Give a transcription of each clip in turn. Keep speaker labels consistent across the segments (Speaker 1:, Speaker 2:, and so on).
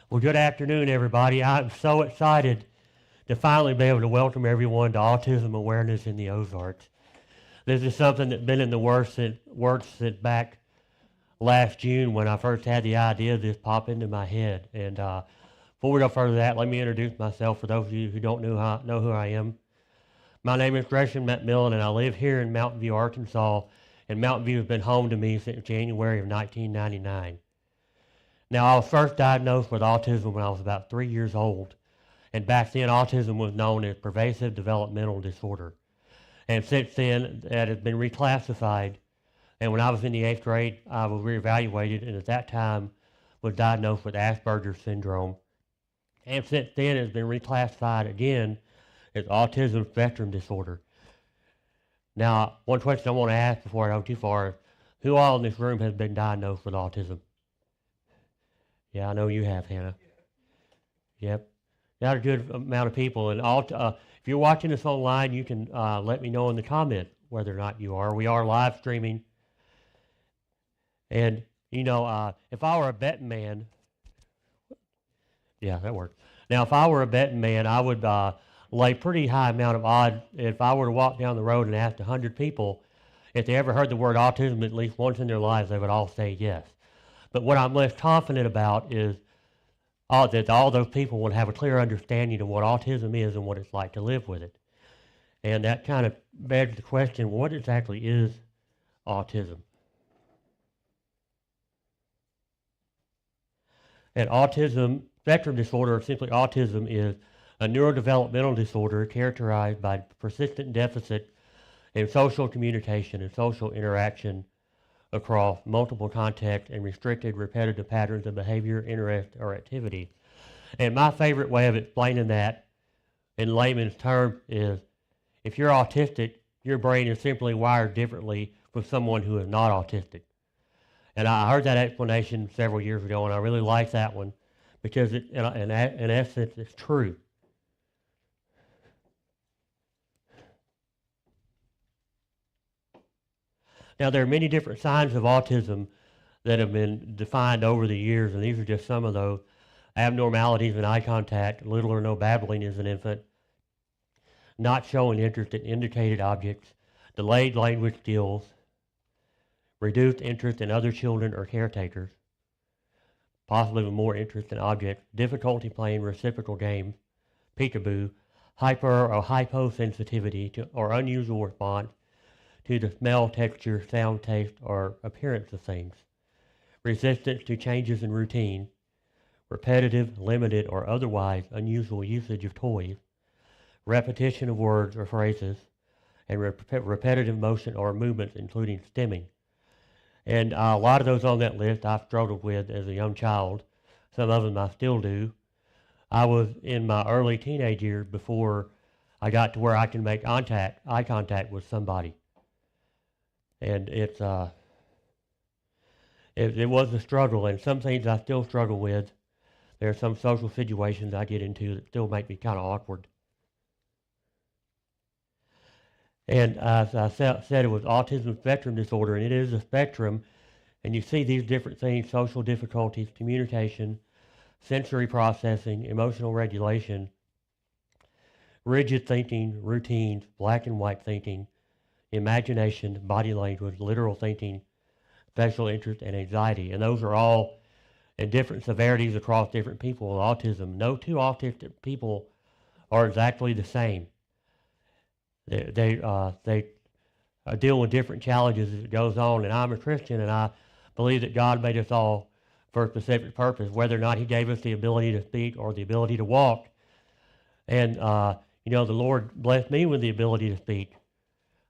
Speaker 1: Well, good afternoon, everybody. I'm so excited to finally be able to welcome everyone to Autism Awareness in the Ozarks. This is something that's been in the works since back last June when I first had the idea of this pop into my head. And before we go further than that, let me introduce myself for those of you who don't know who I am. My name is Gresham McMillan, and I live here in Mountain View, Arkansas. And Mountain View has been home to me since January of 1999. Now, I was first diagnosed with autism when I was about 3 years old, and back then autism was known as pervasive developmental disorder. And since then, that has been reclassified, and when I was in the 8th grade, I was reevaluated, and at that time was diagnosed with Asperger's syndrome. And since then, it's been reclassified again as autism spectrum disorder. Now, one question I want to ask before I go too far is, who all in this room has been diagnosed with autism? Yeah, I know you have, Hannah. Yep. Not a good amount of people. And if you're watching this online, you can let me know in the comment whether or not you are. We are live streaming. And, if I were a betting man, yeah, that works. Now, if I were a betting man, I would lay pretty high amount of odds if I were to walk down the road and ask 100 people if they ever heard the word autism at least once in their lives, they would all say yes. But what I'm less confident about is that all those people would have a clear understanding of what autism is and what it's like to live with it. And that kind of begs the question, what exactly is autism? And autism spectrum disorder, or simply autism, is a neurodevelopmental disorder characterized by persistent deficit in social communication and social interaction across multiple contexts and restricted repetitive patterns of behavior, interest, or activity. And my favorite way of explaining that in layman's terms is, if you're autistic, your brain is simply wired differently from someone who is not autistic. And I heard that explanation several years ago, and I really like that one because in essence, it's true. Now, there are many different signs of autism that have been defined over the years, and these are just some of those. Abnormalities in eye contact, little or no babbling as an infant, not showing interest in indicated objects, delayed language skills, reduced interest in other children or caretakers, possibly with more interest in objects, difficulty playing reciprocal games, peekaboo, hyper or hyposensitivity to or unusual response to the smell, texture, sound, taste, or appearance of things, resistance to changes in routine, repetitive, limited, or otherwise unusual usage of toys, repetition of words or phrases, and repetitive motion or movements, including stimming. And a lot of those on that list I've struggled with as a young child. Some of them I still do. I was in my early teenage years before I got to where I can make eye contact with somebody. And it was a struggle, and some things I still struggle with. There are some social situations I get into that still make me kind of awkward. And as I said, it was autism spectrum disorder, and it is a spectrum. And you see these different things: social difficulties, communication, sensory processing, emotional regulation, rigid thinking, routines, black and white thinking, imagination, body language, literal thinking, special interest, and anxiety. And those are all in different severities across different people with autism. No two autistic people are exactly the same. They deal with different challenges as it goes on. And I'm a Christian, and I believe that God made us all for a specific purpose, whether or not he gave us the ability to speak or the ability to walk. And, the Lord blessed me with the ability to speak.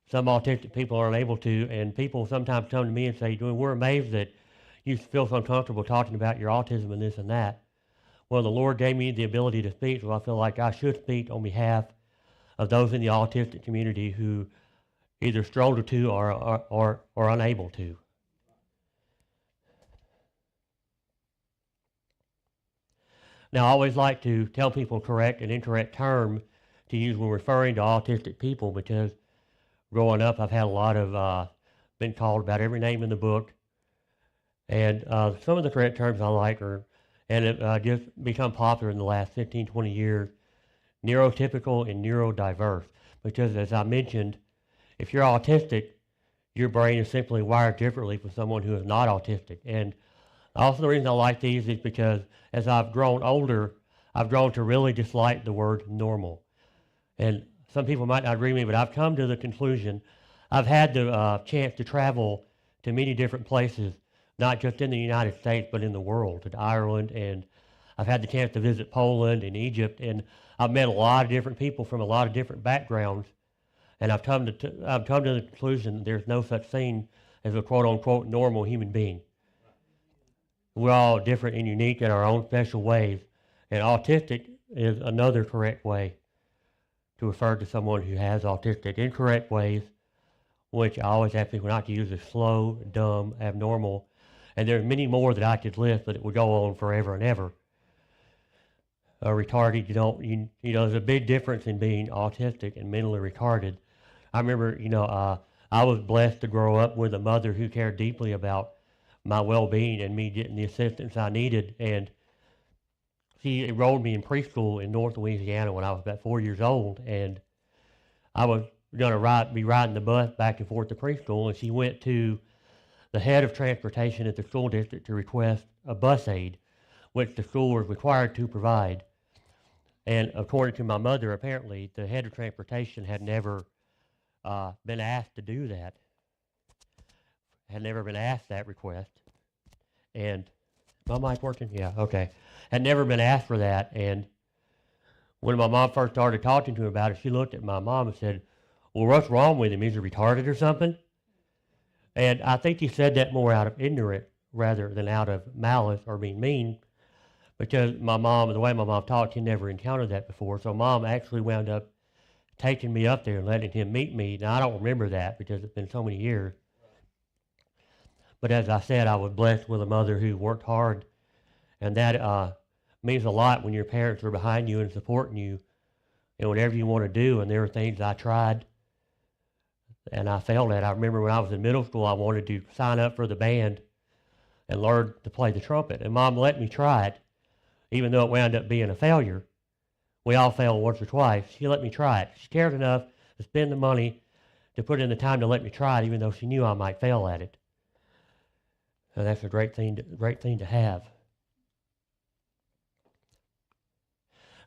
Speaker 1: Some autistic people are unable to, and people sometimes come to me and say, we're amazed that you feel so comfortable talking about your autism and this and that. Well, the Lord gave me the ability to speak, so I feel like I should speak on behalf of those in the autistic community who either struggle to or are unable to. Now, I always like to tell people correct and incorrect term to use when referring to autistic people, because growing up, I've had a lot of, been called about every name in the book. And some of the correct terms I like are and it just become popular in the last 15, 20 years, neurotypical and neurodiverse. Because as I mentioned, if you're autistic, your brain is simply wired differently from someone who is not autistic. And also the reason I like these is because as I've grown older, I've grown to really dislike the word normal. And some people might not agree with me, but I've come to the conclusion, I've had the chance to travel to many different places, not just in the United States, but in the world, to Ireland, and I've had the chance to visit Poland and Egypt, and I've met a lot of different people from a lot of different backgrounds, and I've come to the conclusion that there's no such thing as a quote-unquote normal human being. We're all different and unique in our own special ways, and autistic is another correct way to refer to someone who has autistic. Incorrect ways, which I always ask people not to use, is slow, dumb, abnormal, and there are many more that I could list, but it would go on forever and ever. Retarded, there's a big difference in being autistic and mentally retarded. I remember, I was blessed to grow up with a mother who cared deeply about my well-being and me getting the assistance I needed, and she enrolled me in preschool in North Louisiana when I was about 4 years old, and I was going to be riding the bus back and forth to preschool, and she went to the head of transportation at the school district to request a bus aid, which the school was required to provide. And according to my mother, apparently, the head of transportation had never been asked to do that, had never been asked that request. And, my mic working? Yeah, okay. Had never been asked for that, and when my mom first started talking to him about it, she looked at my mom and said, well, what's wrong with him? Is he retarded or something? And I think he said that more out of ignorance rather than out of malice or being mean, because my mom, the way my mom talked, he never encountered that before. So Mom actually wound up taking me up there and letting him meet me. Now, I don't remember that because it's been so many years. But as I said, I was blessed with a mother who worked hard, and that means a lot when your parents are behind you and supporting you in whatever you want to do. And there were things I tried and I failed at. I remember when I was in middle school, I wanted to sign up for the band and learn to play the trumpet. And Mom let me try it, even though it wound up being a failure. We all fail once or twice. She let me try it. She cared enough to spend the money to put in the time to let me try it, even though she knew I might fail at it. And that's a great thing to have.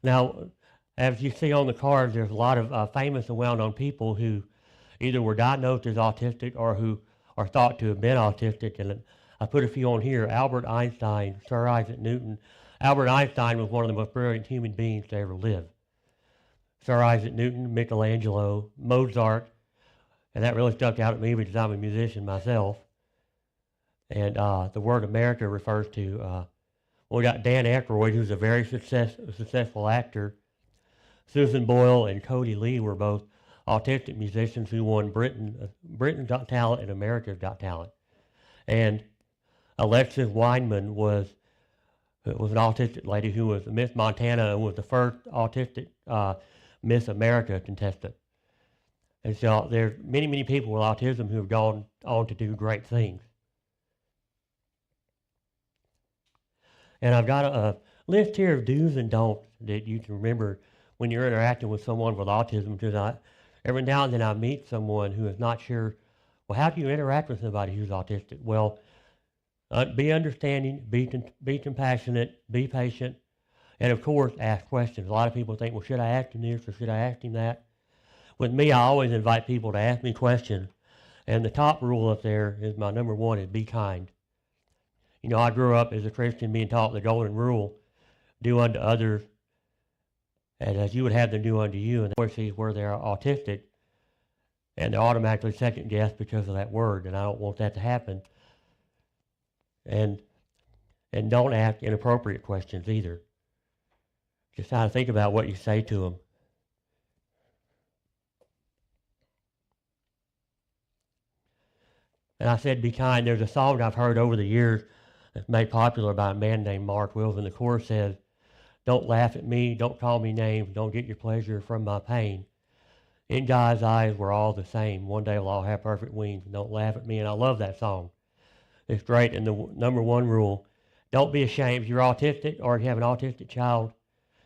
Speaker 1: Now, as you see on the cards, there's a lot of famous and well-known people who either were diagnosed as autistic or who are thought to have been autistic. And I put a few on here. Albert Einstein, Sir Isaac Newton. Albert Einstein was one of the most brilliant human beings to ever live. Sir Isaac Newton, Michelangelo, Mozart, and that really stuck out at me because I'm a musician myself. And the word America refers to, we got Dan Aykroyd, who's a very successful actor. Susan Boyle and Cody Lee were both autistic musicians who won Britain's Got Talent and America's Got Talent. And Alexis Weinman was an autistic lady who was Miss Montana and was the first autistic Miss America contestant. And so there's many, many people with autism who have gone on to do great things. And I've got a list here of do's and don'ts that you can remember when you're interacting with someone with autism, because every now and then I meet someone who is not sure, well, how do you interact with somebody who's autistic? Well, be understanding, be compassionate, be patient, and of course, ask questions. A lot of people think, well, should I ask him this or should I ask him that? With me, I always invite people to ask me questions, and the top rule up there is my number one is be kind. You know, I grew up as a Christian being taught the golden rule, do unto others as you would have them do unto you. And of course, where they're autistic, and they're automatically second guessed because of that word, and I don't want that to happen. And don't ask inappropriate questions either. Just try to think about what you say to them. And I said be kind. There's a song I've heard over the years that's made popular by a man named Mark Wills, and the chorus says, don't laugh at me, don't call me names, don't get your pleasure from my pain. In God's eyes, we're all the same. One day we'll all have perfect wings, and don't laugh at me. And I love that song. It's great. And the number one rule, Don't be ashamed. If you're autistic or you have an autistic child,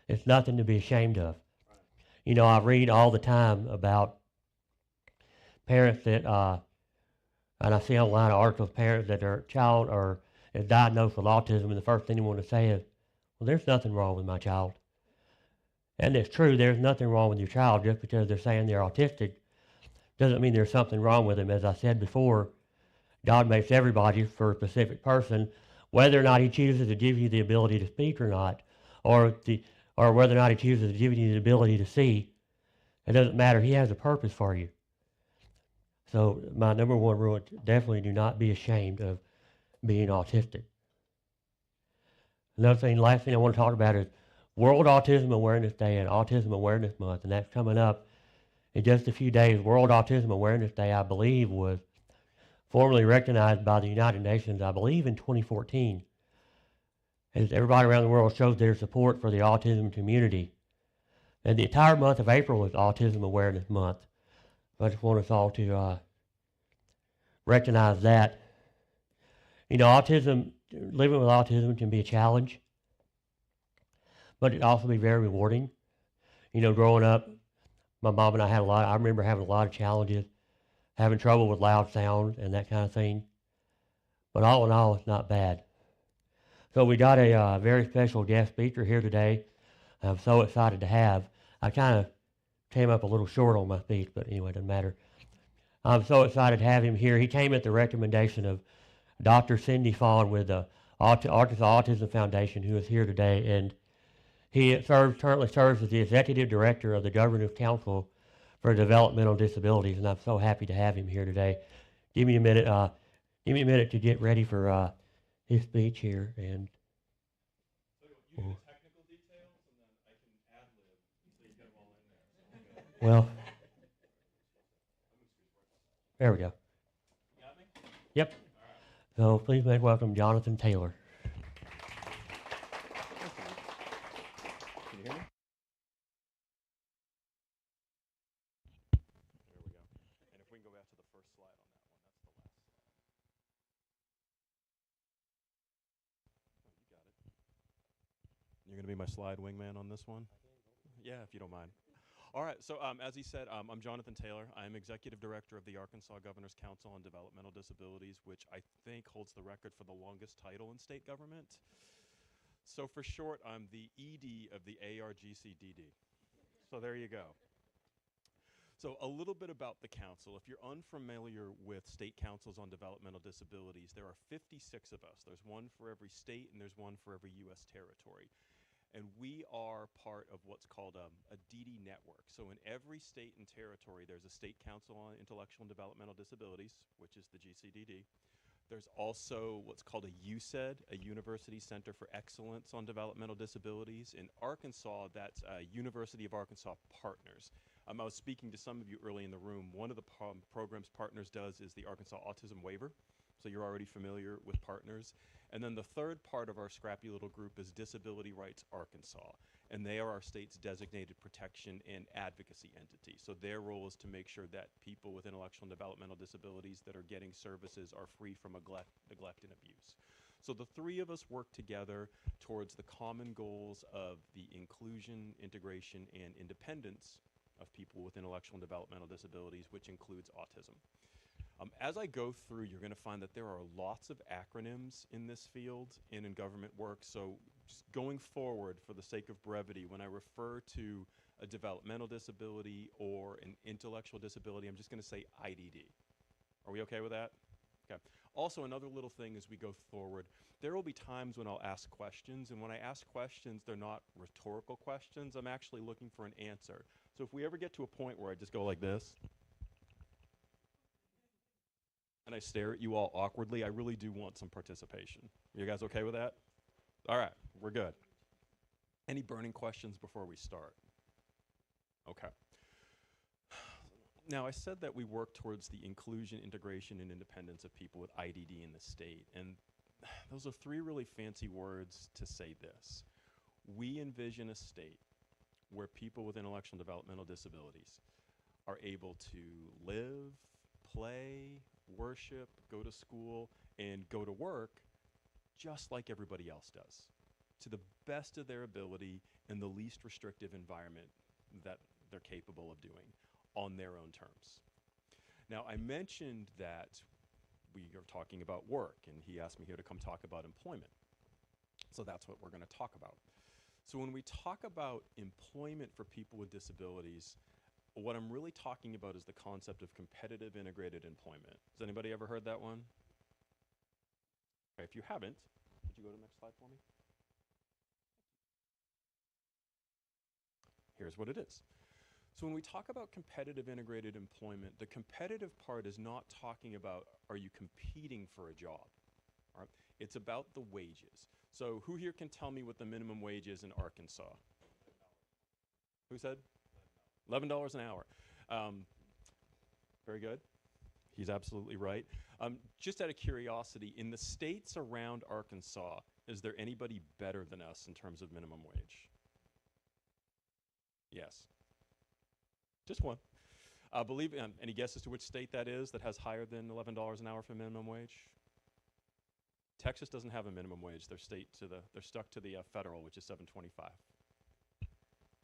Speaker 1: it's nothing to be ashamed of. You know, I read all the time about parents that, and I see online articles of parents that their child or is diagnosed with autism, and the first thing they want to say is, well, there's nothing wrong with my child. And it's true, there's nothing wrong with your child. Just because they're saying they're autistic doesn't mean there's something wrong with them. As I said before, God makes everybody for a specific person, whether or not he chooses to give you the ability to speak or not, or whether or not he chooses to give you the ability to see. It doesn't matter. He has a purpose for you. So my number one rule, definitely do not be ashamed of being autistic. Another thing, last thing I want to talk about is World Autism Awareness Day and Autism Awareness Month, and that's coming up in just a few days. World Autism Awareness Day, I believe, was formally recognized by the United Nations, I believe, in 2014. As everybody around the world shows their support for the autism community. And the entire month of April is Autism Awareness Month. So I just want us all to recognize that. You know, living with autism can be a challenge, but it also be very rewarding. You know, growing up, my mom and I remember having a lot of challenges, having trouble with loud sounds and that kind of thing. But all in all, it's not bad. So we got a very special guest speaker here today. I'm so excited to have. I kind of came up a little short on my speech, but anyway, it doesn't matter. I'm so excited to have him here. He came at the recommendation of Dr. Cindy Fawn with the Autism Foundation, who is here today, and he currently serves as the executive director of the Governor's Council for Developmental Disabilities, and I'm so happy to have him here today. Give me a minute. Give me a minute to get ready for his speech here, and
Speaker 2: So you do the technical details, and then I can ad-lib so you get them all in there.
Speaker 1: well, there we go.
Speaker 2: You got me?
Speaker 1: Yep.
Speaker 2: All right.
Speaker 1: So please make welcome Jonathan Taylor.
Speaker 2: Can you hear me? There we go. And if we can go back to the first slide on that one, that's the last slide. Oh, you got it. You're going to be my slide wingman on this one? Yeah, if you don't mind. All right, so as he said, I'm Jonathan Taylor. I'm Executive Director of the Arkansas Governor's Council on Developmental Disabilities, which I think holds the record for the longest title in state government. So for short, I'm the ED of the ARGCDD. So there you go. So a little bit about the council. If you're unfamiliar with state councils on developmental disabilities, there are 56 of us. There's one for every state and there's one for every U.S. territory. And we are part of what's called a DD network. So in every state and territory, there's a state council on intellectual and developmental disabilities, which is the GCDD. There's also what's called a UCED, a University Center for Excellence on Developmental Disabilities. In Arkansas, that's University of Arkansas Partners. I was speaking to some of you early in the room. One of the programs Partners does is the Arkansas Autism Waiver. So you're already familiar with Partners. And then the third part of our scrappy little group is Disability Rights Arkansas. And they are our state's designated protection and advocacy entity. So their role is to make sure that people with intellectual and developmental disabilities that are getting services are free from neglect and abuse. So the three of us work together towards the common goals of the inclusion, integration, and independence of people with intellectual and developmental disabilities, which includes autism. As I go through, you're going to find that there are lots of acronyms in this field and in government work. So just going forward, for the sake of brevity, when I refer to a developmental disability or an intellectual disability, I'm just going to say IDD. Are we okay with that? Okay. Also, another little thing as we go forward, there will be times when I'll ask questions, and when I ask questions, they're not rhetorical questions. I'm actually looking for an answer. So if we ever get to a point where I just go like this, and I stare at you all awkwardly, I really do want some participation. You guys okay with that? All right, we're good. Any burning questions before we start? Okay. Now, I said that we work towards the inclusion, integration, and independence of people with IDD in the state, and those are three really fancy words to say this. We envision a state where people with intellectual and developmental disabilities are able to live, play, worship, go to school, and go to work just like everybody else does, to the best of their ability in the least restrictive environment that they're capable of doing on their own terms. Now, I mentioned that we are talking about work, and he asked me here to come talk about employment. So that's what we're going to talk about. So when we talk about employment for people with disabilities, what I'm really talking about is the concept of competitive integrated employment. Has anybody ever heard that one? Okay, if you haven't, could you go to the next slide for me? Here's what it is. So when we talk about competitive integrated employment, the competitive part is not talking about are you competing for a job, all right? It's about the wages. So who here can tell me what the minimum wage is in Arkansas? Who said? $11 an hour. Very good. He's absolutely right. Just out of curiosity, in the states around Arkansas, is there anybody better than us in terms of minimum wage? Yes. Just one. Any guesses to which state that is that has higher than $11 an hour for minimum wage? Texas doesn't have a minimum wage. They're stuck to the federal, which is $7.25.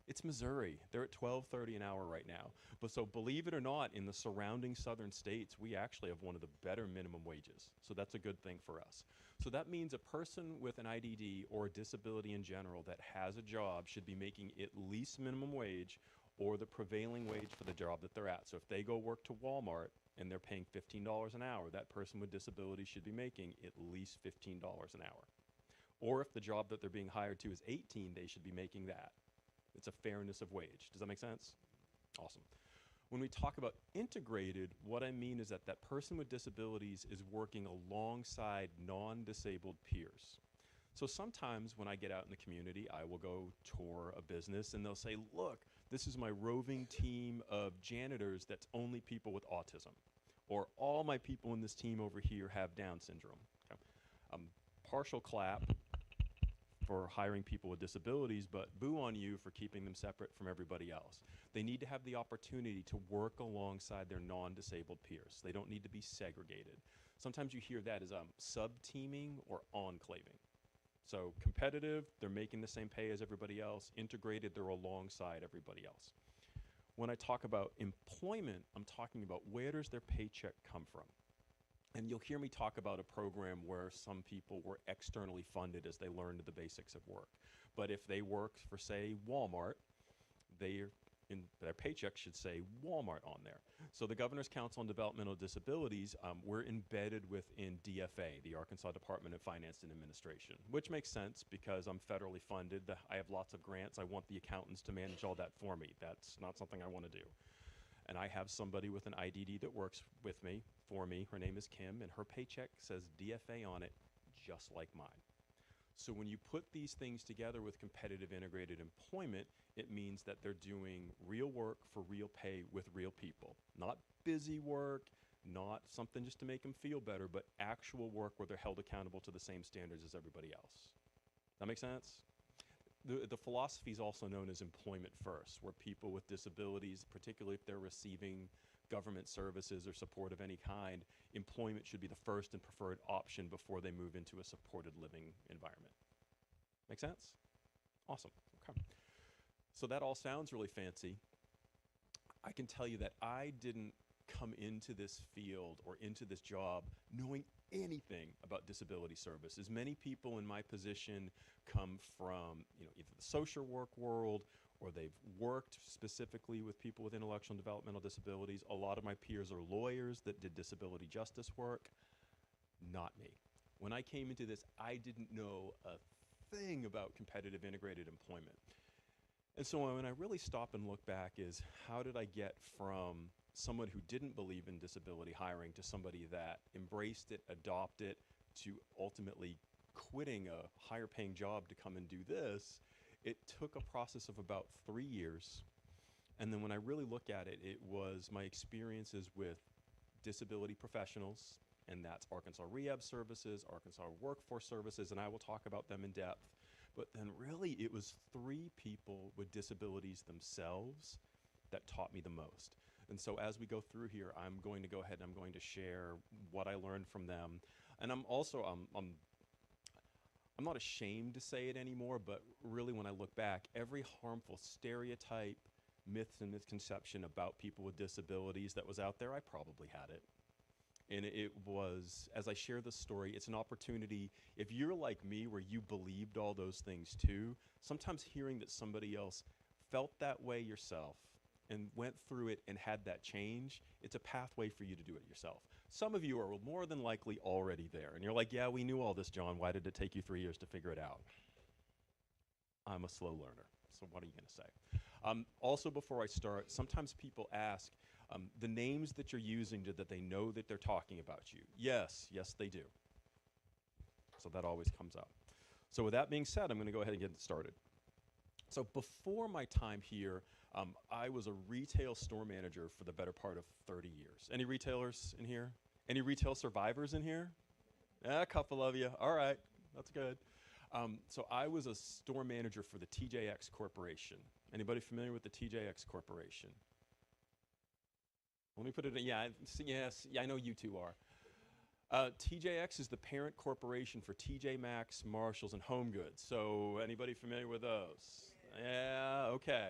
Speaker 2: It's Missouri. They're at $12.30 an hour right now. But so believe it or not, in the surrounding southern states, we actually have one of the better minimum wages. So that's a good thing for us. So that means a person with an IDD or a disability in general that has a job should be making at least minimum wage or the prevailing wage for the job that they're at. So if they go work to Walmart and they're paying $15 an hour, that person with disability should be making at least $15 an hour. Or if the job that they're being hired to is 18, they should be making that. It's a fairness of wage. Does that make sense? Awesome. When we talk about integrated, what I mean is that that person with disabilities is working alongside non-disabled peers. So sometimes when I get out in the community, I will go tour a business and they'll say, look, this is my roving team of janitors that's only people with autism. Or all my people in this team over here have Down syndrome. Okay. Partial clap for hiring people with disabilities, but boo on you for keeping them separate from everybody else. They need to have the opportunity to work alongside their non-disabled peers. They don't need to be segregated. Sometimes you hear that as sub-teaming or enclaving. So competitive, they're making the same pay as everybody else. Integrated, they're alongside everybody else. When I talk about employment, I'm talking about where does their paycheck come from? And you'll hear me talk about a program where some people were externally funded as they learned the basics of work. But if they work for, say, Walmart, their paycheck should say Walmart on there. So the Governor's Council on Developmental Disabilities, we're embedded within DFA, the Arkansas Department of Finance and Administration, which makes sense because I'm federally funded. I have lots of grants. I want the accountants to manage all that for me. That's not something I want to do. And I have somebody with an IDD that works with me, for me. Her name is Kim, and her paycheck says DFA on it, just like mine. So when you put these things together with competitive integrated employment, it means that they're doing real work for real pay with real people. Not busy work, not something just to make them feel better, but actual work where they're held accountable to the same standards as everybody else. That make sense? The philosophy is also known as employment first, where people with disabilities, particularly if they're receiving government services or support of any kind, employment should be the first and preferred option before they move into a supported living environment. Make sense? Awesome. Okay. So that all sounds really fancy. I can tell you that I didn't come into this field or into this job knowing anything about disability services. Many people in my position come from, either the social work world or they've worked specifically with people with intellectual and developmental disabilities. A lot of my peers are lawyers that did disability justice work. Not me. When I came into this, I didn't know a thing about competitive integrated employment. And so when I really stop and look back is how did I get from someone who didn't believe in disability hiring to somebody that embraced it, adopted it, to ultimately quitting a higher paying job to come and do this. It took a process of about 3 years. And then when I really look at it, it was my experiences with disability professionals, and that's Arkansas Rehab Services, Arkansas Workforce Services, and I will talk about them in depth. But then really it was 3 people with disabilities themselves that taught me the most. And so as we go through here, I'm going to go ahead and I'm going to share what I learned from them. And I'm also, I'm not ashamed to say it anymore, but really when I look back, every harmful stereotype, myth and misconception about people with disabilities that was out there, I probably had it. And it was, as I share this story, it's an opportunity. If you're like me, where you believed all those things too, sometimes hearing that somebody else felt that way yourself and went through it and had that change, it's a pathway for you to do it yourself. Some of you are more than likely already there. And you're like, yeah, we knew all this, John. Why did it take you 3 years to figure it out? I'm a slow learner. So what are you going to say? Also, before I start, sometimes people ask, the names that you're using, that they know that they're talking about you. Yes, they do. So that always comes up. So with that being said, I'm going to go ahead and get started. So before my time here, I was a retail store manager for the better part of 30 years. Any retailers in here? Any retail survivors in here? Yeah, a couple of you. All right, that's good. So I was a store manager for the TJX Corporation. Anybody familiar with the TJX Corporation? Let me put it in, yes, I know you two are. TJX is the parent corporation for TJ Maxx, Marshalls, and Home Goods. So anybody familiar with those? Yeah, okay.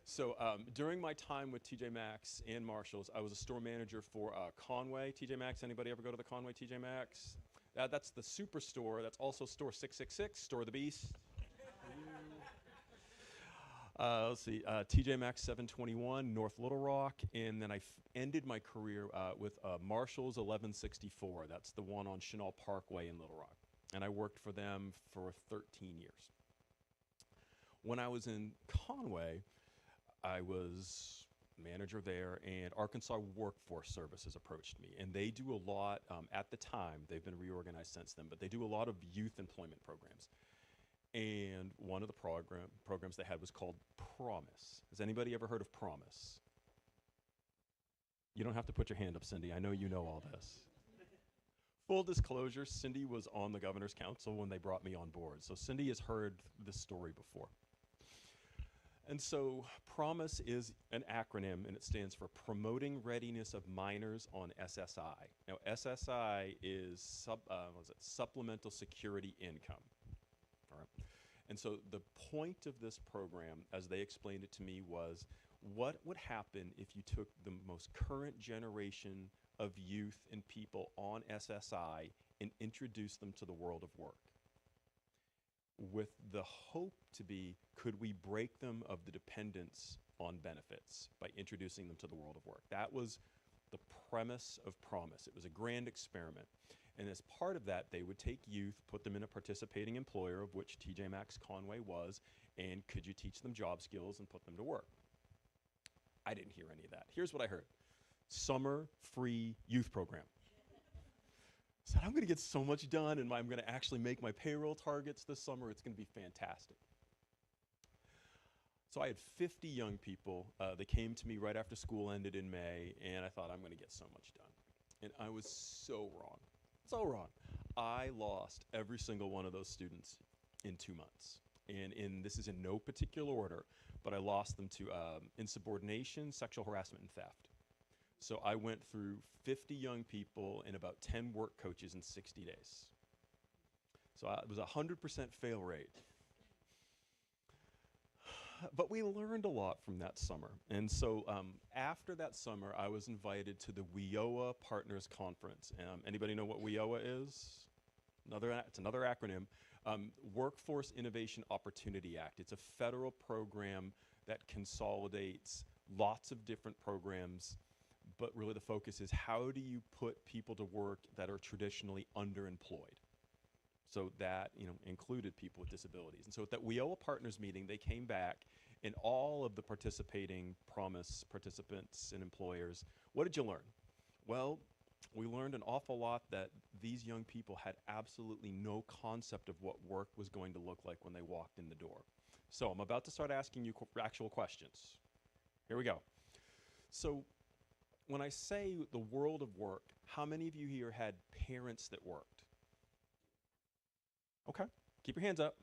Speaker 2: So during my time with TJ Maxx and Marshalls, I was a store manager for Conway TJ Maxx. Anybody ever go to the Conway TJ Maxx? That's the superstore. That's also store 666, Store of the Beast. Let's see, TJ Maxx 721, North Little Rock, and then I ended my career with Marshalls 1164. That's the one on Chenal Parkway in Little Rock. And I worked for them for 13 years. When I was in Conway, I was manager there, and Arkansas Workforce Services approached me. And they do a lot, at the time, they've been reorganized since then, but they do a lot of youth employment programs. And one of the programs they had was called Promise. Has anybody ever heard of Promise? You don't have to put your hand up, Cindy. I know you know all this. Full disclosure, Cindy was on the Governor's Council when they brought me on board. So Cindy has heard this story before. And so Promise is an acronym, and it stands for Promoting Readiness of Minors on SSI. Now, SSI is Supplemental Security Income. All right. And so the point of this program, as they explained it to me, was what would happen if you took the most current generation of youth and people on SSI and introduced them to the world of work, with the hope to be, could we break them of the dependence on benefits by introducing them to the world of work? That was the premise of Promise. It was a grand experiment. And as part of that, they would take youth, put them in a participating employer, of which TJ Maxx Conway was, and could you teach them job skills and put them to work? I didn't hear any of that. Here's what I heard. Summer free youth program. I said, I'm going to get so much done, and I'm going to actually make my payroll targets this summer. It's going to be fantastic. So I had 50 young people that came to me right after school ended in May, and I thought, I'm going to get so much done. And I was so wrong. So wrong. I lost every single one of those students in 2 months. And this is in no particular order, but I lost them to insubordination, sexual harassment, and theft. So I went through 50 young people and about 10 work coaches in 60 days. So it was a 100% fail rate. But we learned a lot from that summer. And so after that summer, I was invited to the WIOA Partners Conference. Anybody know what WIOA is? It's another acronym. Workforce Innovation Opportunity Act. It's a federal program that consolidates lots of different programs, but really the focus is, how do you put people to work that are traditionally underemployed? So that, included people with disabilities. And so at that WIOA Partners meeting, they came back, and all of the participating Promise participants and employers, what did you learn? Well, we learned an awful lot that these young people had absolutely no concept of what work was going to look like when they walked in the door. So I'm about to start asking you actual questions. Here we go. So when I say the world of work, how many of you here had parents that worked? Okay, keep your hands up.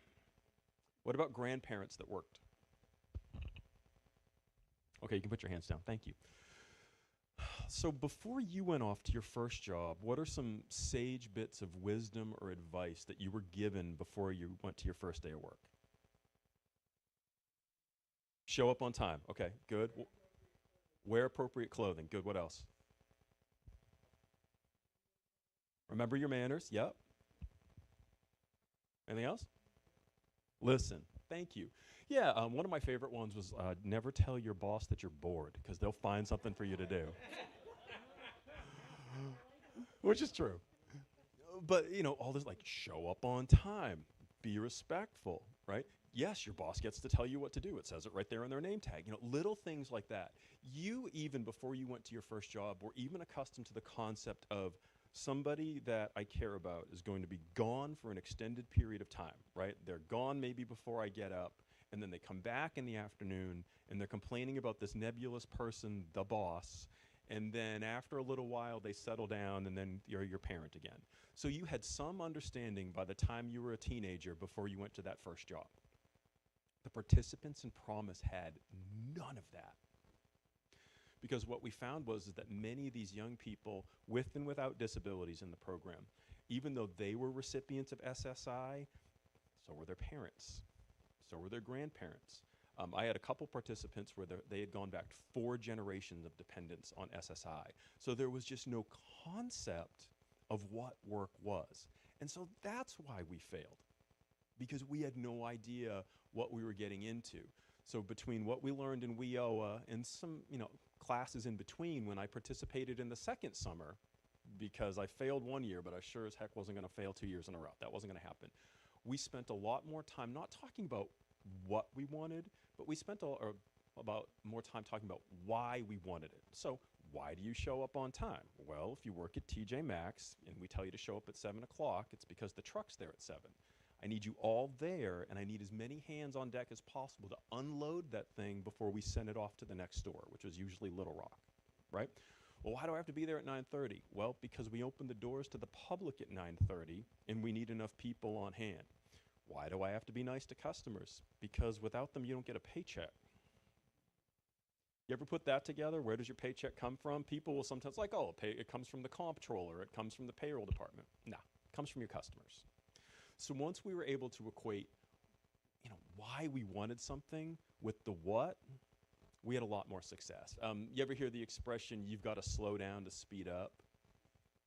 Speaker 2: What about grandparents that worked? Okay, you can put your hands down. Thank you. So before you went off to your first job, what are some sage bits of wisdom or advice that you were given before you went to your first day of work? Show up on time. Okay, good. Wear appropriate clothing. Good. What else? Remember your manners. Yep. Anything else? Listen. Thank you. Yeah, one of my favorite ones was never tell your boss that you're bored because they'll find something for you to do. Which is true. But, all this like show up on time, be respectful, right? Yes, your boss gets to tell you what to do. It says it right there on their name tag. Little things like that. You, even before you went to your first job, were even accustomed to the concept of somebody that I care about is going to be gone for an extended period of time, right? They're gone maybe before I get up, and then they come back in the afternoon, and they're complaining about this nebulous person, the boss, and then after a little while, they settle down, and then you're your parent again. So you had some understanding by the time you were a teenager before you went to that first job. The participants in Promise had none of that. Because what we found was is that many of these young people, with and without disabilities in the program, even though they were recipients of SSI, so were their parents, so were their grandparents. I had a couple participants where they had gone back 4 generations of dependence on SSI. So there was just no concept of what work was. And so that's why we failed, because we had no idea what we were getting into. So between what we learned in WIOA and some, classes in between, when I participated in the second summer, because I failed one year, but I sure as heck wasn't going to fail 2 years in a row. That wasn't going to happen. We spent a lot more time not talking about what we wanted, but we spent about more time talking about why we wanted it. So why do you show up on time? Well, if you work at TJ Maxx and we tell you to show up at 7 o'clock, it's because the truck's there at 7. I need you all there, and I need as many hands on deck as possible to unload that thing before we send it off to the next store, which was usually Little Rock, right? Well, why do I have to be there at 9:30? Well, because we open the doors to the public at 9:30, and we need enough people on hand. Why do I have to be nice to customers? Because without them, you don't get a paycheck. You ever put that together? Where does your paycheck come from? People will sometimes like, oh, it comes from the comptroller, it comes from the payroll department. No, it comes from your customers. So once we were able to equate, why we wanted something with the what, we had a lot more success. You ever hear the expression, you've got to slow down to speed up?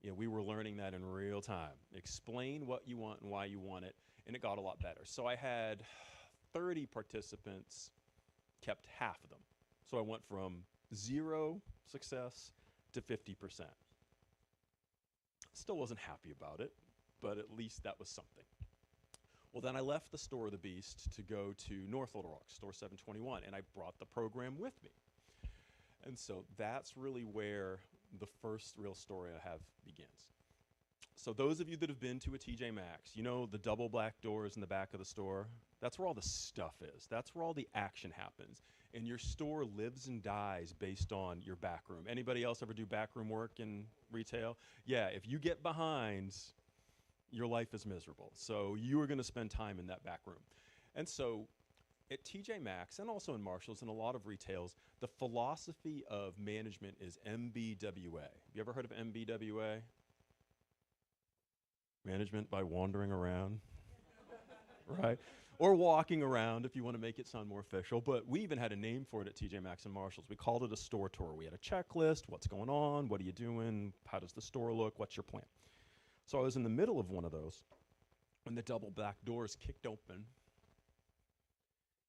Speaker 2: We were learning that in real time. Explain what you want and why you want it, and it got a lot better. So I had 30 participants, kept half of them. So I went from 0 success to 50%. Still wasn't happy about it, but at least that was something. Well, then I left the Store of the Beast to go to North Little Rock, Store 721, and I brought the program with me. And so that's really where the first real story I have begins. So those of you that have been to a TJ Maxx, the double black doors in the back of the store, that's where all the stuff is. That's where all the action happens. And your store lives and dies based on your back room. Anybody else ever do backroom work in retail? Yeah, if you get behind, your life is miserable. So you are going to spend time in that back room. And so at TJ Maxx and also in Marshalls and a lot of retails, the philosophy of management is MBWA. Have you ever heard of MBWA? Management by wandering around, right? Or walking around if you want to make it sound more official. But we even had a name for it at TJ Maxx and Marshalls. We called it a store tour. We had a checklist. What's going on? What are you doing? How does the store look? What's your plan? So I was in the middle of one of those when the double black doors kicked open,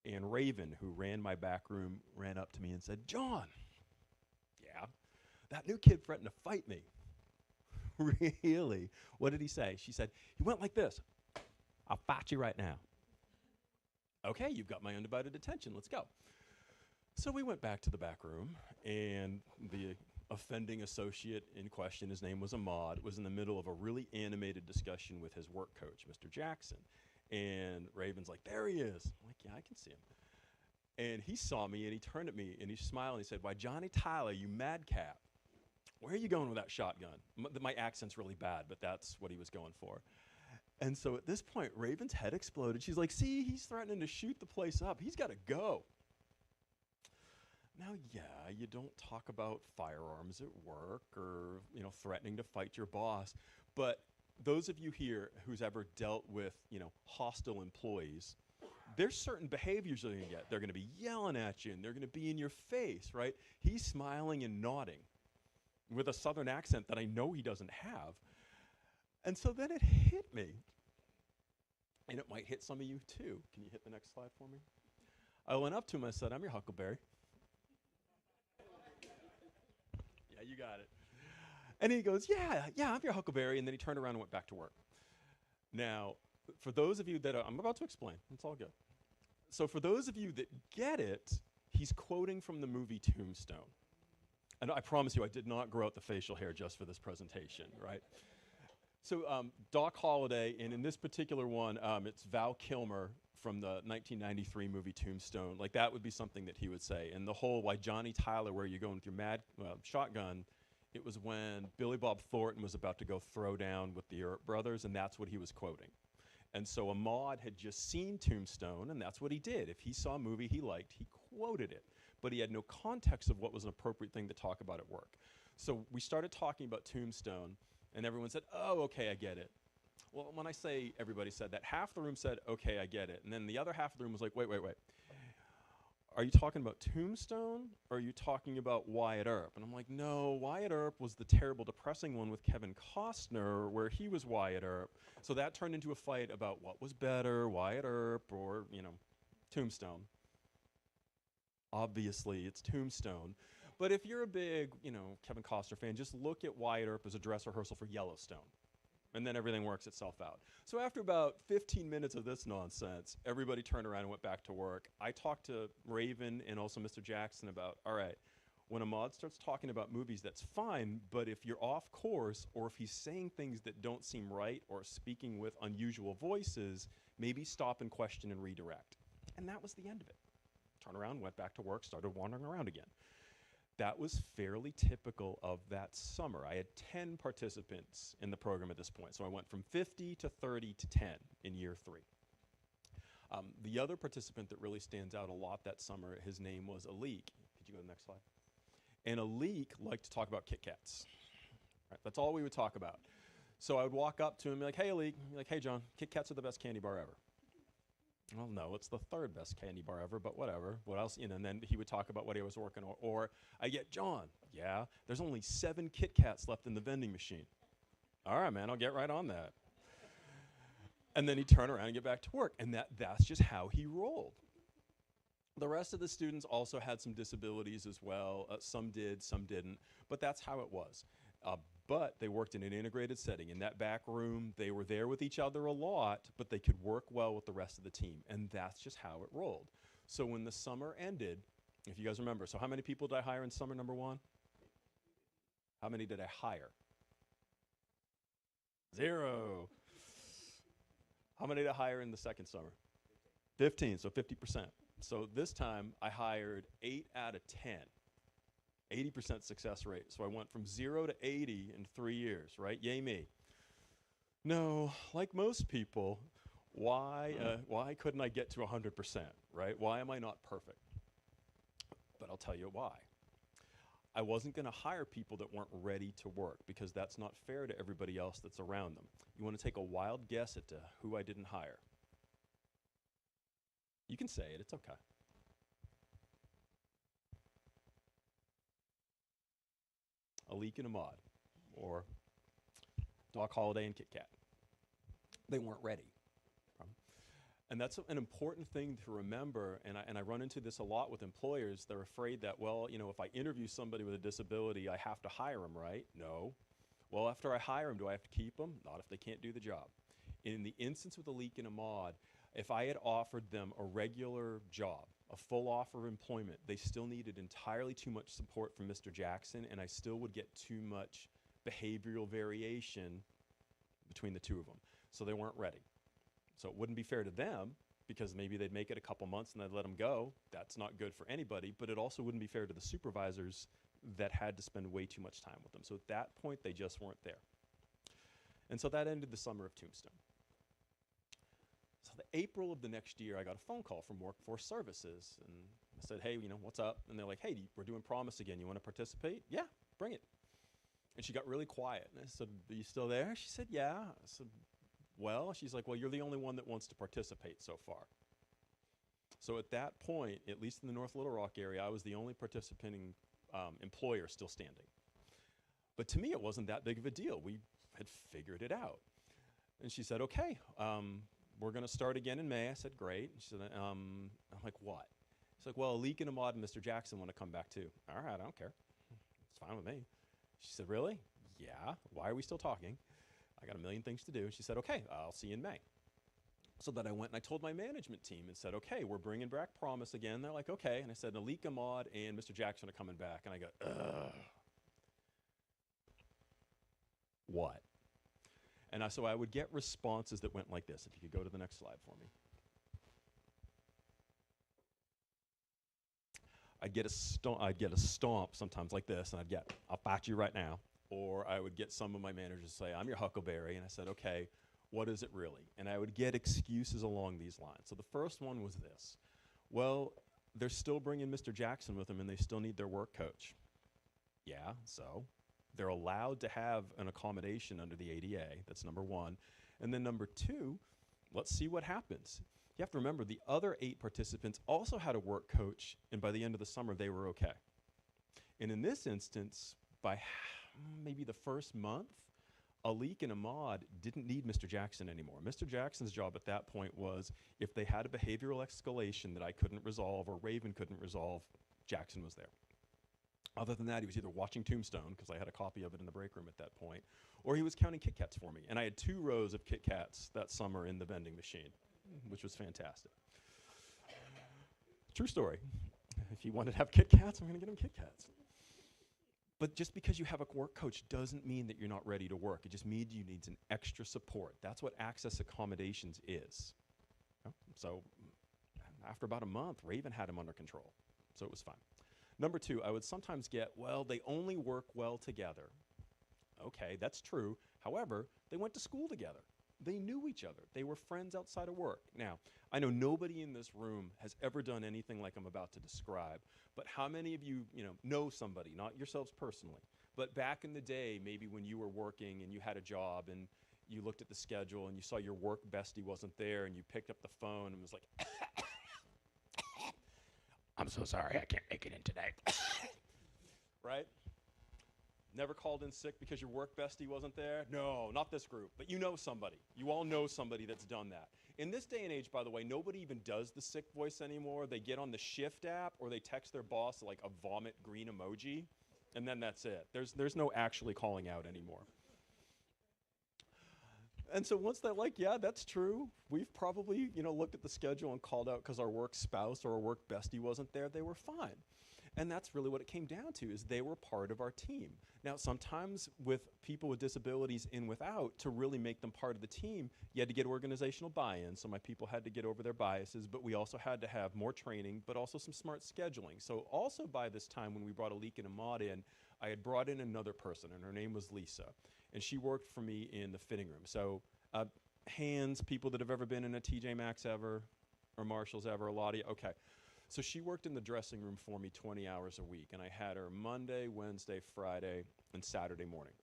Speaker 2: and Raven, who ran my back room, ran up to me and said, "John, yeah, that new kid threatened to fight me." Really? What did he say? She said, "He went like this. I'll fight you right now." Okay, you've got my undivided attention. Let's go. So we went back to the back room, and the offending associate in question, his name was Ahmad, was in the middle of a really animated discussion with his work coach, Mr. Jackson. And Raven's like, "There he is." I'm like, "Yeah, I can see him." And he saw me, and he turned at me, and he smiled, and he said, "Why, Johnny Tyler, you madcap. Where are you going with that shotgun?" My accent's really bad, but that's what he was going for. And so at this point, Raven's head exploded. She's like, "See, he's threatening to shoot the place up. He's got to go." Now, yeah, you don't talk about firearms at work or, threatening to fight your boss, but those of you here who's ever dealt with, hostile employees, there's certain behaviors they're going to get. They're going to be yelling at you and they're going to be in your face, right? He's smiling and nodding with a southern accent that I know he doesn't have. And so then it hit me. And it might hit some of you too. Can you hit the next slide for me? I went up to him and I said, "I'm your Huckleberry." Yeah, you got it. And he goes, yeah, I'm your Huckleberry. And then he turned around and went back to work. Now, for those of you that I'm about to explain, it's all good. So for those of you that get it, he's quoting from the movie Tombstone. And I promise you, I did not grow out the facial hair just for this presentation, right? So Doc Holliday, and in this particular one, it's Val Kilmer from the 1993 movie Tombstone. Like, that would be something that he would say. And the whole, why Johnny Tyler, where you going with your mad shotgun, it was when Billy Bob Thornton was about to go throw down with the Earp brothers, and that's what he was quoting. And so Ahmad had just seen Tombstone, and that's what he did. If he saw a movie he liked, he quoted it. But he had no context of what was an appropriate thing to talk about at work. So we started talking about Tombstone, and everyone said, "Oh, okay, I get it." Well, when I say everybody said that, half the room said, "Okay, I get it." And then the other half of the room was like, wait. Are you talking about Tombstone, or are you talking about Wyatt Earp? And I'm like, no, Wyatt Earp was the terrible, depressing one with Kevin Costner, where he was Wyatt Earp. So that turned into a fight about what was better, Wyatt Earp or, Tombstone. Obviously, it's Tombstone. But if you're a big, Kevin Costner fan, just look at Wyatt Earp as a dress rehearsal for Yellowstone. And then everything works itself out. So after about 15 minutes of this nonsense, everybody turned around and went back to work. I talked to Raven and also Mr. Jackson about, all right, when Ahmad starts talking about movies, that's fine, but if you're off course or if he's saying things that don't seem right or speaking with unusual voices, maybe stop and question and redirect. And that was the end of it. Turned around, went back to work, started wandering around again. That was fairly typical of that summer. I had 10 participants in the program at this point. So I went from 50 to 30 to 10 in year 3. The other participant that really stands out a lot that summer, his name was Alik. Could you go to the next slide? And Alik liked to talk about Kit Kats. Right, that's all we would talk about. So I would walk up to him and be like, "Hey, Alik." He'd be like, "Hey, John, Kit Kats are the best candy bar ever." Well, no, it's the 3rd best candy bar ever, but whatever. What else? And then he would talk about what he was working on. Or I get, "John, yeah, there's only 7 Kit Kats left in the vending machine." "All right, man, I'll get right on that." And then he'd turn around and get back to work. And that's just how he rolled. The rest of the students also had some disabilities as well. Some did, some didn't. But that's how it was. But they worked in an integrated setting. In that back room, they were there with each other a lot, but they could work well with the rest of the team. And that's just how it rolled. So when the summer ended, if you guys remember, so how many people did I hire in summer number 1? How many did I hire? 0. How many did I hire in the second summer? 15, so 50%. So this time I hired 8 out of 10. 80% success rate. So I went from 0 to 80 in 3 years, right? Yay me. No, like most people, why couldn't I get to 100%, right? Why am I not perfect? But I'll tell you why. I wasn't going to hire people that weren't ready to work because that's not fair to everybody else that's around them. You want to take a wild guess at who I didn't hire? You can say it, it's okay. Alik and Ahmad, or Doc Holliday and Kit Kat. They weren't ready. And that's an important thing to remember, and I run into this a lot with employers. They're afraid that, well, if I interview somebody with a disability, I have to hire them, right? No. Well, after I hire them, do I have to keep them? Not if they can't do the job. In the instance with Alik and Ahmad, if I had offered them a regular job, a full offer of employment, they still needed entirely too much support from Mr. Jackson, and I still would get too much behavioral variation between the two of them. So they weren't ready. So it wouldn't be fair to them because maybe they'd make it a couple months and they'd let them go. That's not good for anybody, but it also wouldn't be fair to the supervisors that had to spend way too much time with them. So at that point, they just weren't there. And so that ended the summer of Tombstone. So the April of the next year, I got a phone call from Workforce Services, and I said, hey, what's up? And they're like, hey, we're doing Promise again. You want to participate? Yeah, bring it. And she got really quiet. And I said, are you still there? She said, yeah. I said, well, she's like, well, you're the only one that wants to participate so far. So at that point, at least in the North Little Rock area, I was the only participating employer still standing. But to me, it wasn't that big of a deal. We had figured it out. And she said, okay, we're going to start again in May. I said, great. And she said, I'm like, what? She's like, well, Alik and Ahmad and Mr. Jackson want to come back too. All right, I don't care. It's fine with me. She said, really? Yeah. Why are we still talking? I got a million things to do. She said, okay, I'll see you in May. So then I went and I told my management team and said, okay, we're bringing back Promise again. They're like, okay. And I said, Alik, Ahmad, and Mr. Jackson are coming back. And I go, ugh. What? And so I would get responses that went like this. If you could go to the next slide for me. I'd get a stomp sometimes like this, and I'd get, I'll fight you right now. Or I would get some of my managers to say, I'm your huckleberry. And I said, okay, what is it really? And I would get excuses along these lines. So the first one was this. Well, they're still bringing Mr. Jackson with them, and they still need their work coach. Yeah, so they're allowed to have an accommodation under the ADA. That's number one. And then number two, let's see what happens. You have to remember the other 8 participants also had a work coach, and by the end of the summer, they were okay. And in this instance, by maybe the first month, Alik and Ahmad didn't need Mr. Jackson anymore. Mr. Jackson's job at that point was if they had a behavioral escalation that I couldn't resolve or Raven couldn't resolve, Jackson was there. Other than that, he was either watching Tombstone, because I had a copy of it in the break room at that point, or he was counting Kit Kats for me. And I had 2 rows of Kit Kats that summer in the vending machine, which was fantastic. True story. If you wanted to have Kit Kats, I'm going to get him Kit Kats. But just because you have a work coach doesn't mean that you're not ready to work. It just means you need some extra support. That's what Access Accommodations is. So after about a month, Raven had him under control. So it was fine. Number 2, I would sometimes get, well, they only work well together. Okay, that's true. However, they went to school together. They knew each other. They were friends outside of work. Now, I know nobody in this room has ever done anything like I'm about to describe, but how many of you, know somebody, not yourselves personally, but back in the day, maybe when you were working and you had a job and you looked at the schedule and you saw your work bestie wasn't there and you picked up the phone and was like, I'm so sorry, I can't make it in today. Right? Never called in sick because your work bestie wasn't there? No, not this group, but you know somebody. You all know somebody that's done that. In this day and age, by the way, nobody even does the sick voice anymore. They get on the Shift app or they text their boss like a vomit green emoji, and then that's it. There's no actually calling out anymore. And so once they're like, yeah, that's true. We've probably, looked at the schedule and called out because our work spouse or our work bestie wasn't there. They were fine. And that's really what it came down to, is they were part of our team. Now, sometimes with people with disabilities in without, to really make them part of the team, you had to get organizational buy-in. So my people had to get over their biases, but we also had to have more training, but also some smart scheduling. So also by this time when we brought Alik and Ahmad in, I had brought in another person, and her name was Lisa. And she worked for me in the fitting room. So hands, people that have ever been in a TJ Maxx ever, or Marshall's ever, a lot of you, okay. So she worked in the dressing room for me 20 hours a week, and I had her Monday, Wednesday, Friday, and Saturday morning.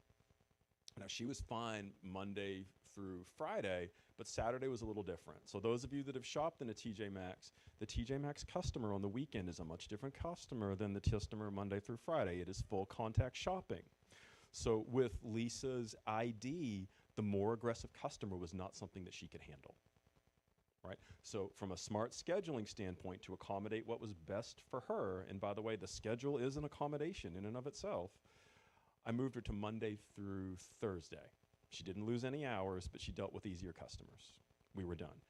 Speaker 2: Now, she was fine Monday through Friday, but Saturday was a little different. So those of you that have shopped in a TJ Maxx, the TJ Maxx customer on the weekend is a much different customer than the customer Monday through Friday. It is full contact shopping. So with Lisa's ID, the more aggressive customer was not something that she could handle. Right? So from a smart scheduling standpoint, to accommodate what was best for her, and by the way, the schedule is an accommodation in and of itself, I moved her to Monday through Thursday. She didn't lose any hours, but she dealt with easier customers. We were done.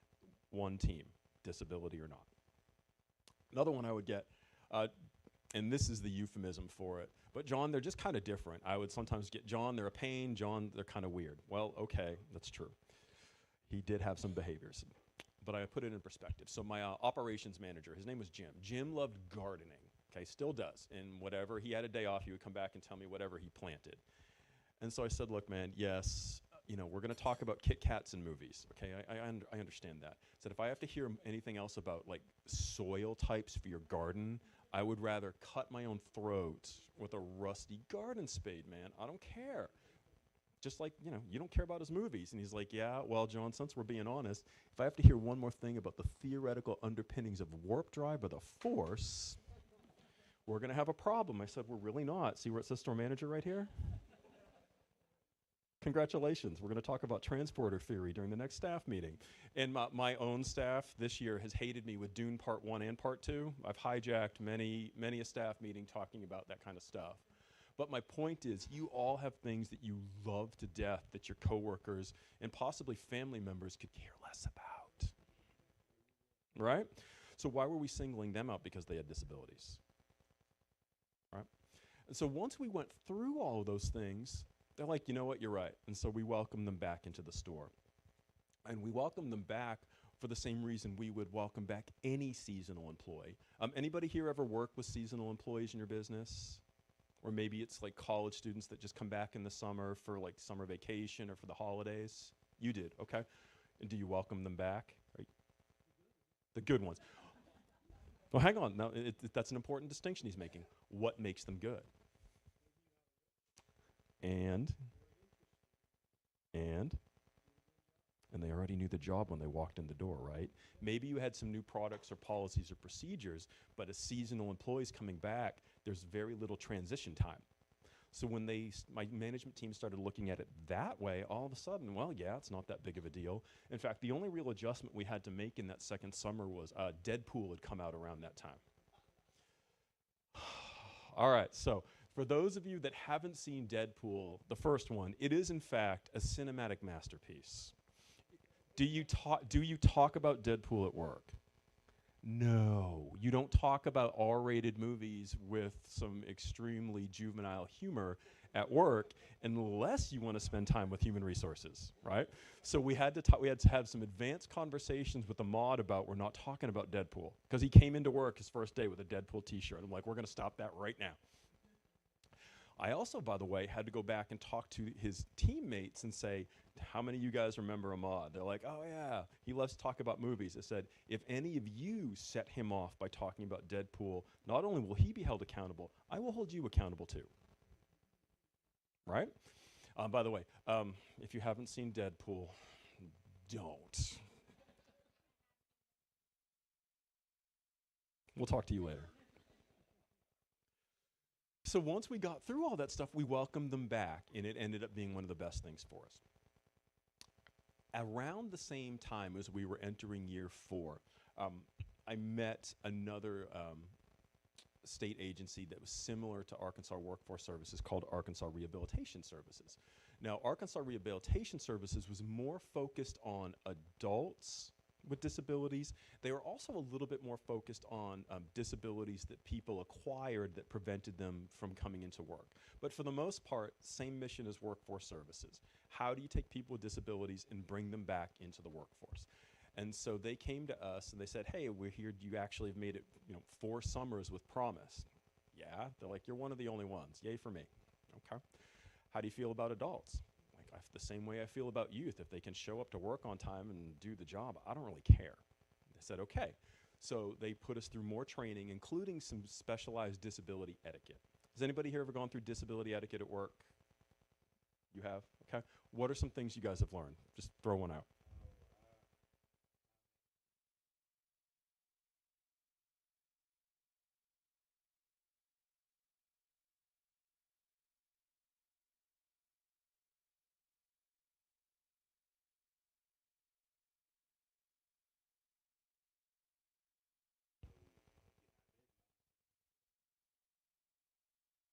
Speaker 2: One team, disability or not. Another one I would get, and this is the euphemism for it, but John, they're just kind of different. I would sometimes get, John, they're a pain. John, they're kind of weird. Well, okay, that's true. He did have some behaviors. But I put it in perspective. So my operations manager, his name was Jim. Jim loved gardening, okay, still does. And whatever, he had a day off, he would come back and tell me whatever he planted. And so I said, look, man, yes, we're going to talk about Kit Kats in movies. Okay, I understand that. So if I have to hear anything else about like soil types for your garden, I would rather cut my own throat with a rusty garden spade, man. I don't care. Just like, you don't care about his movies. And he's like, yeah, well, John, since we're being honest, if I have to hear one more thing about the theoretical underpinnings of warp drive or the force, we're going to have a problem. I said, we're really not. See where it says store manager right here? Congratulations. We're going to talk about transporter theory during the next staff meeting. And my own staff this year has hated me with Dune Part 1 and Part 2. I've hijacked many a staff meeting talking about that kind of stuff. But my point is, you all have things that you love to death that your coworkers and possibly family members could care less about. Right? So why were we singling them out? Because they had disabilities. Right? And so once we went through all of those things, they're like, you know what, you're right. And so we welcome them back into the store. And we welcome them back for the same reason we would welcome back any seasonal employee. Anybody here ever work with seasonal employees in your business? Or maybe it's like college students that just come back in the summer for like summer vacation or for the holidays. You did, okay. And do you welcome them back? The good ones. Well, hang on. Now, that's an important distinction he's making. What makes them good? And they already knew the job when they walked in the door, right? Maybe you had some new products or policies or procedures, but as seasonal employees coming back, there's very little transition time. So when my management team started looking at it that way, all of a sudden, well, yeah, it's not that big of a deal. In fact, the only real adjustment we had to make in that second summer was Deadpool had come out around that time. All right, so for those of you that haven't seen Deadpool, the first one, it is in fact a cinematic masterpiece. Do you talk about Deadpool at work? No, you don't talk about R-rated movies with some extremely juvenile humor at work unless you want to spend time with human resources, right? So we had to have some advanced conversations with the mod about we're not talking about Deadpool because he came into work his first day with a Deadpool t-shirt. I'm like, we're going to stop that right now. I also, by the way, had to go back and talk to his teammates and say, how many of you guys remember Ahmad? They're like, oh yeah, he loves to talk about movies. I said, if any of you set him off by talking about Deadpool, not only will he be held accountable, I will hold you accountable too. Right? By the way, if you haven't seen Deadpool, don't. We'll talk to you later. So once we got through all that stuff, we welcomed them back, and it ended up being one of the best things for us. Around the same time as we were entering year 4, I met another state agency that was similar to Arkansas Workforce Services called Arkansas Rehabilitation Services. Now, Arkansas Rehabilitation Services was more focused on adults with disabilities. They were also a little bit more focused on disabilities that people acquired that prevented them from coming into work. But for the most part, same mission as Workforce Services. How do you take people with disabilities and bring them back into the workforce? And so they came to us and they said, hey, we're here, you actually have made it 4 summers with promise. Yeah, they're like, you're one of the only ones, yay for me. Okay. How do you feel about adults? The same way I feel about youth. If they can show up to work on time and do the job, I don't really care. They said, okay. So they put us through more training, including some specialized disability etiquette. Has anybody here ever gone through disability etiquette at work? You have? Okay. What are some things you guys have learned? Just throw one out.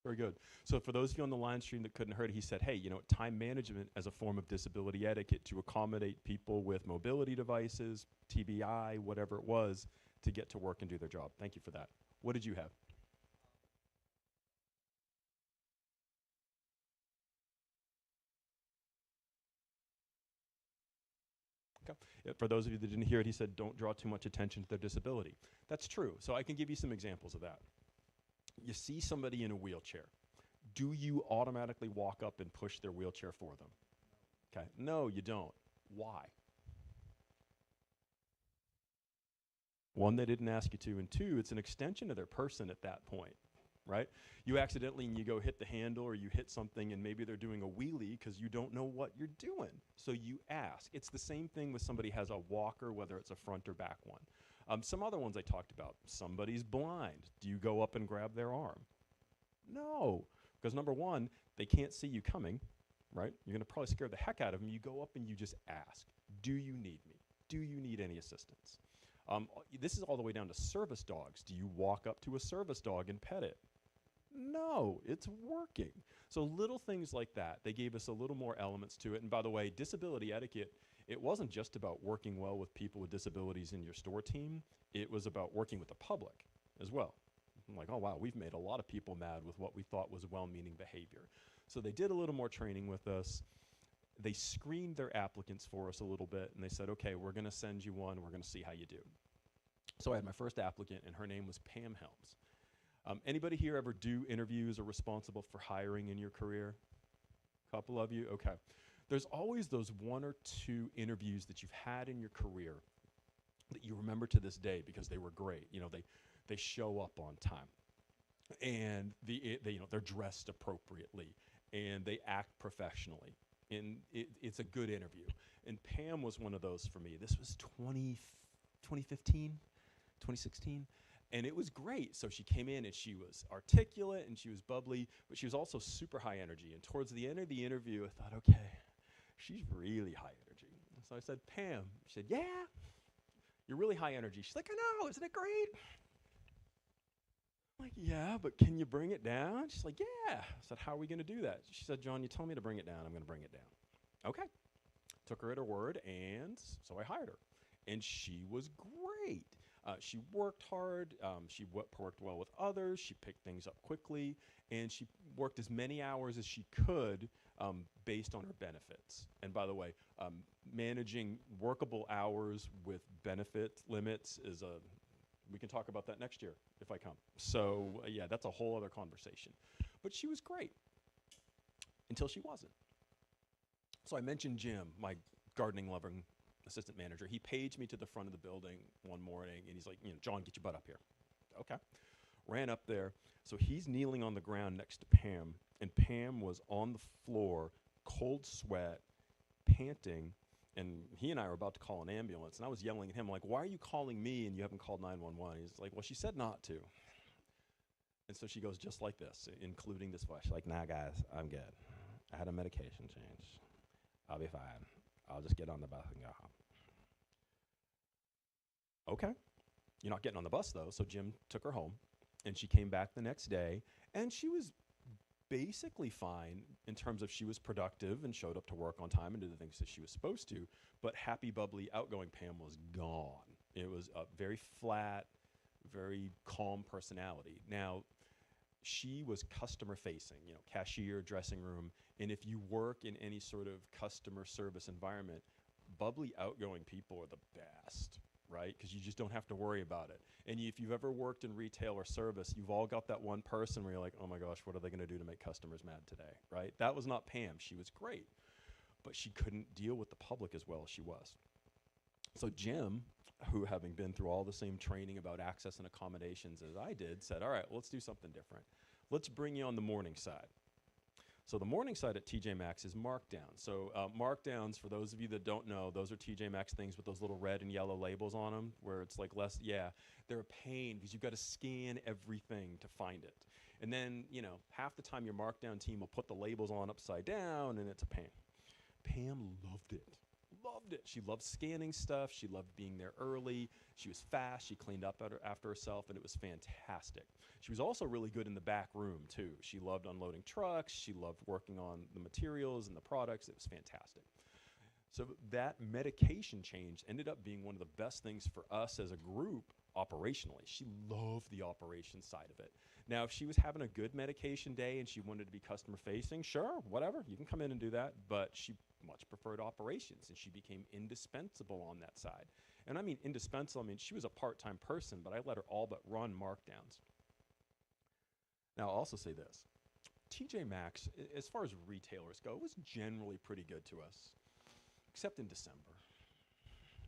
Speaker 2: Very good. So for those of you on the live stream that couldn't hear it, he said, hey, time management as a form of disability etiquette to accommodate people with mobility devices, TBI, whatever it was, to get to work and do their job. Thank you for that. What did you have? Okay. For those of you that didn't hear it, he said, don't draw too much attention to their disability. That's true. So I can give you some examples of that. You see somebody in a wheelchair. Do you automatically walk up and push their wheelchair for them? Okay, no, you don't. Why? One, they didn't ask you to, and two, it's an extension of their person at that point, right? You accidentally and you go hit the handle or you hit something and maybe they're doing a wheelie because you don't know what you're doing. So you ask. It's the same thing with somebody has a walker, whether it's a front or back one. Some other ones I talked about, somebody's blind. Do you go up and grab their arm? No, because number one, they can't see you coming, right? You're going to probably scare the heck out of them. You go up and you just ask, do you need me? Do you need any assistance? This is all the way down to service dogs. Do you walk up to a service dog and pet it? No, it's working. So little things like that, they gave us a little more elements to it. And by the way, disability etiquette, it wasn't just about working well with people with disabilities in your store team. It was about working with the public as well. I'm like, oh, wow, we've made a lot of people mad with what we thought was well-meaning behavior. So they did a little more training with us. They screened their applicants for us a little bit, and they said, okay, we're going to send you one. We're going to see how you do. So I had my first applicant, and her name was Pam Helms. Anybody here ever do interviews or responsible for hiring in your career? Couple of you? Okay. There's always those one or two interviews that you've had in your career that you remember to this day because they were great. You know, they show up on time, and they're dressed appropriately, and they act professionally, and it's a good interview. And Pam was one of those for me. This was 2015, 2016. And it was great. So she came in and she was articulate and she was bubbly, but she was also super high energy. And towards the end of the interview, I thought, okay, she's really high energy. And so I said, Pam, she said, yeah, you're really high energy. She's like, I know, isn't it great? I'm like, yeah, but can you bring it down? She's like, yeah. I said, how are we going to do that? She said, John, you told me to bring it down. I'm going to bring it down. Okay. Took her at her word, and so I hired her. And she was great. She worked hard, she worked well with others, she picked things up quickly, and she worked as many hours as she could based on her benefits. And by the way, managing workable hours with benefit limits is we can talk about that next year if I come. So yeah, that's a whole other conversation. But she was great until she wasn't. So I mentioned Jim, my gardening loving assistant manager. He paged me to the front of the building one morning, and he's like, John, get your butt up here. Okay. Ran up there. So he's kneeling on the ground next to Pam, and Pam was on the floor, cold sweat, panting, and he and I were about to call an ambulance, and I was yelling at him, like, why are you calling me and you haven't called 911? He's like, well, she said not to. And so she goes just like this, including this voice. She's like, nah, guys, I'm good. I had a medication change. I'll be fine. I'll just get on the bus and go home. Okay. You're not getting on the bus, though, so Jim took her home, and she came back the next day, and she was basically fine in terms of she was productive and showed up to work on time and did the things that she was supposed to, but happy, bubbly, outgoing Pam was gone. It was a very flat, very calm personality. Now, she was customer-facing, cashier, dressing room, and if you work in any sort of customer service environment, bubbly, outgoing people are the best, right? Because you just don't have to worry about it. And if you've ever worked in retail or service, you've all got that one person where you're like, oh my gosh, what are they going to do to make customers mad today, right? That was not Pam. She was great, but she couldn't deal with the public as well as she was. So Jim, who having been through all the same training about access and accommodations as I did, said, all right, let's do something different. Let's bring you on the morning side. So the morning side at TJ Maxx is markdown. So markdowns, for those of you that don't know, those are TJ Maxx things with those little red and yellow labels on them where it's like less, they're a pain because you've got to scan everything to find it. And then, half the time your markdown team will put the labels on upside down and it's a pain. Pam loved it. Loved it. She loved scanning stuff. She loved being there early. She was fast. She cleaned up after herself, and it was fantastic. She was also really good in the back room, too. She loved unloading trucks. She loved working on the materials and the products. It was fantastic. So that medication change ended up being one of the best things for us as a group operationally. She loved the operation side of it. Now, if she was having a good medication day and she wanted to be customer facing, sure, whatever, you can come in and do that, but she much preferred operations, and she became indispensable on that side. And I mean indispensable, she was a part-time person, but I let her all but run markdowns. Now, I'll also say this. TJ Maxx, as far as retailers go, was generally pretty good to us. except in December.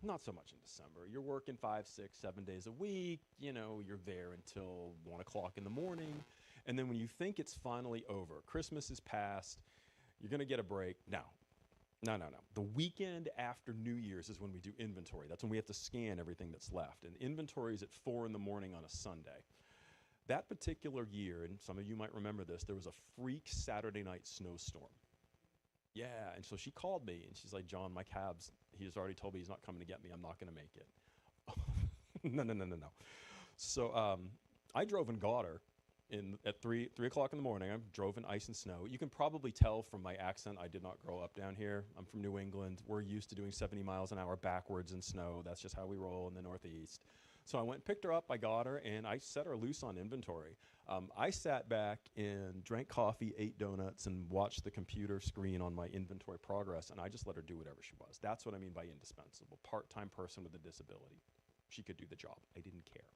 Speaker 2: Not so much in December. You're working 5, 6, 7 days a week. You know, you're there until 1 o'clock in the morning. And then when you think it's finally over, Christmas is past, you're going to get a break. No. The weekend after New Year's is when we do inventory. That's when we have to scan everything that's left. And inventory is at 4 in the morning on a Sunday. That particular year, and some of you might remember this, there was a freak Saturday night snowstorm. Yeah, and so she called me, and she's like, John, my cab's, he has already told me he's not coming to get me. I'm not going to make it. No. So I drove and got her at 3 o'clock in the morning. I drove in ice and snow. You can probably tell from my accent I did not grow up down here. I'm from New England. We're used to doing 70 miles an hour backwards in snow. That's just how we roll in the Northeast. So I went and picked her up, I got her, and I set her loose on inventory. I sat back and drank coffee, ate donuts, and watched the computer screen on my inventory progress, and I just let her do whatever she was. That's what I mean by indispensable. Part-time person with a disability. She could do the job. I didn't care.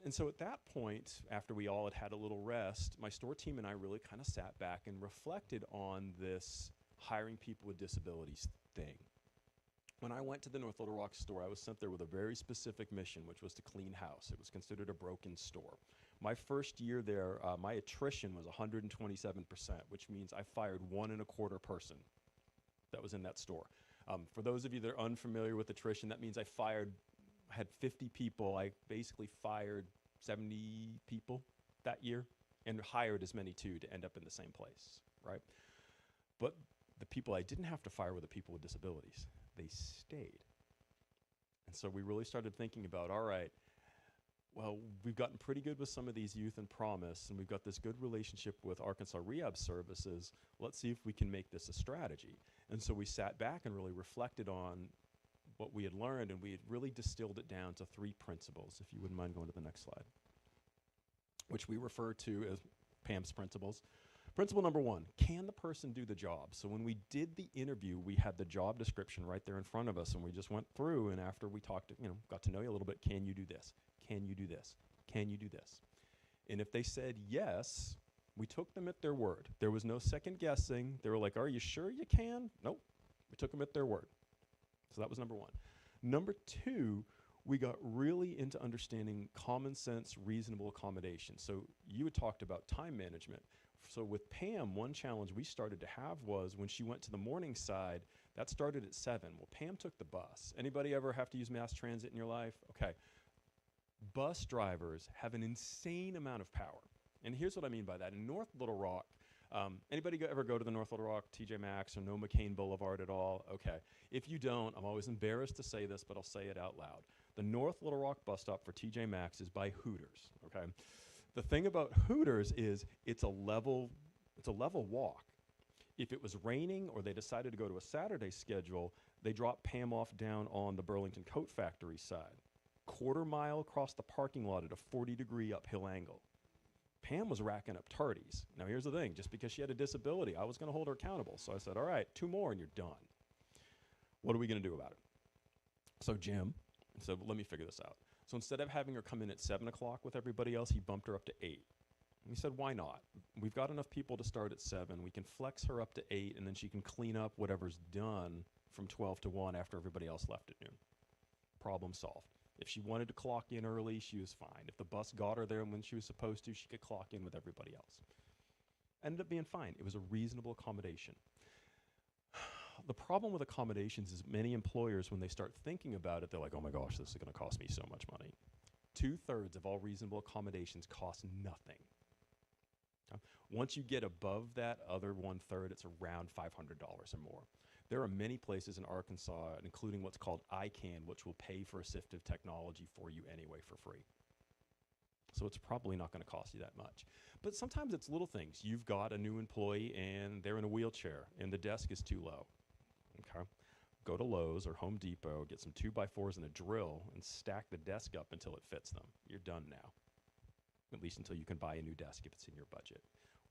Speaker 2: And so at that point, after we all had a little rest, my store team and I really kind of sat back and reflected on this hiring people with disabilities thing. When I went to the North Little Rock store, I was sent there with a very specific mission, which was to clean house. It was considered a broken store. My first year there, my attrition was 127%, which means I fired 1.25 person that was in that store. For those of you that are unfamiliar with attrition, that means I had 50 people. I basically fired 70 people that year and hired as many too to end up in the same place, right? But the people I didn't have to fire were the people with disabilities. They stayed. And so we really started thinking about, all right, well, we've gotten pretty good with some of these youth and promise, and we've got this good relationship with Arkansas Rehab Services. Let's see if we can make this a strategy. And so we sat back and really reflected on what we had learned, and we had really distilled it down to 3 principles, if you wouldn't mind going to the next slide, which we refer to as Pam's principles. Principle number 1, can the person do the job? So when we did the interview, we had the job description right there in front of us, and we just went through, and after we talked, got to know you a little bit, can you do this? Can you do this? Can you do this? And if they said yes, we took them at their word. There was no second guessing. They were like, are you sure you can? Nope. We took them at their word. So that was number 1. Number 2, we got really into understanding common sense, reasonable accommodation. So you had talked about time management. So with Pam, one challenge we started to have was when she went to the morning side, that started at 7. Well, Pam took the bus. Anybody ever have to use mass transit in your life? Okay. Bus drivers have an insane amount of power. And here's what I mean by that. In North Little Rock, anybody ever go to the North Little Rock, TJ Maxx, or know McCain Boulevard at all? Okay. If you don't, I'm always embarrassed to say this, but I'll say it out loud. The North Little Rock bus stop for TJ Maxx is by Hooters, okay? The thing about Hooters is it's a level walk. If it was raining or they decided to go to a Saturday schedule, they drop Pam off down on the Burlington Coat Factory side. 1/4 mile across the parking lot at a 40-degree uphill angle. Pam was racking up tardies. Now here's the thing, just because she had a disability, I was going to hold her accountable. So I said, all right, 2 more and you're done. What are we going to do about it? So Jim said, well, let me figure this out. So instead of having her come in at 7 o'clock with everybody else, he bumped her up to 8. And he said, why not? We've got enough people to start at 7. We can flex her up to 8, and then she can clean up whatever's done from 12 to 1 after everybody else left at noon. Problem solved. If she wanted to clock in early, she was fine. If the bus got her there when she was supposed to, she could clock in with everybody else. Ended up being fine. It was a reasonable accommodation. The problem with accommodations is many employers, when they start thinking about it, they're like, oh my gosh, this is going to cost me so much money. 2/3 of all reasonable accommodations cost nothing. Once you get above that other 1/3, it's around $500 or more. There are many places in Arkansas, including what's called ICANN, which will pay for assistive technology for you anyway for free. So it's probably not going to cost you that much. But sometimes it's little things. You've got a new employee and they're in a wheelchair and the desk is too low. Okay. Go to Lowe's or Home Depot, get some 2x4s and a drill and stack the desk up until it fits them. You're done now. At least until you can buy a new desk if it's in your budget.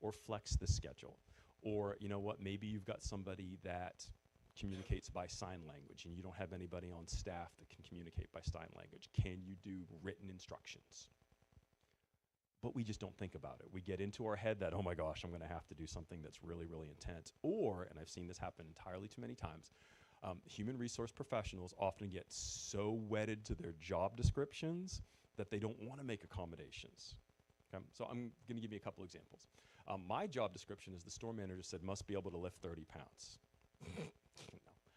Speaker 2: Or flex the schedule. Or, you know what, maybe you've got somebody that communicates by sign language and you don't have anybody on staff that can communicate by sign language. Can you do written instructions? but we just don't think about it. We get into our head that, oh my gosh, I'm going to have to do something that's really, really intense. Or, and I've seen this happen entirely too many times, human resource professionals often get so wedded to their job descriptions that they don't want to make accommodations. Okay? So I'm going to give you a couple examples. My job description, as the store manager said, must be able to lift 30 pounds.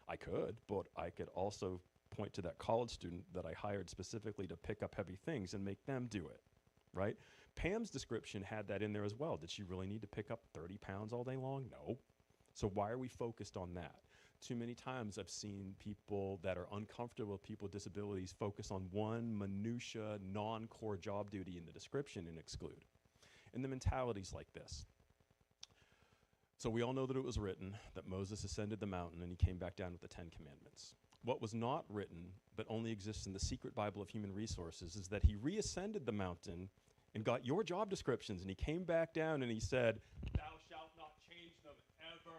Speaker 2: I could, but I could also point to that college student that I hired specifically to pick up heavy things and make them do it, right? Pam's description had that in there as well. Did she really need to pick up 30 pounds all day long? No. So why are we focused on that? Too many times I've seen people that are uncomfortable with people with disabilities focus on one minutia, non-core job duty in the description and exclude. And the mentality's like this. So we all know that it was written that Moses ascended the mountain and he came back down with the 10 Commandments. What was not written, but only exists in the secret Bible of human resources, is that he reascended the mountain and got your job descriptions, and he came back down and he said, "Thou shalt not change them ever."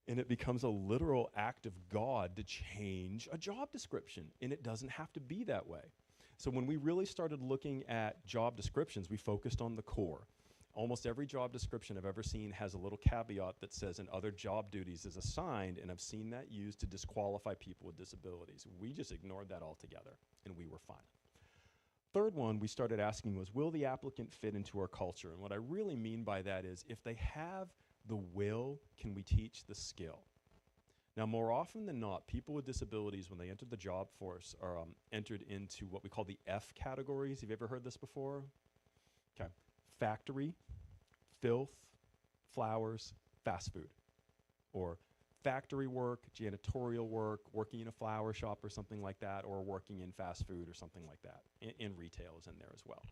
Speaker 2: And it becomes a literal act of God to change a job description, and it doesn't have to be that way. So when we really started looking at job descriptions, we focused on the core. Almost every job description I've ever seen has a little caveat that says "and other job duties" is assigned, and I've seen that used to disqualify people with disabilities. We just ignored that altogether, and we were fine. Third one we started asking was, will the applicant fit into our culture? And what I really mean by that is, if they have the will, can we teach the skill? Now, more often than not, people with disabilities, when they enter the job force, are entered into what we call the F categories. Have you ever heard this before? Okay. Factory, filth, flowers, fast food. Or factory work, janitorial work, working in a flower shop or something like that, or working in fast food or something like that. In retail is in there as well.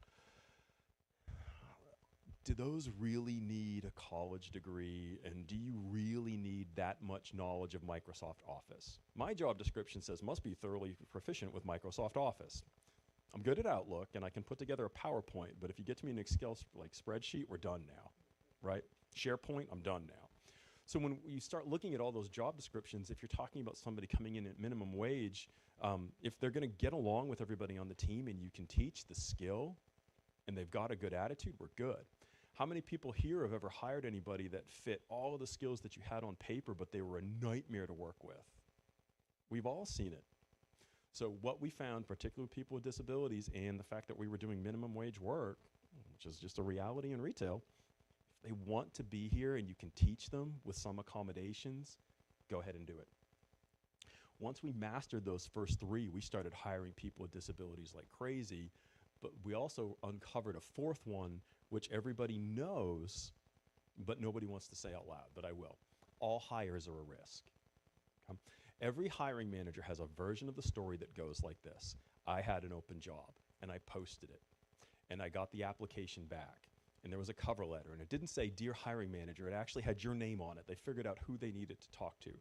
Speaker 2: Do those really need a college degree, and do you really need that much knowledge of Microsoft Office? My job description says must be thoroughly proficient with Microsoft Office. I'm good at Outlook, and I can put together a PowerPoint, but if you get to me an Excel spreadsheet, we're done now, right? SharePoint, I'm done now. So when you start looking at all those job descriptions, if you're talking about somebody coming in at minimum wage, if they're going to get along with everybody on the team and you can teach the skill and they've got a good attitude, we're good. How many people here have ever hired anybody that fit all of the skills that you had on paper, but they were a nightmare to work with? We've all seen it. So what we found, particularly with people with disabilities, and the fact that we were doing minimum wage work, which is just a reality in retail, if they want to be here and you can teach them with some accommodations, go ahead and do it. Once we mastered those first three, we started hiring people with disabilities like crazy, but we also uncovered a fourth one, which everybody knows, but nobody wants to say out loud, but I will. All hires are a risk. Okay? Every hiring manager has a version of the story that goes like this. I had an open job, and I posted it, and I got the application back, and there was a cover letter, and it didn't say, "Dear hiring manager," it actually had your name on it. They figured out who they needed to talk to.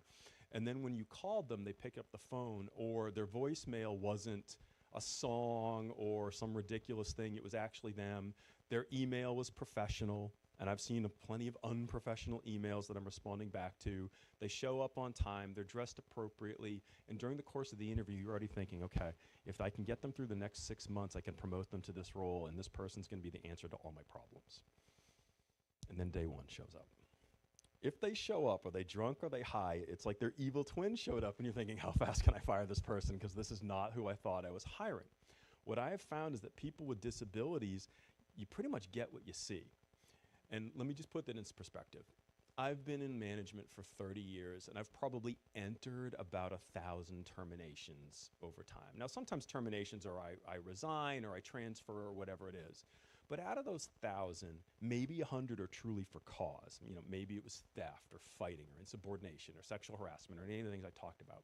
Speaker 2: And then when you called them, they pick up the phone, or their voicemail wasn't a song or some ridiculous thing. It was actually them. Their email was professional, and I've seen plenty of unprofessional emails that I'm responding back to. They show up on time, they're dressed appropriately, and during the course of the interview, you're already thinking, okay, if I can get them through the next 6 months, I can promote them to this role, and this person's going to be the answer to all my problems. And then day one shows up. If they show up, are they drunk, are they high? It's like their evil twin showed up, and you're thinking, how fast can I fire this person, because this is not who I thought I was hiring. What I have found is that people with disabilities, you pretty much get what you see. And let me just put that in perspective. I've been in management for 30 years, and I've probably entered about 1,000 terminations over time. Now, sometimes terminations are I resign or I transfer or whatever it is. But out of those 1,000, maybe 100 are truly for cause. You know, maybe it was theft or fighting or insubordination or sexual harassment or any of the things I talked about.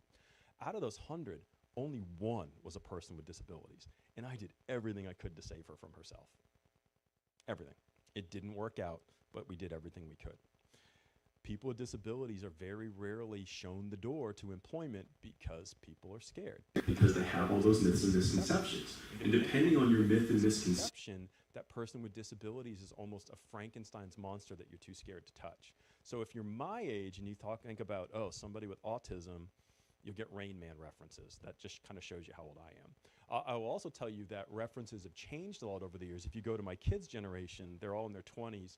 Speaker 2: Out of those 100, only one was a person with disabilities. And I did everything I could to save her from herself. Everything. It didn't work out, but we did everything we could. People with disabilities are very rarely shown the door to employment because people are scared. Because they have all those myths and misconceptions. And depending on your myth and misconception, that person with disabilities is almost a Frankenstein's monster that you're too scared to touch. So if you're my age and you think about, oh, somebody with autism, you'll get Rain Man references. That just kind of shows you how old I am. I will also tell you that references have changed a lot over the years. If you go to my kids' generation, they're all in their 20s.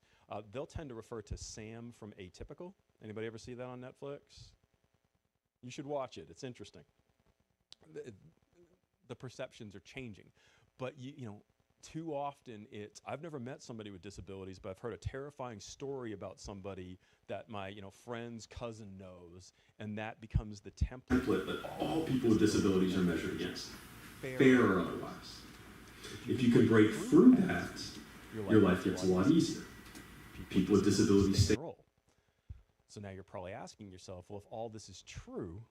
Speaker 2: They'll tend to refer to Sam from Atypical. Anybody ever see that on Netflix? You should watch it. It's interesting. The perceptions are changing. But, you know, too often I've never met somebody with disabilities, but I've heard a terrifying story about somebody that my, friend's cousin knows, and that becomes the template that all people with disabilities are measured against, fair or otherwise. If you can break through that, your life gets a lot easier. People with disabilities stay in a role. So now you're probably asking yourself, well, if all this is true,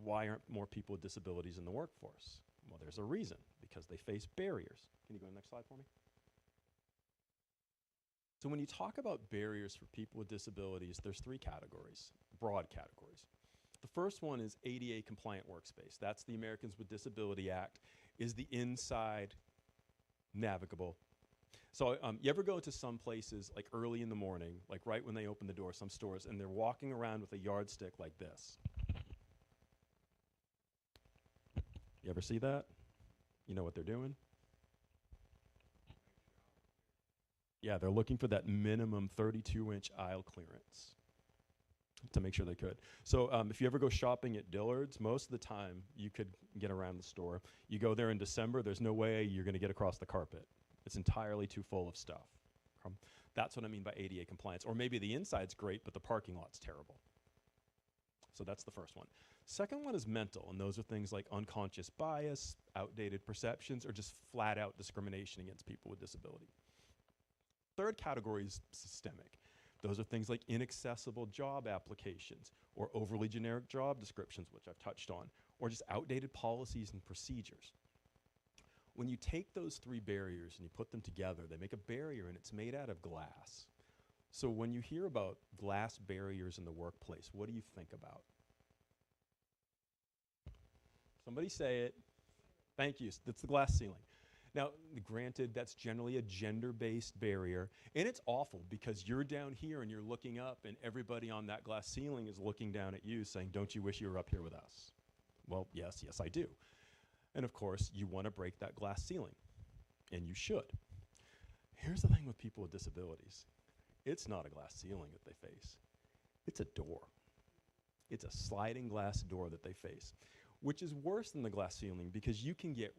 Speaker 2: why aren't more people with disabilities in the workforce? Well, there's a reason, because they face barriers. Can you go to the next slide for me? So when you talk about barriers for people with disabilities, there's three categories, broad categories. The first one is ADA compliant workspace. That's the Americans with Disability Act, is the inside navigable. So you ever go to some places like early in the morning, like right when they open the door, some stores, and they're walking around with a yardstick like this? You ever see that? You know what they're doing? Yeah, they're looking for that minimum 32-inch aisle clearance to make sure they could. So if you ever go shopping at Dillard's, most of the time you could get around the store. You go there in December, there's no way you're going to get across the carpet. It's entirely too full of stuff. That's what I mean by ADA compliance. Or maybe the inside's great, but the parking lot's terrible. So that's the first one. Second one is mental, and those are things like unconscious bias, outdated perceptions, or just flat out discrimination against people with disability. Third category is systemic. Those are things like inaccessible job applications or overly generic job descriptions, which I've touched on, or just outdated policies and procedures. When you take those three barriers and you put them together, they make a barrier, and it's made out of glass. So when you hear about glass barriers in the workplace, what do you think about? Somebody say it. Thank you. That's the glass ceiling. Now, granted, that's generally a gender-based barrier, and it's awful because you're down here and you're looking up, and everybody on that glass ceiling is looking down at you saying, "Don't you wish you were up here with us?" Well, yes, I do. And of course, you want to break that glass ceiling, and you should. Here's the thing with people with disabilities. It's not a glass ceiling that they face. It's a door. It's a sliding glass door that they face, which is worse than the glass ceiling because you can get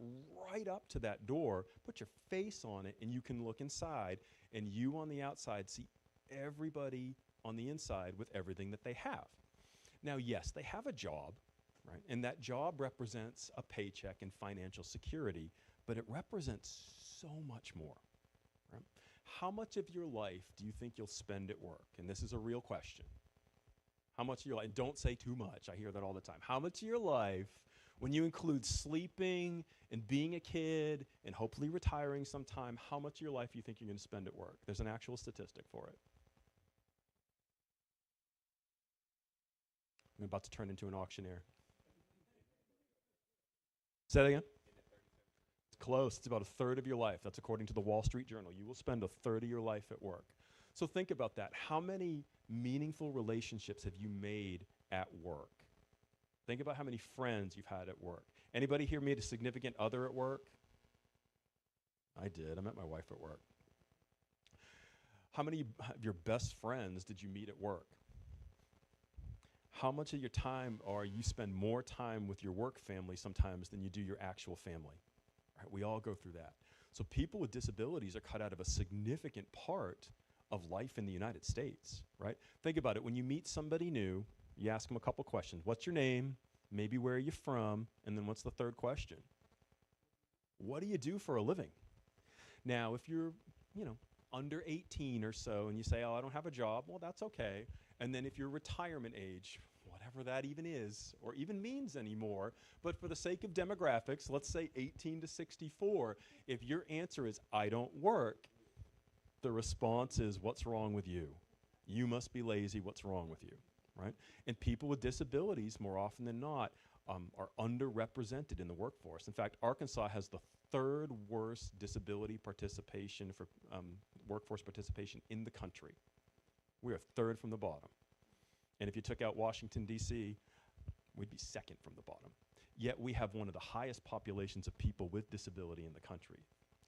Speaker 2: right up to that door, put your face on it, and you can look inside, and you on the outside see everybody on the inside with everything that they have. Now, yes, they have a job, right? And that job represents a paycheck and financial security, but it represents so much more, right? How much of your life do you think you'll spend at work? And this is a real question. How much of your life, and don't say too much, I hear that all the time. How much of your life, when you include sleeping and being a kid and hopefully retiring sometime, how much of your life do you think you're going to spend at work? There's an actual statistic for it. I'm about to turn into an auctioneer. Say that again? It's close. It's about a third of your life. That's according to the Wall Street Journal. You will spend a third of your life at work. So think about that. How many meaningful relationships have you made at work? Think about how many friends you've had at work. Anybody here meet a significant other at work? I did. I met my wife at work. How many of your best friends did you meet at work? How much of your time, or you spend more time with your work family sometimes than you do your actual family? Right? We all go through that. So people with disabilities are cut out of a significant part of life in the United States, right? Think about it. When you meet somebody new, you ask them a couple questions. What's your name? Maybe where are you from? And then what's the third question? What do you do for a living? Now, if you're, under 18 or so and you say, "Oh, I don't have a job," well, that's okay. And then if you're retirement age, whatever that even is or even means anymore, but for the sake of demographics, let's say 18 to 64, if your answer is, "I don't work," the response is, "What's wrong with you? You must be lazy. What's wrong with you?" Right? And people with disabilities, more often than not, are underrepresented in the workforce. In fact, Arkansas has the third worst disability participation for workforce participation in the country. We are third from the bottom. And if you took out Washington, D.C., we'd be second from the bottom. Yet we have one of the highest populations of people with disability in the country.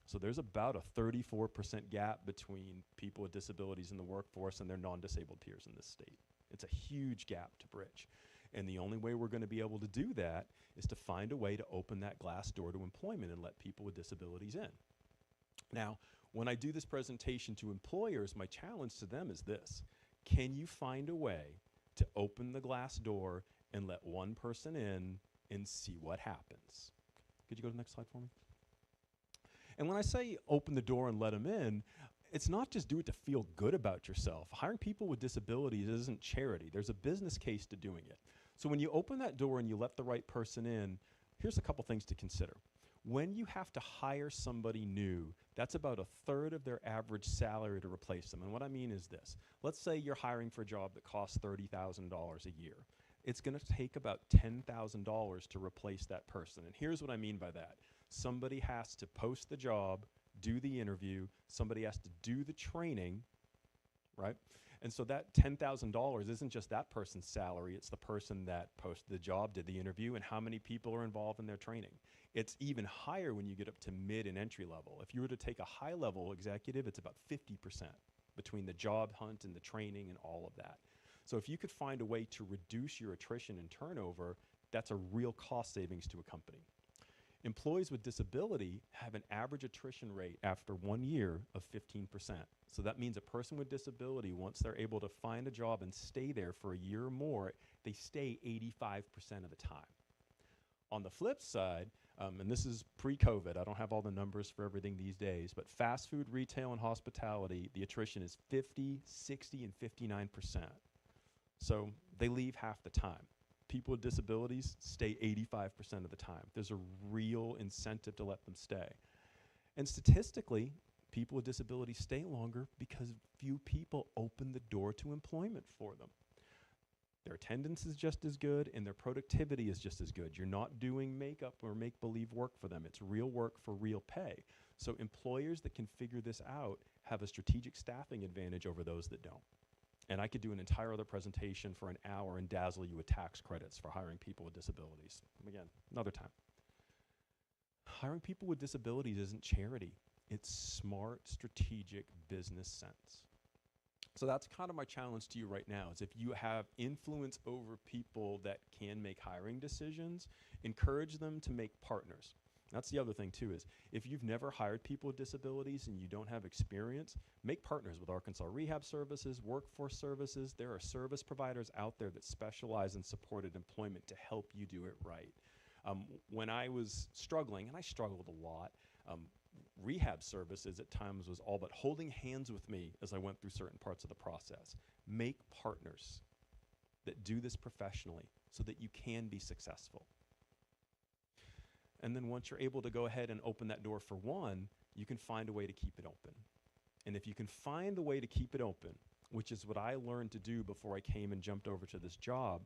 Speaker 2: So there's about a 34% gap between people with disabilities in the workforce and their non-disabled peers in this state. It's a huge gap to bridge. And the only way we're going to be able to do that is to find a way to open that glass door to employment and let people with disabilities in. Now, when I do this presentation to employers, my challenge to them is this: can you find a way to open the glass door and let one person in and see what happens? Could you go to the next slide for me? And when I say open the door and let them in, it's not just do it to feel good about yourself. Hiring people with disabilities isn't charity. There's a business case to doing it. So when you open that door and you let the right person in, here's a couple things to consider. When you have to hire somebody new, that's about a third of their average salary to replace them. And what I mean is this: let's say you're hiring for a job that costs $30,000 a year. It's going to take about $10,000 to replace that person. And here's what I mean by that. Somebody has to post the job, do the interview, somebody has to do the training, right? And so that $10,000 isn't just that person's salary, it's the person that posted the job, did the interview, and how many people are involved in their training. It's even higher when you get up to mid and entry level. If you were to take a high level executive, it's about 50% between the job hunt and the training and all of that. So if you could find a way to reduce your attrition and turnover, that's a real cost savings to a company. Employees with disability have an average attrition rate after 1 year of 15%. So that means a person with disability, once they're able to find a job and stay there for a year or more, they stay 85% of the time. On the flip side, and this is pre-COVID, I don't have all the numbers for everything these days, but fast food, retail, and hospitality, the attrition is 50, 60, and 59%. So they leave half the time. People with disabilities stay 85% of the time. There's a real incentive to let them stay. And statistically, people with disabilities stay longer because few people open the door to employment for them. Their attendance is just as good and their productivity is just as good. You're not doing makeup or make-believe work for them. It's real work for real pay. So employers that can figure this out have a strategic staffing advantage over those that don't. And I could do an entire other presentation for an hour and dazzle you with tax credits for hiring people with disabilities. Again, another time. Hiring people with disabilities isn't charity. It's smart, strategic business sense. So that's kind of my challenge to you right now, is if you have influence over people that can make hiring decisions, encourage them to make partners. That's the other thing too, is if you've never hired people with disabilities and you don't have experience, make partners with Arkansas Rehab Services, Workforce Services. There are service providers out there that specialize in supported employment to help you do it right. When I was struggling, and I struggled a lot, Rehab Services at times was all but holding hands with me as I went through certain parts of the process. Make partners that do this professionally so that you can be successful. And then once you're able to go ahead and open that door for one, you can find a way to keep it open. And if you can find the way to keep it open, which is what I learned to do before I came and jumped over to this job,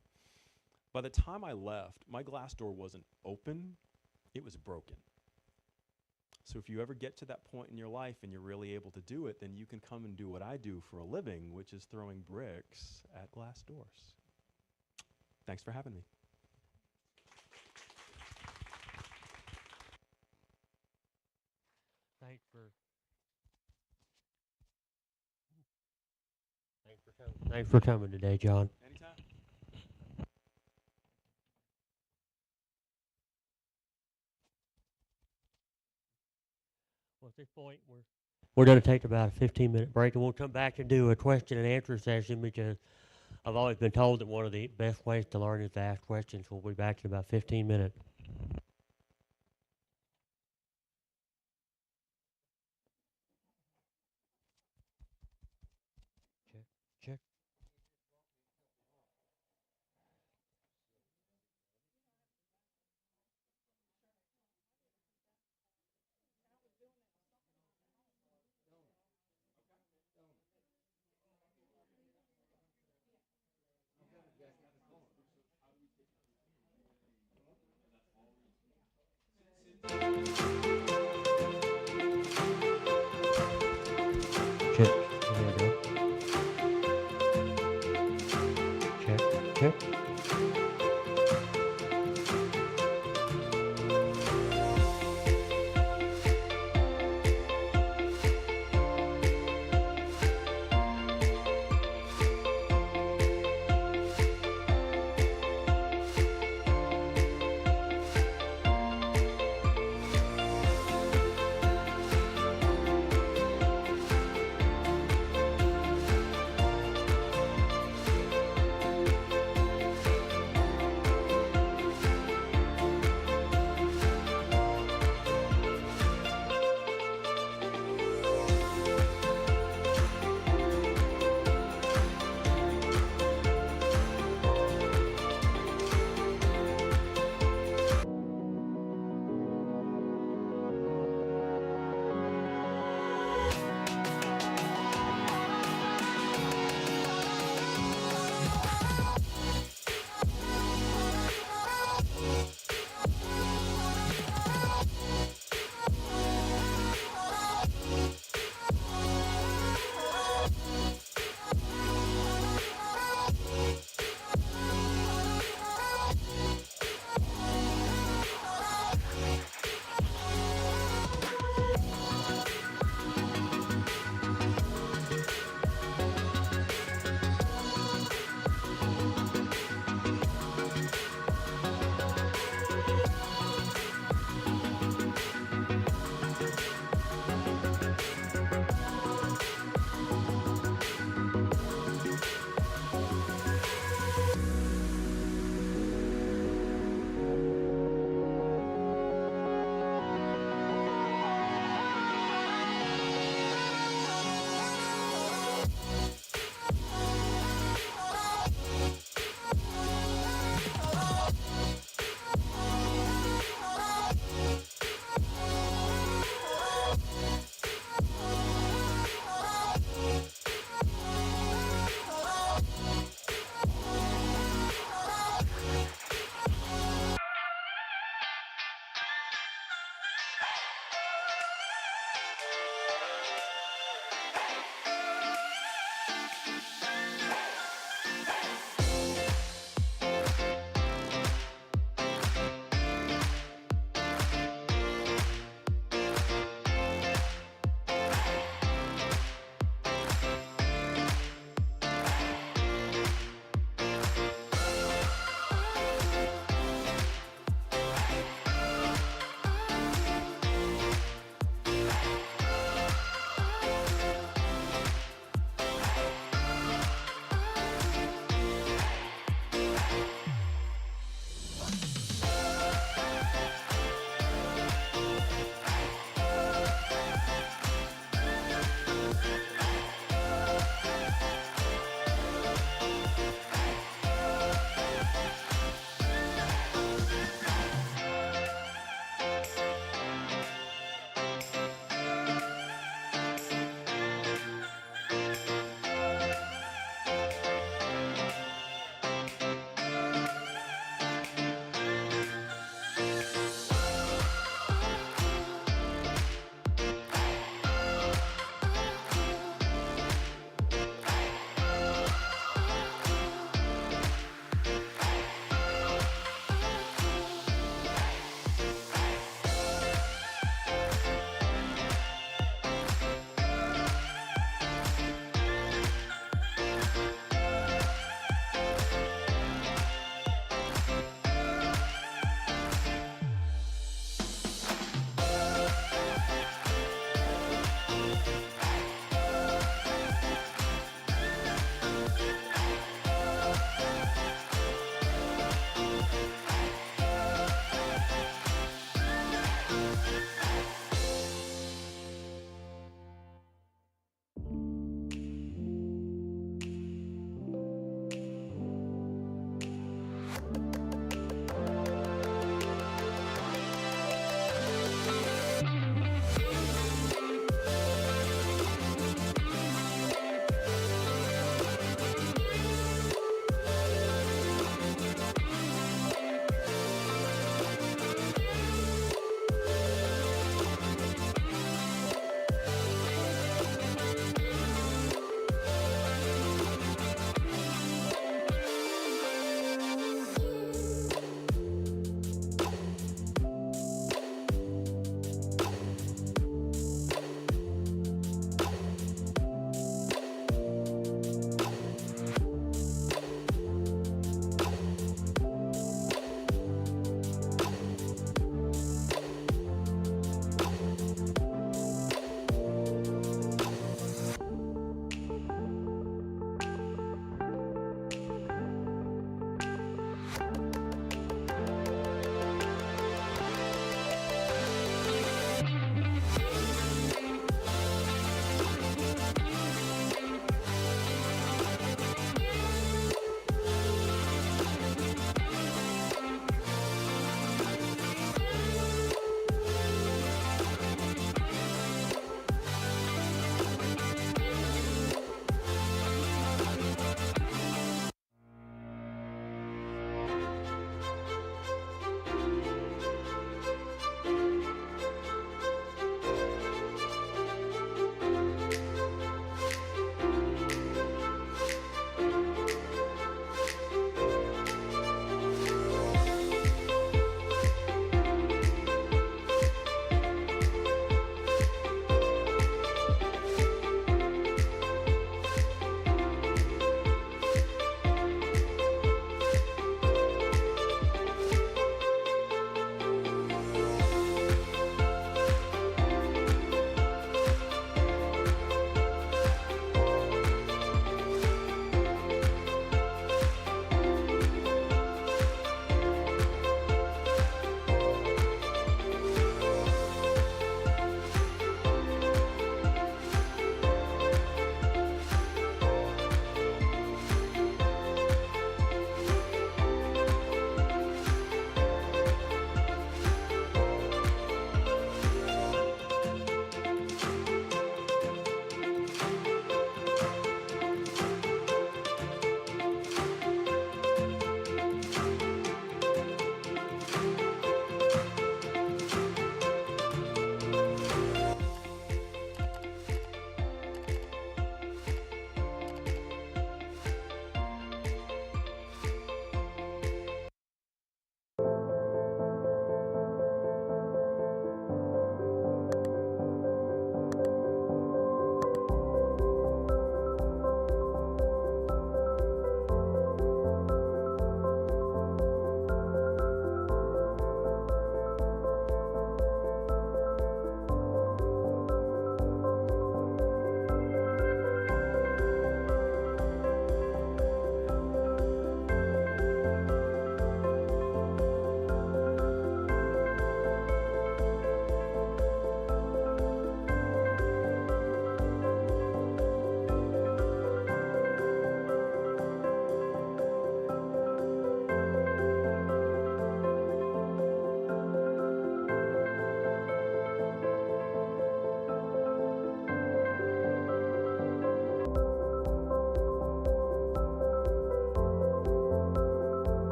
Speaker 2: by the time I left, my glass door wasn't open, it was broken. So if you ever get to that point in your life and you're really able to do it, then you can come and do what I do for a living, which is throwing bricks at glass doors. Thanks for having me.
Speaker 1: Thanks for coming today, John.
Speaker 2: Anytime.
Speaker 1: Well, at this point, we're going to take about a 15-minute break, and we'll come back and do a question and answer session, because I've always been told that one of the best ways to learn is to ask questions. We'll be back in about 15 minutes. Check, check.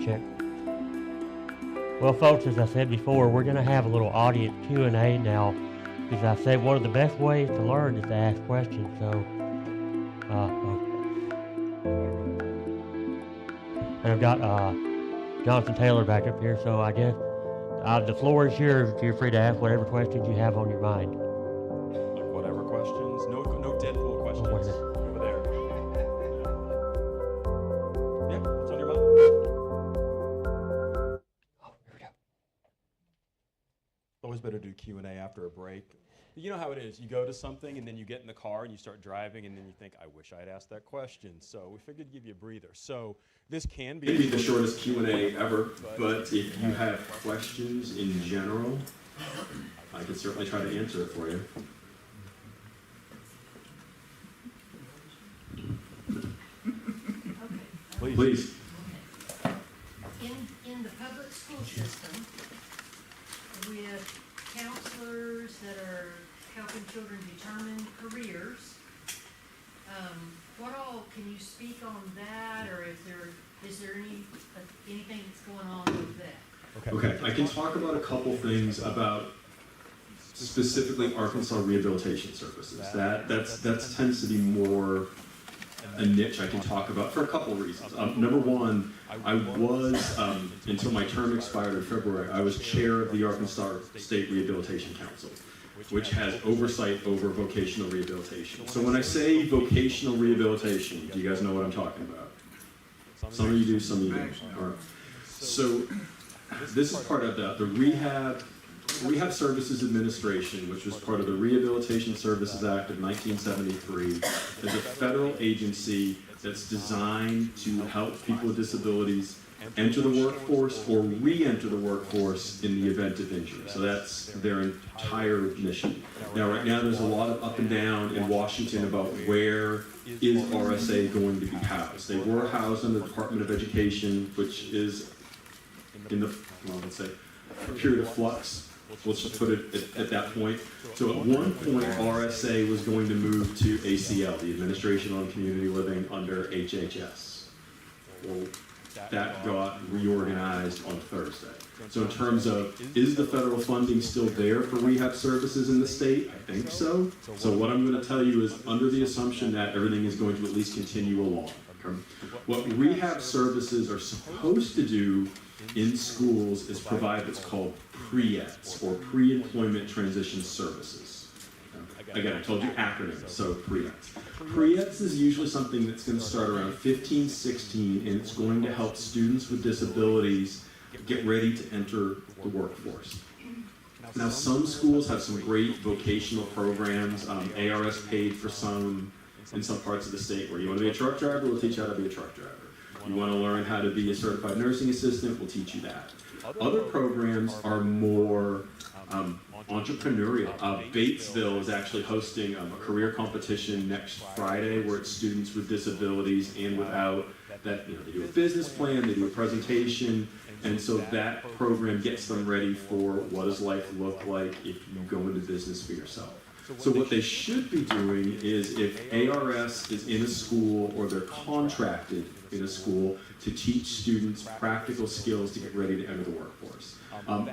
Speaker 1: check. Well, folks, as I said before, we're going to have a little audience Q&A now. As I said, one of the best ways to learn is to ask questions. So, and I've got Jonathan Taylor back up here. So I guess the floor is yours. You're free to ask whatever questions you have on your mind.
Speaker 2: Like whatever questions? No Deadpool questions.
Speaker 1: What is it?
Speaker 2: Over there. Yeah, what's on your mind?
Speaker 1: Oh, here we go.
Speaker 2: Always better do Q&A after a break. You know how it is. You go to something and then you get in the car and you start driving and then you think, I wish I had asked that question. So we figured to give you a breather. So this can be
Speaker 3: Maybe the shortest Q&A ever, but if you have questions in general, I could certainly try to answer it for you. Please.
Speaker 4: In the public school system, with counselors that are helping children determine careers, what all, can you speak on that, or is there anything that's going on with that?
Speaker 3: Okay, I can talk about a couple things about specifically Arkansas Rehabilitation Services. That tends to be more a niche I can talk about for a couple reasons. Number one, I was, until my term expired in February, I was chair of the Arkansas State Rehabilitation Council, which has oversight over vocational rehabilitation. So when I say vocational rehabilitation, do you guys know what I'm talking about? Some of you do, some of you don't. All right. So this is part of the Rehab Services Administration, which was part of the Rehabilitation Services Act of 1973, is a federal agency that's designed to help people with disabilities enter the workforce or re-enter the workforce in the event of injury. So that's their entire mission. Now, right now, there's a lot of up and down in Washington about where is RSA going to be housed. They were housed in the Department of Education, which is in the, well, let's say, a period of flux. Let's just put it at that point. So at one point, RSA was going to move to ACL, the Administration on Community Living, under HHS. Well, that got reorganized on Thursday. So in terms of, is the federal funding still there for rehab services in the state? I think so. So what I'm going to tell you is under the assumption that everything is going to at least continue along. Okay? What rehab services are supposed to do in schools is provide what's called pre-ETS, or pre-employment transition services. Again, I told you acronyms, so pre-ETS. Pre-ETS is usually something that's going to start around 15, 16, and it's going to help students with disabilities get ready to enter the workforce. Now, some schools have some great vocational programs. ARS paid for some in some parts of the state. Where you want to be a truck driver, we'll teach you how to be a truck driver. You want to learn how to be a certified nursing assistant, we'll teach you that. Other programs are more entrepreneurial. Batesville is actually hosting a career competition next Friday where it's students with disabilities and without that, you know, they do a business plan, they do a presentation, and so that program gets them ready for what does life look like if you go into business for yourself. So what they should be doing is if ARS is in a school or they're contracted in a school to teach students practical skills to get ready to enter the workforce.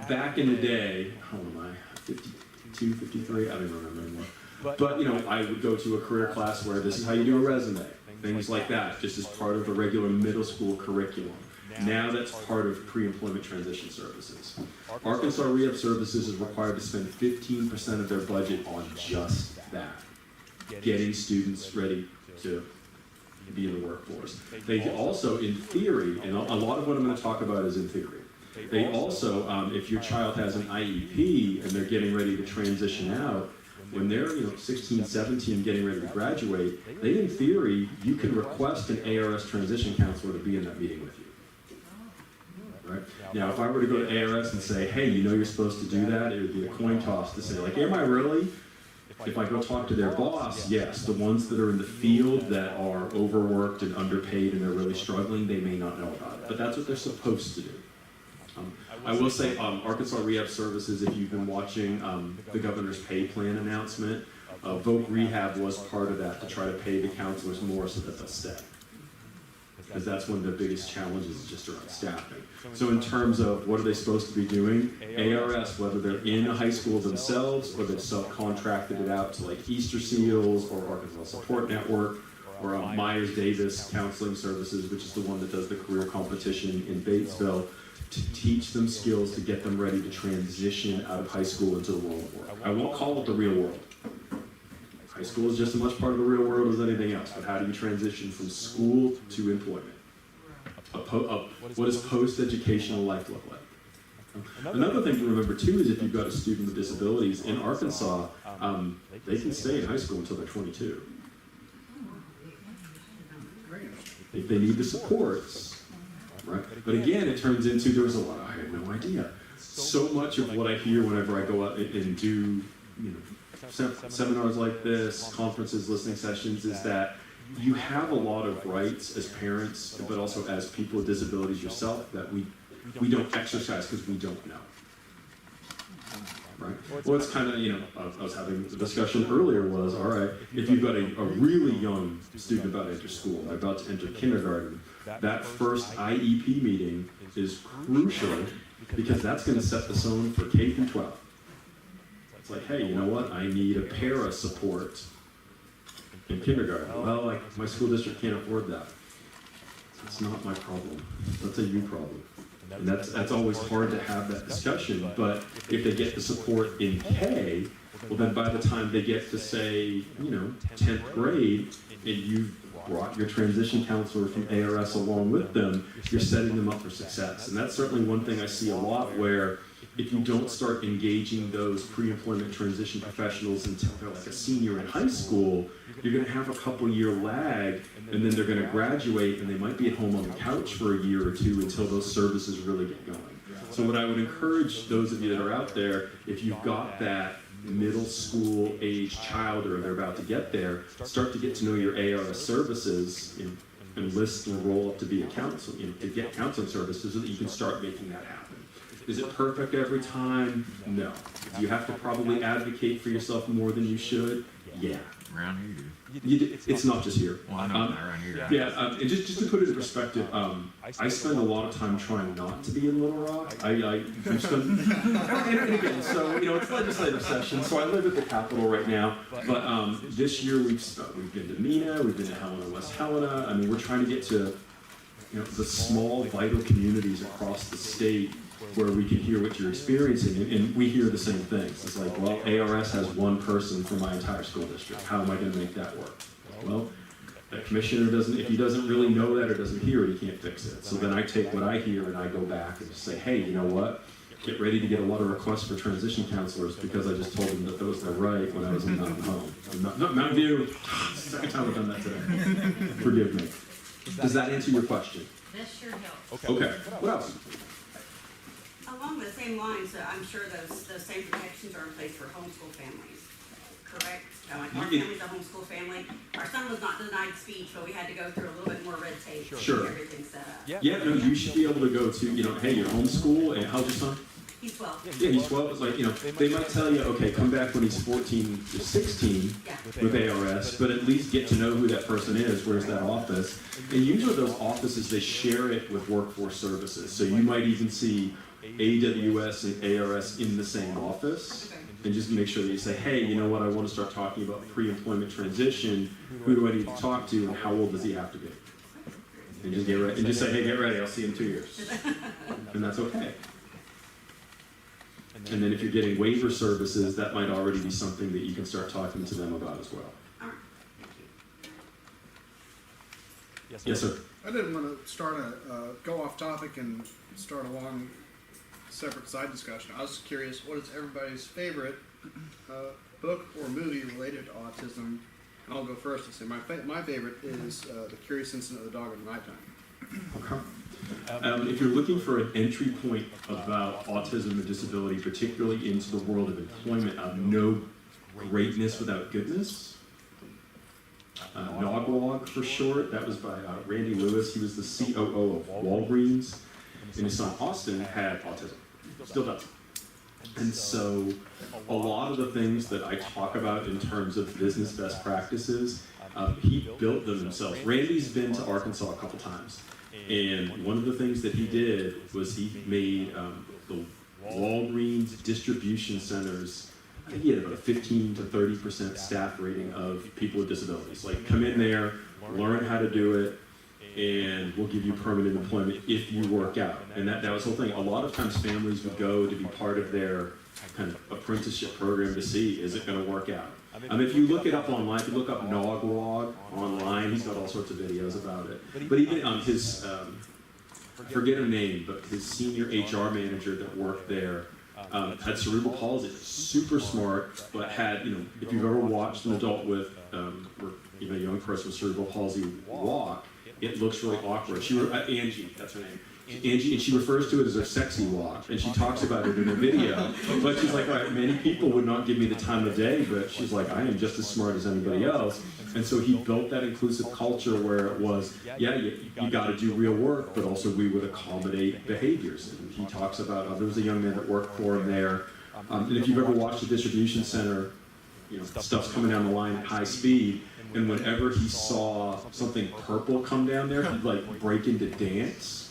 Speaker 3: Back in the day, how old am I? 52, 53? I don't remember anymore. But you know, I would go to a career class where this is how you do a resume, things like that, just as part of the regular middle school curriculum. Now that's part of pre-employment transition services. Arkansas Rehab Services is required to spend 15% of their budget on just that, getting students ready to be in the workforce. They also, in theory, and a lot of what I'm going to talk about is in theory, they also, if your child has an IEP and they're getting ready to transition out, when they're 16, 17, getting ready to graduate, they, in theory, you can request an ARS transition counselor to be in that meeting with you. Right? Now, if I were to go to ARS and say, hey, you know you're supposed to do that, it would be a coin toss to say, like, am I really? If I go talk to their boss, yes, the ones that are in the field that are overworked and underpaid and they're really struggling, they may not know about it. But that's what they're supposed to do. I will say, Arkansas Rehab Services, if you've been watching the governor's pay plan announcement, Voc Rehab was part of that to try to pay the counselors more so that they'll stay. because that's one of the biggest challenges is just around staffing. So in terms of what are they supposed to be doing, ARS, whether they're in a high school themselves or they've subcontracted it out to like Easter Seals or Arkansas Support Network or Myers Davis Counseling Services, which is the one that does the career competition in Batesville, to teach them skills to get them ready to transition out of high school into the world of work. I won't call it the real world. High school is just as much part of the real world as anything else, but how do you transition from school to employment? What does post-educational life look like? Another thing to remember too is if you've got a student with disabilities in Arkansas, they can stay in high school until they're 22. If they need the supports, right? But again, it turns into, there was a lot, I had no idea. So much of what I hear whenever I go out and do, seminars like this, conferences, listening sessions, is that you have a lot of rights as parents, but also as people with disabilities yourself, that we don't exercise because we don't know. Right? Well, it's kind of, I was having a discussion earlier was, all right, if you've got a really young student about to enter school, they're about to enter kindergarten, that first IEP meeting is crucial because that's going to set the tone for K through 12. It's like, hey, you know what? I need a para support in kindergarten. Well, like, my school district can't afford that. It's not my problem. That's a you problem. And that's always hard to have that discussion, but if they get the support in K, well then by the time they get to say, 10th grade, and you've brought your transition counselor from ARS along with them, you're setting them up for success. And that's certainly one thing I see a lot where if you don't start engaging those pre-employment transition professionals until they're like a senior in high school, you're going to have a couple-year lag, and then they're going to graduate, and they might be at home on the couch for a year or two until those services really get going. So what I would encourage those of you that are out there, if you've got that middle school age child or they're about to get there, start to get to know your ARS services, enlist and roll up to be a counselor, to get counseling services so that you can start making that happen. Is it perfect every time? No. Do you have to probably advocate for yourself more than you should? Yeah.
Speaker 5: Around here,
Speaker 3: You do. It's not just here.
Speaker 5: well, I know not around here.
Speaker 3: Yeah, and just to put it in perspective, I spend a lot of time trying not to be in Little Rock. I do spend, and again, so it's legislative session, so I live at the Capitol right now. But this year we've been to Mena, we've been to Helena, West Helena. I mean, we're trying to get to the small, vital communities across the state where we can hear what you're experiencing, and we hear the same things. It's like, well, ARS has one person for my entire school district. How am I going to make that work? Well, the commissioner if he doesn't really know that or doesn't hear it, he can't fix it. So then I take what I hear and I go back and just say, hey, you know what? Get ready to get a lot of requests for transition counselors because I just told them that those were right when I was in Mountain Home. Mountain View, second time I've done that today. Forgive me. Does that answer your question?
Speaker 4: That sure helps.
Speaker 3: Okay. What else?
Speaker 6: Along the same lines, I'm sure those same protections are in place for homeschool families, correct? Like our family's a homeschool family. Our son was not denied speech, but we had to go through a little bit more red tape to
Speaker 3: Sure.
Speaker 6: get everything set up.
Speaker 3: Yeah, no, you should be able to go to, hey, your homeschool, and how's your son?
Speaker 6: He's 12.
Speaker 3: Yeah, he's 12. It's like, they might tell you, okay, come back when he's 14 to 16
Speaker 6: Yeah.
Speaker 3: with ARS, but at least get to know who that person is, where's that office. And usually those offices, they share it with workforce services. So you might even see AWS and ARS in the same office.
Speaker 6: Okay.
Speaker 3: And just make sure that you say, hey, you know what, I want to start talking about pre-employment transition. Who do I need to talk to, and how old does he have to be? And just get ready. And just say, hey, get ready. I'll see you in 2 years. And that's okay. And then if you're getting waiver services, that might already be something that you can start talking to them about as well.
Speaker 6: All right. Thank you.
Speaker 3: Yes, sir.
Speaker 7: I didn't want to start go off topic and start a long separate side discussion. I was curious, what is everybody's favorite book or movie related to autism? And I'll go first and say my favorite is The Curious Incident of the Dog in the Nighttime.
Speaker 3: Okay. If you're looking for an entry point about autism and disability, particularly into the world of employment, no greatness without goodness. Nogwalk for short. That was by Randy Lewis. He was the COO of Walgreens, and his son Austin had autism. Still does. And so a lot of the things that I talk about in terms of business best practices He built them himself. Randy's been to Arkansas a couple times, and one of the things that he did was he made the Walgreens distribution centers. I think he had about a 15 to 30% staff rating of people with disabilities. Like, come in there, learn how to do it, and we'll give you permanent employment if you work out. And that was the whole thing. A lot of times families would go to be part of their kind of apprenticeship program to see, is it going to work out? If you look it up online, if you look up Nogwog online, he's got all sorts of videos about it. But even his, I forget her name, but his senior HR manager that worked there had cerebral palsy, super smart, but had, if you've ever watched an adult with, or a young person with cerebral palsy walk, it looks really awkward. Angie, that's her name. Angie, and she refers to it as her sexy walk, and she talks about it in a video. But she's like, all right, many people would not give me the time of day, but she's like, I am just as smart as anybody else. And so he built that inclusive culture where it was, you got to do real work, but also we would accommodate behaviors. And he talks about, there was a young man that worked for him there. And if you've ever watched a distribution center, stuff's coming down the line at high speed, and whenever he saw something purple come down there, he'd like break into dance.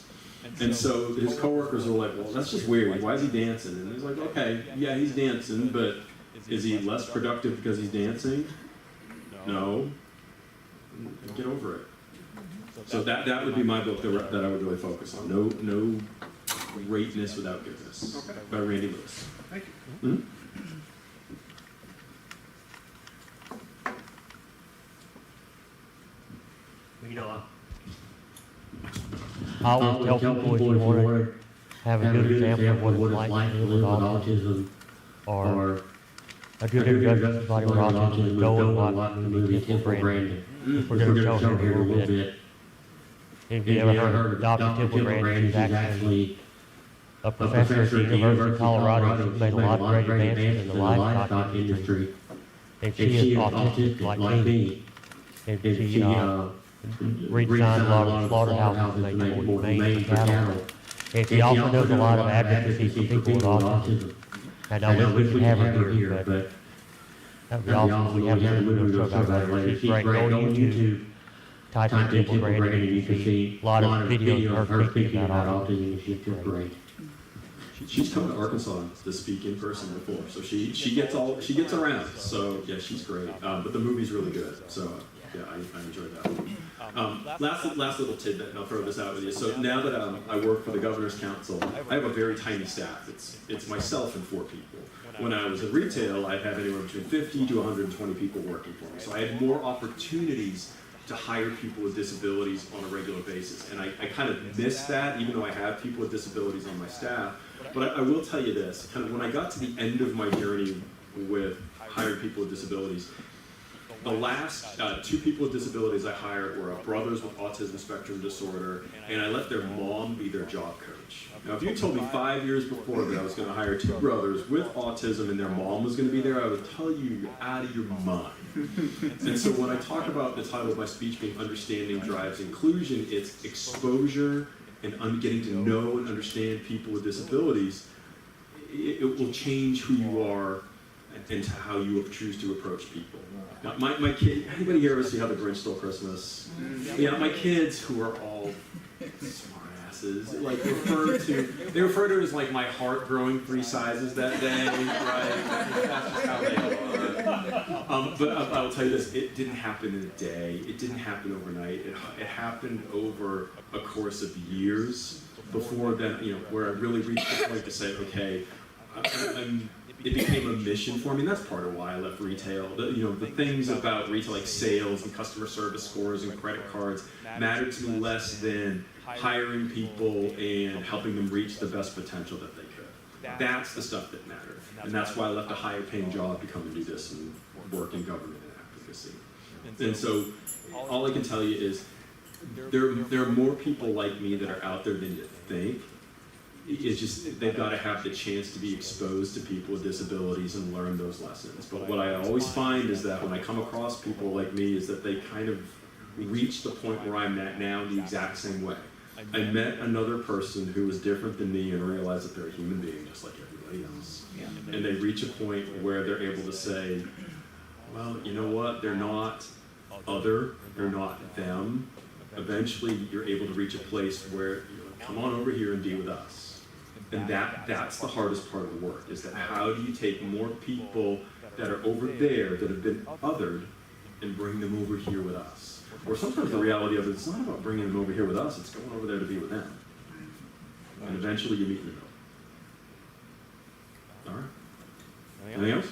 Speaker 3: And so his coworkers were like, well, that's just weird. Why is he dancing? And he's like, okay, yeah, he's dancing, but is he less productive because he's dancing? No. Get over it. So that would be my book that I would really focus on. No greatness without goodness. Okay. By Randy Lewis.
Speaker 7: Thank you.
Speaker 3: Mm-hmm.
Speaker 1: I always tell people if you want to have a good example of what it's like to live with autism, or a good introduction to somebody with autism, go and watch the movie Temple Grandin. We're going to tell here in a little bit. If you ever heard of Dr. Temple Grandin, she's actually a professor at the University of Colorado. She's made a lot of great advances in the livestock industry. And she is autistic like me. And she redesigned a lot of slaughterhouses to make it more humane for cattle. And she also does a lot of advocacy for people with autism. And I wish we could have her here, but that would be awesome if we have her do a show about her later. She's great. Go on YouTube, type in Temple Grandin, and you can see a lot of videos of her speaking about autism, and she's just great.
Speaker 3: She's come to Arkansas to speak in person before, so she gets around. So yeah, she's great. But the movie's really good. So yeah, I enjoyed that one. Last little tidbit, and I'll throw this out with you. So now that I work for the Governor's Council, I have a very tiny staff. It's myself and 4 people. When I was in retail, I had anywhere between 50 to 120 people working for me. So I had more opportunities to hire people with disabilities on a regular basis. And I kind of miss that, even though I have people with disabilities on my staff. But I will tell you this, kind of when I got to the end of my journey with hiring people with disabilities, the last 2 people with disabilities I hired were brothers with autism spectrum disorder, and I let their mom be their job coach. Now, if you told me 5 years before that I was going to hire 2 brothers with autism and their mom was going to be there, I would tell you you're out of your mind. And so when I talk about the title of my speech being Understanding Drives Inclusion, it's exposure and getting to know and understand people with disabilities. It will change who you are and how you choose to approach people. My kid, anybody here ever see How the Grinch Stole Christmas? Yeah, my kids who are all smart asses, like they refer to it as like my heart growing 3 sizes that day, right? That's just how they are. But I will tell you this, it didn't happen in a day. It didn't happen overnight. It happened over a course of years before then, where I really reached the point to say, okay, it became a mission for me, and that's part of why I left retail. The things about retail, like sales and customer service scores and credit cards, mattered to me less than hiring people and helping them reach the best potential that they could. That's the stuff that mattered, and that's why I left a higher paying job to come and do this and work in government and advocacy. And so, all I can tell you is, there are more people like me that are out there than you think. It's just, they've got to have the chance to be exposed to people with disabilities and learn those lessons. But what I always find is that when I come across people like me is that they kind of reach the point where I'm at now in the exact same way. I met another person who was different than me and realized that they're a human being just like everybody else. And they reach a point where they're able to say, well, you know what, they're not other, you're not them, eventually you're able to reach a place where you're like, come on over here and be with us. And that's the hardest part of the work, is that how do you take more people that are over there that have been othered and bring them over here with us? Or sometimes the reality of it's not about bringing them over here with us, it's going over there to be with them. And eventually you meet in the middle. All right. Anything else?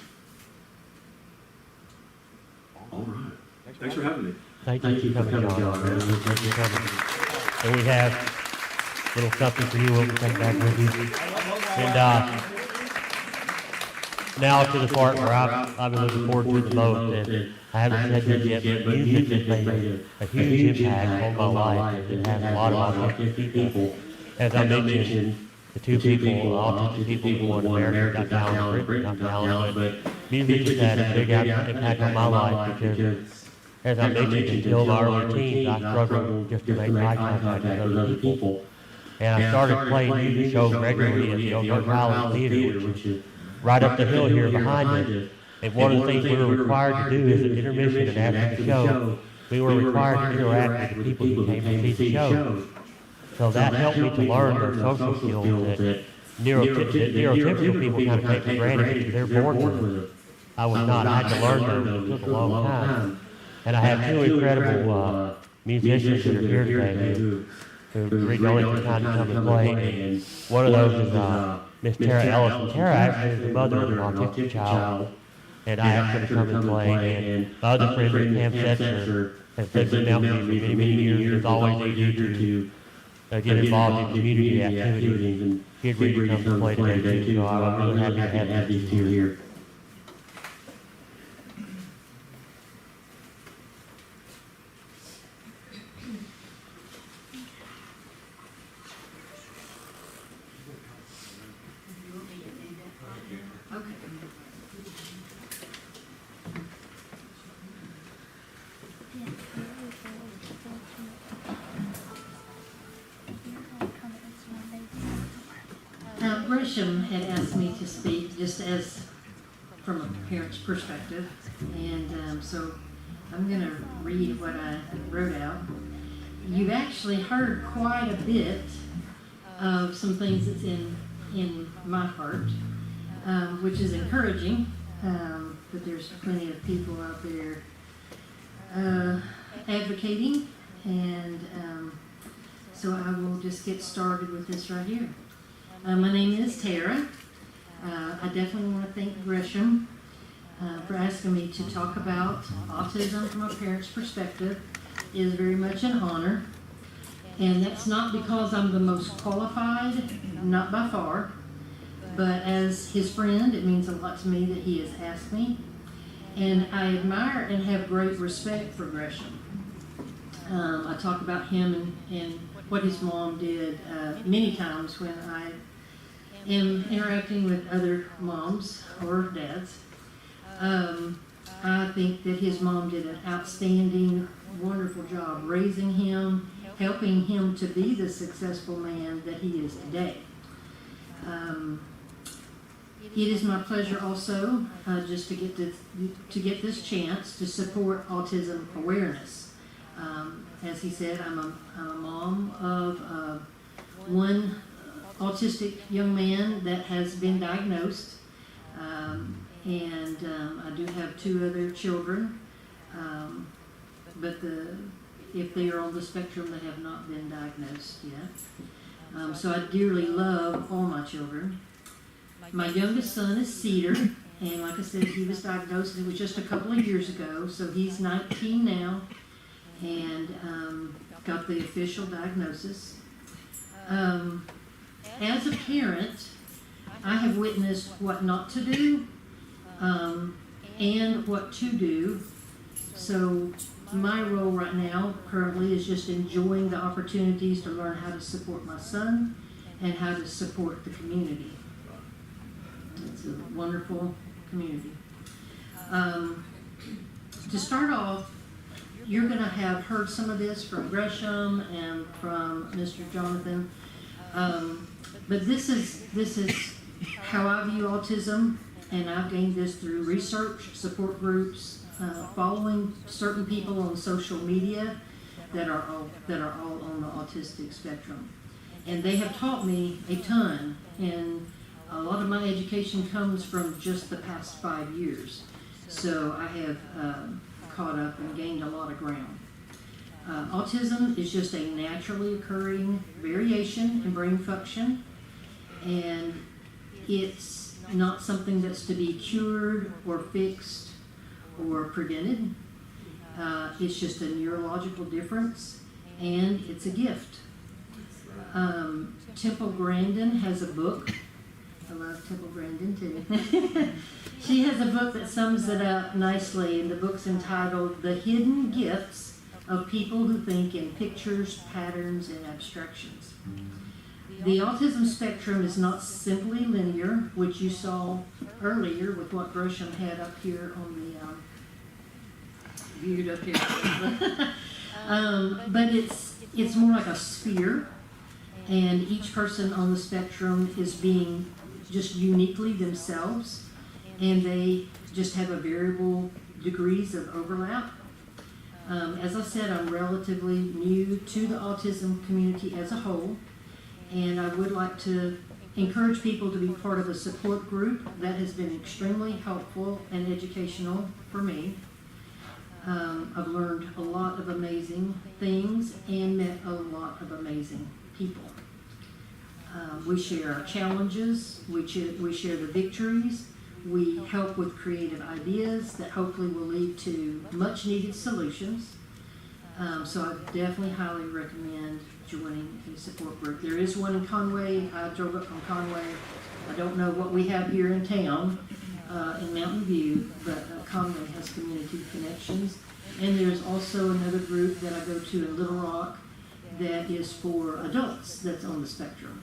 Speaker 3: All right. Thanks for having me.
Speaker 1: Thank you for coming, John. Thank you for coming. And we have a little something for you we'll take back with you. And now to the part where I've been looking forward to the most, and I haven't said this yet, but music has made a huge impact on my life. It has a lot of autistic people. As I mentioned, the two people, autistic people who won American Got Talent, Britain Got Talent, but music has had a big impact on my life because, as I mentioned, until my early teens, I struggled just to make eye contact with other people. And I started playing music shows regularly at the Ozarks College Theater, which is right up the hill here behind us. And one of the things we were required to do is at intermission and after the show, we were required to interact with the people who came to see the show. So that helped me to learn those social skills that neurotypical people kind of take for granted because they're born with them. I was not. I had to learn those. It took a long time. And I have two incredible musicians that are here today who agreed to only time to come and play. And one of those is Miss Tara Ellis. And Tara actually is the mother of an autistic child. And I asked her to come and play. And my other friend, Pam Setzer, has lived in Mountain View for many years. Is always eager to get involved in community activities. And she agreed to come and play today too. So I'm really happy to have these two here.
Speaker 5: Gresham had asked me to speak just as from a parent's perspective, and so I'm going to read what I wrote out. You've actually heard quite a bit of some things that's in my heart, which is encouraging, but there's plenty of people out there advocating, and so I will just get started with this right here. My name is Tara. I definitely want to thank Gresham for asking me to talk about autism from a parent's perspective. It is very much an honor. And that's not because I'm the most qualified, not by far, but as his friend, it means a lot to me that he has asked me. And I admire and have great respect for Gresham. I talk about him and what his mom did many times when I am interacting with other moms or dads. I think that his mom did an outstanding, wonderful job raising him, helping him to be the successful man that he is today. It is my pleasure also just to get this chance to support autism awareness. As he said, I'm a mom of one autistic young man that has been diagnosed, and I do have two other children, but if they are on the spectrum, they have not been diagnosed yet. So I dearly love all my children. My youngest son is Cedar, and like I said, he was diagnosed, it was just a couple of years ago, so he's 19 now, and got the official diagnosis. As a parent, I have witnessed what not to do and what to do. So my role right now currently is just enjoying the opportunities to learn how to support my son and how to support the community. It's a wonderful community. To start off, you're going to have heard some of this from Gresham and from Mr. Jonathan. But this is how I view autism, and I've gained this through research, support groups, following certain people on social media that are all on the autistic spectrum. And they have taught me a ton, and a lot of my education comes from just the past 5 years. So I have caught up and gained a lot of ground. Autism is just a naturally occurring variation in brain function, and it's not something that's to be cured or fixed or prevented. It's just a neurological difference, and it's a gift. Temple Grandin has a book. I love Temple Grandin too. She has a book that sums it up nicely, and the book's entitled The Hidden Gifts of People Who Think in Pictures, Patterns, and Abstractions. The autism spectrum is not simply linear, which you saw earlier with what Gresham had up here on the viewed up here. But it's more like a sphere, and each person on the spectrum is being just uniquely themselves, and they just have a variable degrees of overlap. As I said, I'm relatively new to the autism community as a whole, and I would like to encourage people to be part of a support group that has been extremely helpful and educational for me. I've learned a lot of amazing things and met a lot of amazing people. We share our challenges, we share the victories, we help with creative ideas that hopefully will lead to much needed solutions. So I definitely highly recommend joining a support group. There is one in Conway. I drove up from Conway. I don't know what we have here in town, in Mountain View, but Conway has community connections. And there's also another group that I go to in Little Rock that is for adults that's on the spectrum.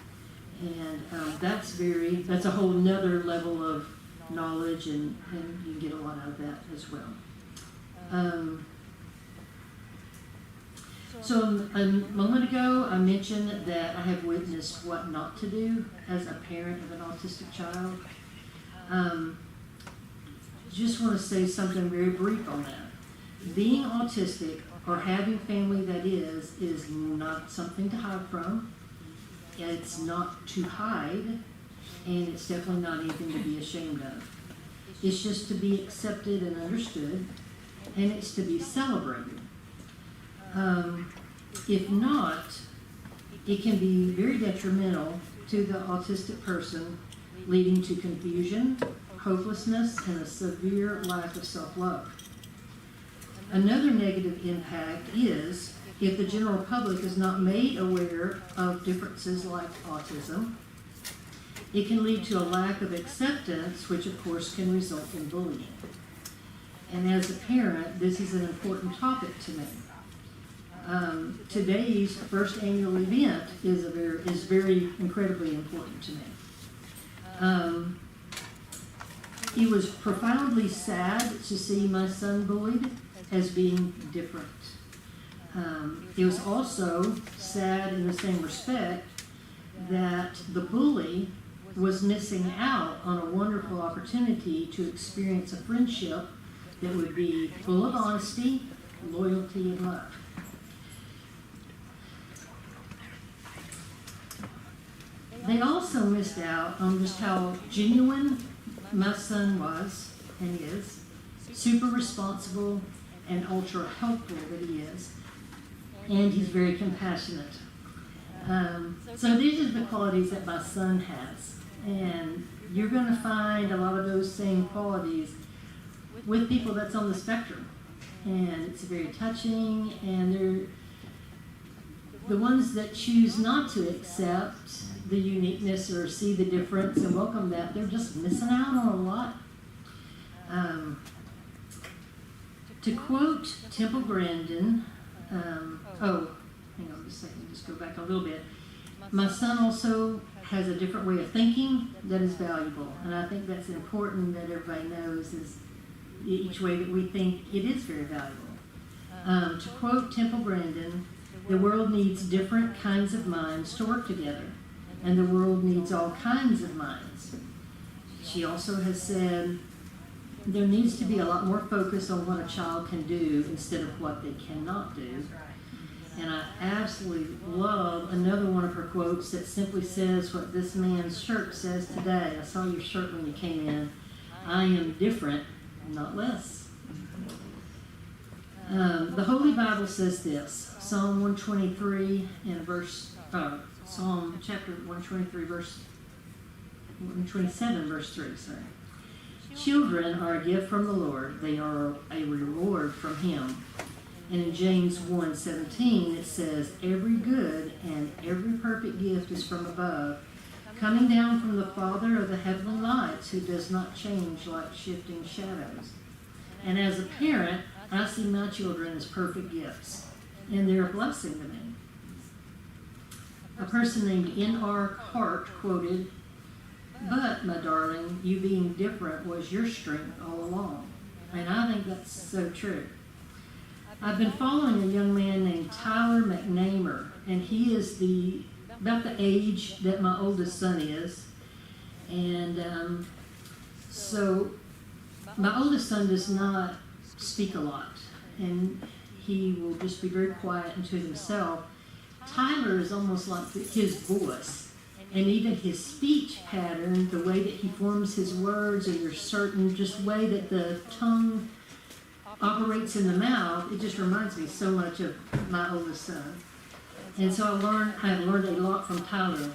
Speaker 5: And that's a whole nother level of knowledge, and you get a lot out of that as well. So a moment ago, I mentioned that I have witnessed what not to do as a parent of an autistic child. Just want to say something very brief on that. Being autistic or having family that is not something to hide from. It's not to hide, and it's definitely not anything to be ashamed of. It's just to be accepted and understood, and it's to be celebrated. If not, it can be very detrimental to the autistic person, leading to confusion, hopelessness, and a severe lack of self-love. Another negative impact is if the general public is not made aware of differences like autism. It can lead to a lack of acceptance, which of course can result in bullying. And as a parent, this is an important topic to me. Today's first annual event is very incredibly important to me. It was profoundly sad to see my son bullied as being different. It was also sad in the same respect that the bully was missing out on a wonderful opportunity to experience a friendship that would be full of honesty, loyalty, and love. They also missed out on just how genuine my son was and is, super responsible and ultra helpful that he is, and he's very compassionate. So these are the qualities that my son has, and you're going to find a lot of those same qualities with people that's on the spectrum, and it's very touching, and they're the ones that choose not to accept the uniqueness or see the difference and welcome that, they're just missing out on a lot. To quote Temple Grandin, hang on just a second, just go back a little bit. My son also has a different way of thinking that is valuable, and I think that's important that everybody knows is each way that we think, it is very valuable. To quote Temple Grandin, the world needs different kinds of minds to work together, and the world needs all kinds of minds. She also has said, there needs to be a lot more focus on what a child can do instead of what they cannot do. And I absolutely love another one of her quotes that simply says what this man's shirt says today. I saw your shirt when you came in. I am different, not less. The Holy Bible says this, Psalm 123 and Psalm chapter 123 verse 127 verse 3, sorry. Children are a gift from the Lord. They are a reward from Him. And in James 1:17 it says, every good and every perfect gift is from above, coming down from the Father of the heavenly lights, who does not change like shifting shadows. And as a parent, I see my children as perfect gifts, and they're a blessing to me. A person named N.R. Hart quoted, but, my darling, you being different was your strength all along. And I think that's so true. I've been following a young man named Tyler McNamer, and he is about the age that my oldest son is. And so my oldest son does not speak a lot, and he will just be very quiet and to himself. Tyler is almost like his voice, and even his speech pattern, the way that he forms his words, or your certain just way that the tongue operates in the mouth, it just reminds me so much of my oldest son. And so I have learned a lot from Tyler.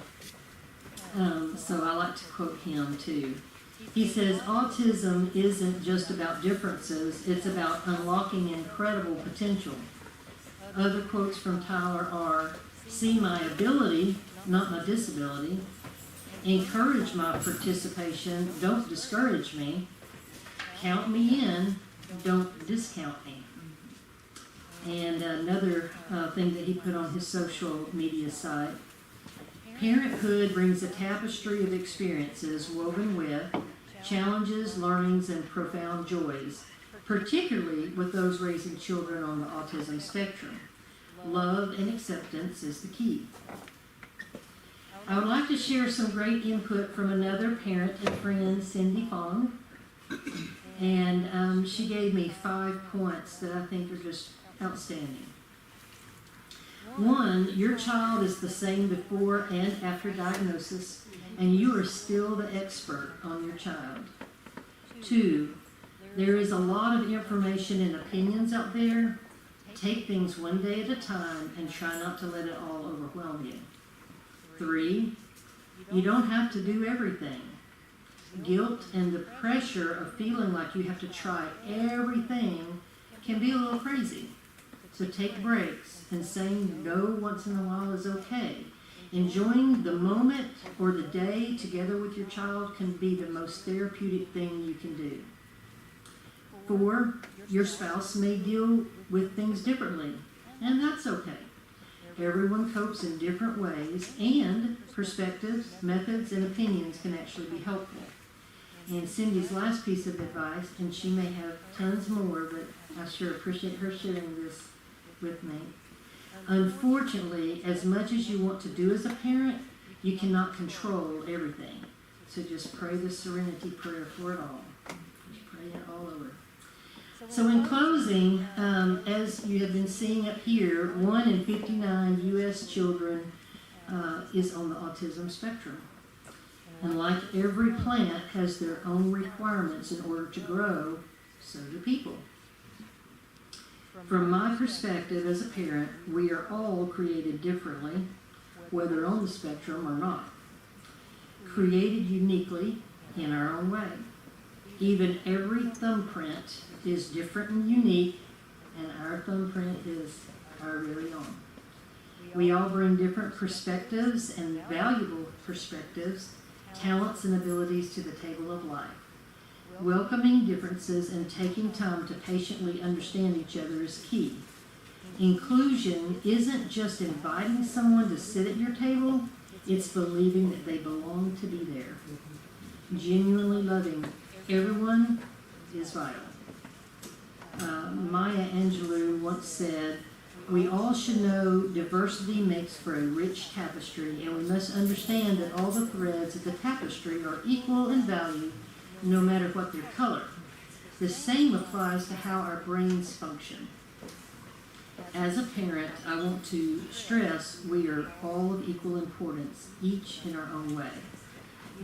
Speaker 5: So I like to quote him too. He says, autism isn't just about differences, it's about unlocking incredible potential. Other quotes from Tyler are, see my ability, not my disability. Encourage my participation, don't discourage me. Count me in, don't discount me. And another thing that he put on his social media site, parenthood brings a tapestry of experiences woven with challenges, learnings, and profound joys, particularly with those raising children on the autism spectrum. Love and acceptance is the key. I would like to share some great input from another parent and friend, Cindy Fong. And she gave me 5 points that I think are just outstanding. 1, your child is the same before and after diagnosis, and you are still the expert on your child. 2, there is a lot of information and opinions out there. Take things one day at a time and try not to let it all overwhelm you. 3, you don't have to do everything. Guilt and the pressure of feeling like you have to try everything can be a little crazy. So take breaks, and saying no once in a while is okay. Enjoying the moment or the day together with your child can be the most therapeutic thing you can do. 4, your spouse may deal with things differently, and that's okay. Everyone copes in different ways, and perspectives, methods, and opinions can actually be helpful. And Cindy's last piece of advice, and she may have tons more, but I sure appreciate her sharing this with me. Unfortunately, as much as you want to do as a parent, you cannot control everything. So just pray the serenity prayer for it all. Just pray it all over. So in closing, as you have been seeing up here, 1 in 59 U.S. children is on the autism spectrum. And like every plant has their own requirements in order to grow, so do people. From my perspective as a parent, we are all created differently, whether on the spectrum or not. Created uniquely in our own way. Even every thumbprint is different and unique, and our thumbprint is our very own. We all bring different perspectives and valuable perspectives, talents and abilities to the table of life. Welcoming differences and taking time to patiently understand each other is key. Inclusion isn't just inviting someone to sit at your table, it's believing that they belong to be there. Genuinely loving everyone is vital. Maya Angelou once said, we all should know diversity makes for a rich tapestry, and we must understand that all the threads of the tapestry are equal in value, no matter what their color. The same applies to how our brains function. As a parent, I want to stress we are all of equal importance, each in our own way.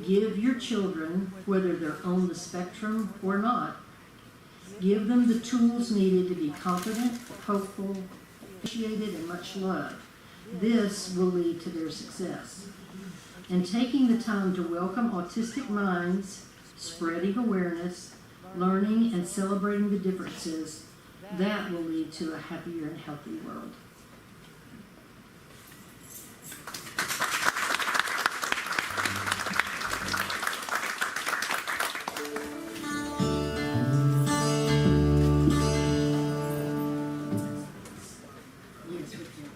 Speaker 5: Give your children, whether they're on the spectrum or not, give them the tools needed to be confident, hopeful, appreciated, and much loved. This will lead to their success. And taking the time to welcome autistic minds, spreading awareness, learning and celebrating the differences, that will lead to a happier and healthy world. Yes, we can.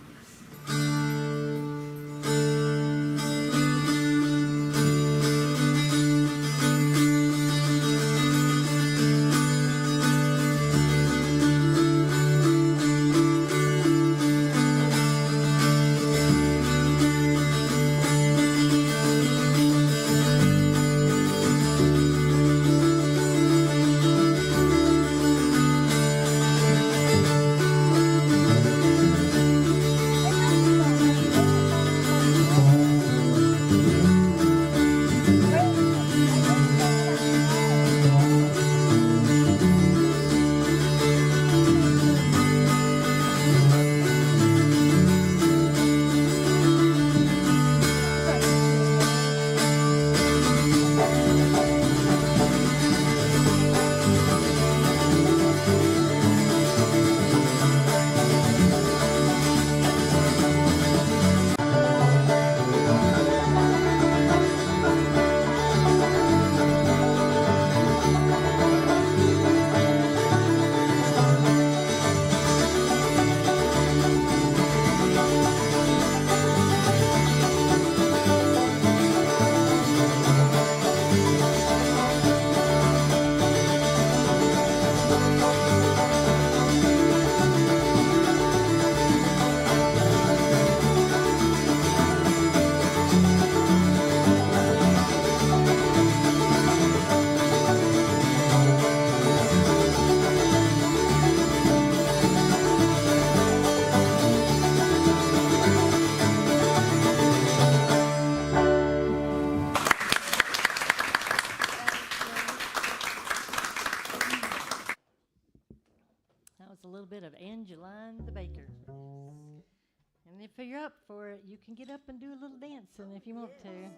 Speaker 8: That was a little bit of Angeline the Baker. And if you're up for it, you can get up and do a little dancing if you want to.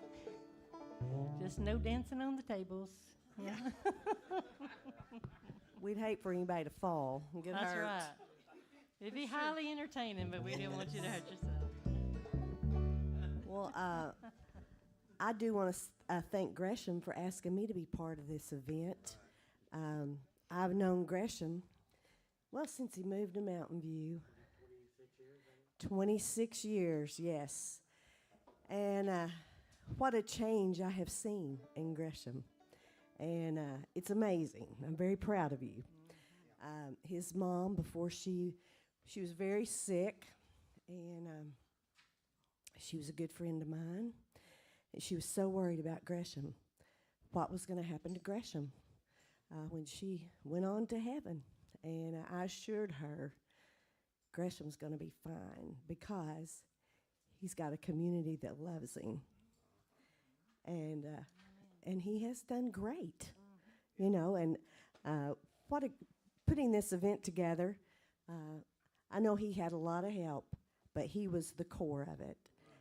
Speaker 8: Just no dancing on the tables. Yeah.
Speaker 9: We'd hate for anybody to fall and get
Speaker 8: That's
Speaker 9: hurt.
Speaker 8: right. It'd be highly entertaining, but we didn't want you to hurt yourself.
Speaker 9: Well, I do want to thank Gresham for asking me to be part of this event. I've known Gresham, well, since he moved to Mountain View. 26 years, yes. And what a change I have seen in Gresham. And it's amazing. I'm very proud of you. His mom, before she was very sick, and she was a good friend of mine. And she was so worried about Gresham, what was going to happen to Gresham when she went on to heaven. And I assured her Gresham's going to be fine because he's got a community that loves him. And he has done great, you know. And putting this event together, I know he had a lot of help, but he was the core of it.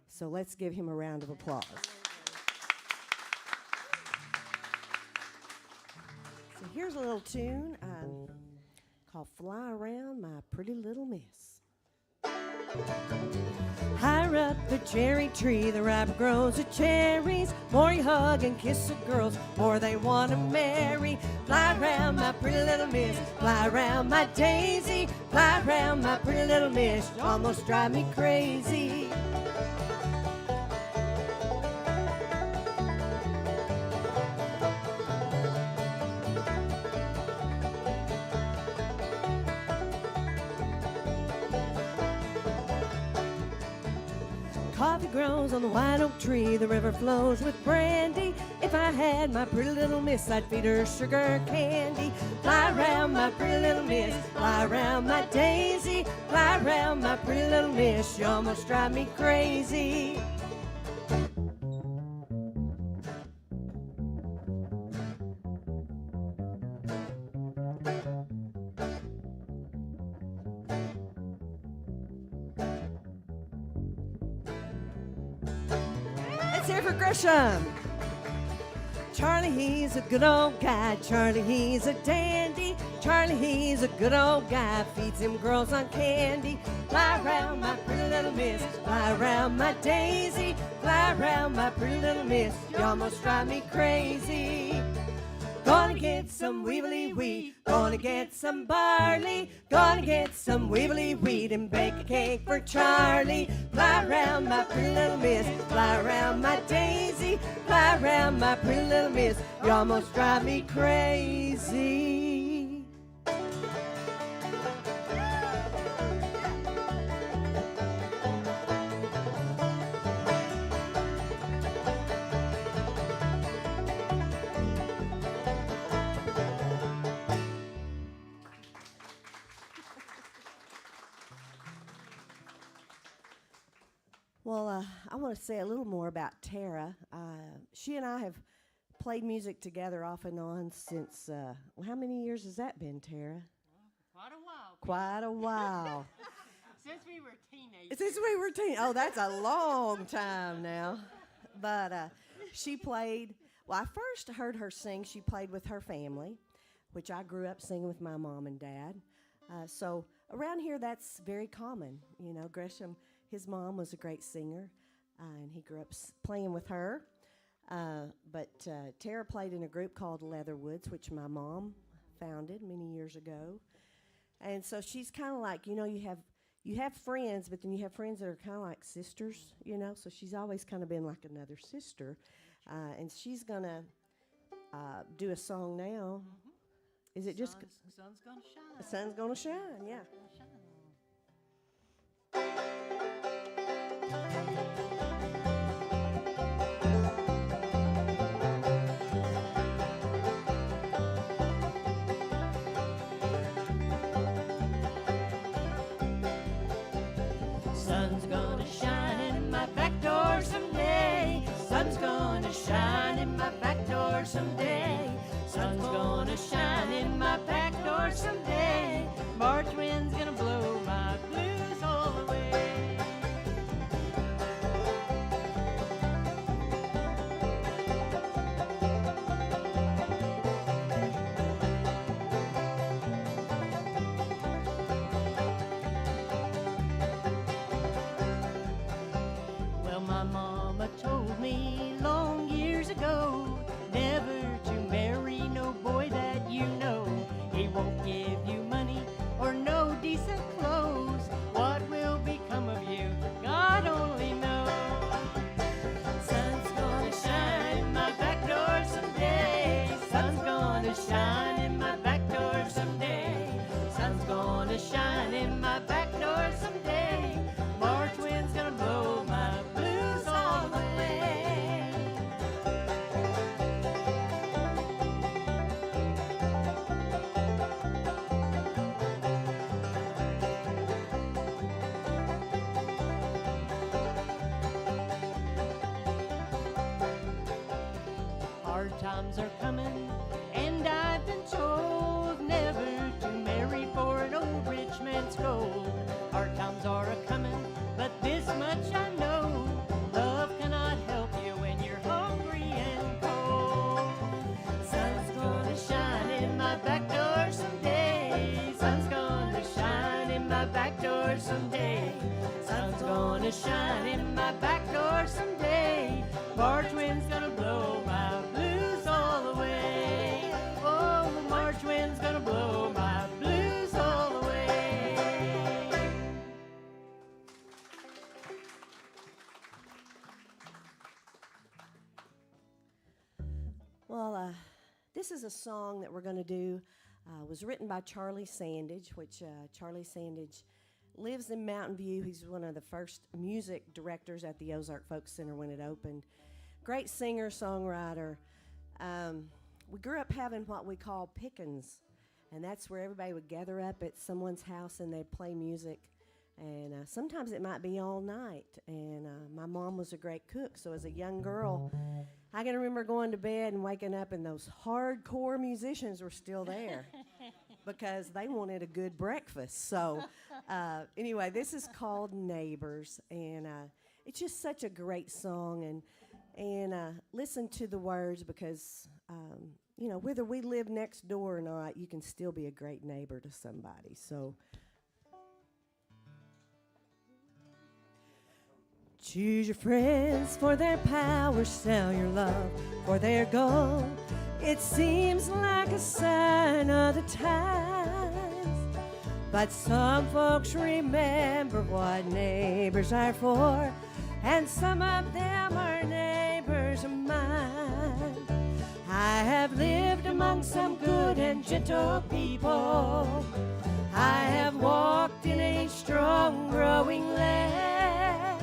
Speaker 9: So let's give him a round of applause. So here's a little tune called Fly Around My Pretty Little Miss. Higher up the cherry tree, the ripe grows the cherries. More you hug and kiss the girls, more they want to marry. Fly around my pretty little miss, fly around my daisy. Fly around my pretty little miss, you almost drive me crazy. Coffee grows on the white oak tree, the river flows with brandy. If I had my pretty little miss, I'd feed her sugar candy. Fly around my pretty little miss, fly around my daisy. Fly around my pretty little miss, you almost drive me crazy. Let's hear for Gresham. Charlie, he's a good old guy. Charlie, he's a dandy. Charlie, he's a good old guy. Feeds him girls on candy. Fly around my pretty little miss. Fly around my daisy. Fly around my pretty little miss. You almost drive me crazy. Gonna get some weebly wheat. Gonna get some barley. Gonna get some weebly wheat and bake a cake for Charlie. Fly around my pretty little miss. Fly around my daisy. Fly around my pretty little miss. You almost drive me crazy. Well, I want to say a little more about Tara. She and I have played music together off and on since, well, how many years has that been, Tara?
Speaker 8: Quite a while.
Speaker 9: Quite a while.
Speaker 8: Since we were teenagers.
Speaker 9: Since we were oh, that's a long time now. But she played, well, I first heard her sing. She played with her family, which I grew up singing with my mom and dad. So around here, that's very common. You know, Gresham, his mom was a great singer, and he grew up playing with her. But Tara played in a group called Leatherwoods, which my mom founded many years ago. And so she's kind of like, you know, you have friends, but then you have friends that are kind of like sisters, you know. So she's always kind of been like another sister. And she's going to do a song now.
Speaker 8: Mm-hmm.
Speaker 9: Is it just...
Speaker 8: Sun's gonna shine.
Speaker 9: The sun's going to shine, yeah.
Speaker 8: Sun's gonna shine in my back door someday. Sun's gonna shine in my back door someday. Sun's gonna shine in my back door someday. March wind's gonna blow my blues all away. Well, my mama told me long years ago never to marry no boy that you know. He won't give you money or no decent clothes. What will become of you, God only knows. Sun's gonna shine in my back door someday. Sun's gonna shine in my back door someday. Sun's gonna shine in my back door someday. March wind's gonna blow my blues all away. Hard times are coming, and I've been told never to marry for an old rich man's gold. Hard times are a-coming, but this much I know: love cannot help you when you're hungry and cold. Sun's gonna shine in my back door someday. Sun's gonna shine in my back door someday. Sun's gonna shine in my back door someday. March wind's gonna blow my blues all away. Oh, the March wind's gonna blow my blues all away.
Speaker 9: Well, this is a song that we're going to do. Was written by Charlie Sandage, which Charlie Sandage lives in Mountain View. He's one of the first music directors at the Ozark Folk Center when it opened. Great singer, songwriter. We grew up having what we call pickins, and that's where everybody would gather up at someone's house and they'd play music. And sometimes it might be all night. And my mom was a great cook, so as a young girl, I can remember going to bed and waking up and those hardcore musicians were still there because they wanted a good breakfast. So anyway, this is called Neighbors, and it's just such a great song. And listen to the words because, you know, whether we live next door or not, you can still be a great neighbor to somebody. So choose your friends for their power, sell your love for their gold. It seems like a sign of the times, but some folks remember what neighbors are for, and some of them are neighbors of mine. I have lived among some good and gentle people. I have walked in a strong growing land.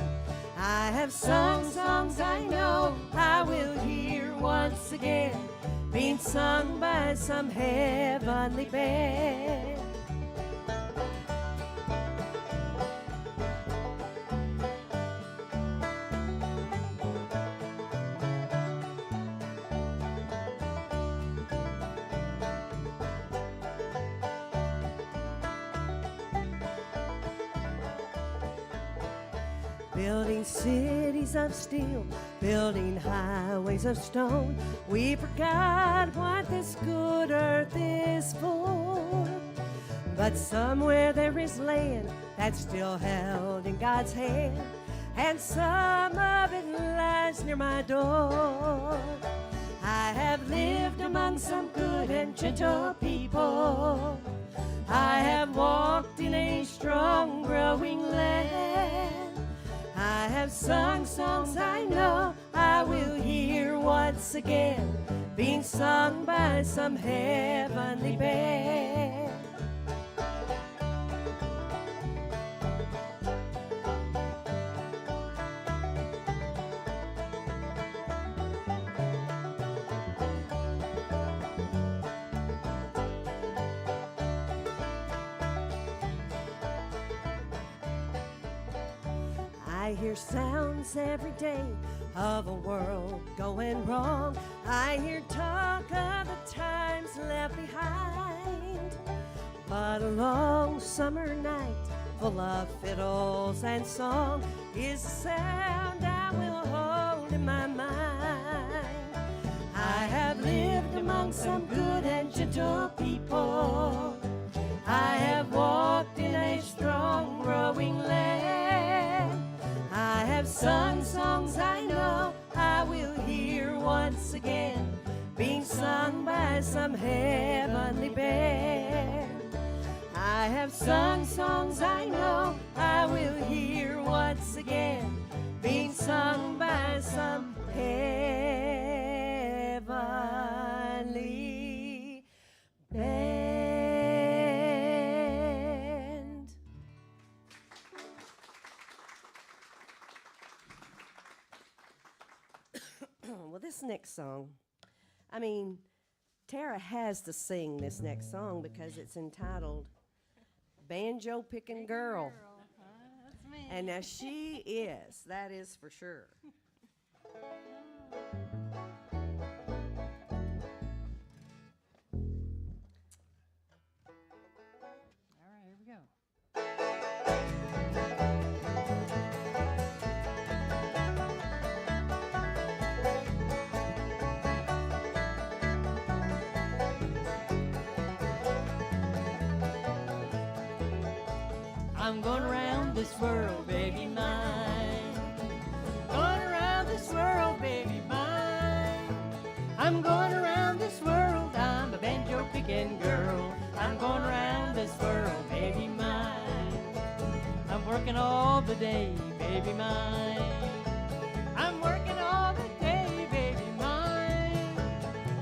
Speaker 9: I have sung songs I know I will hear once again, being sung by some heavenly band. Building cities of steel, building highways of stone. We forgot what this good earth is for. But somewhere there is land that's still held in God's hand, and some of it lies near my door. I have lived among some good and gentle people. I have walked in a strong growing land. I have sung songs I know I will hear once again, being sung by some heavenly band. I hear sounds every day of a world going wrong. I hear talk of the times left behind. But a long summer night full of fiddles and song is the sound I will hold in my mind. I have lived among some good and gentle people. I have walked in a strong growing land. I have sung songs I know I will hear once again, being sung by some heavenly band. I have sung songs I know I will hear once again, being sung by some heavenly band. Well, this next song, I mean, Tara has to sing this next song because it's entitled Banjo Pickin' Girl.
Speaker 8: That's me.
Speaker 9: And now she is, that is for sure.
Speaker 8: All right, here we go. I'm going around this world, baby mine. Going around this world, baby mine. I'm going around this world, I'm a banjo picking girl. I'm going around this world, baby mine. I'm working all the day, baby mine. I'm working all the day, baby mine.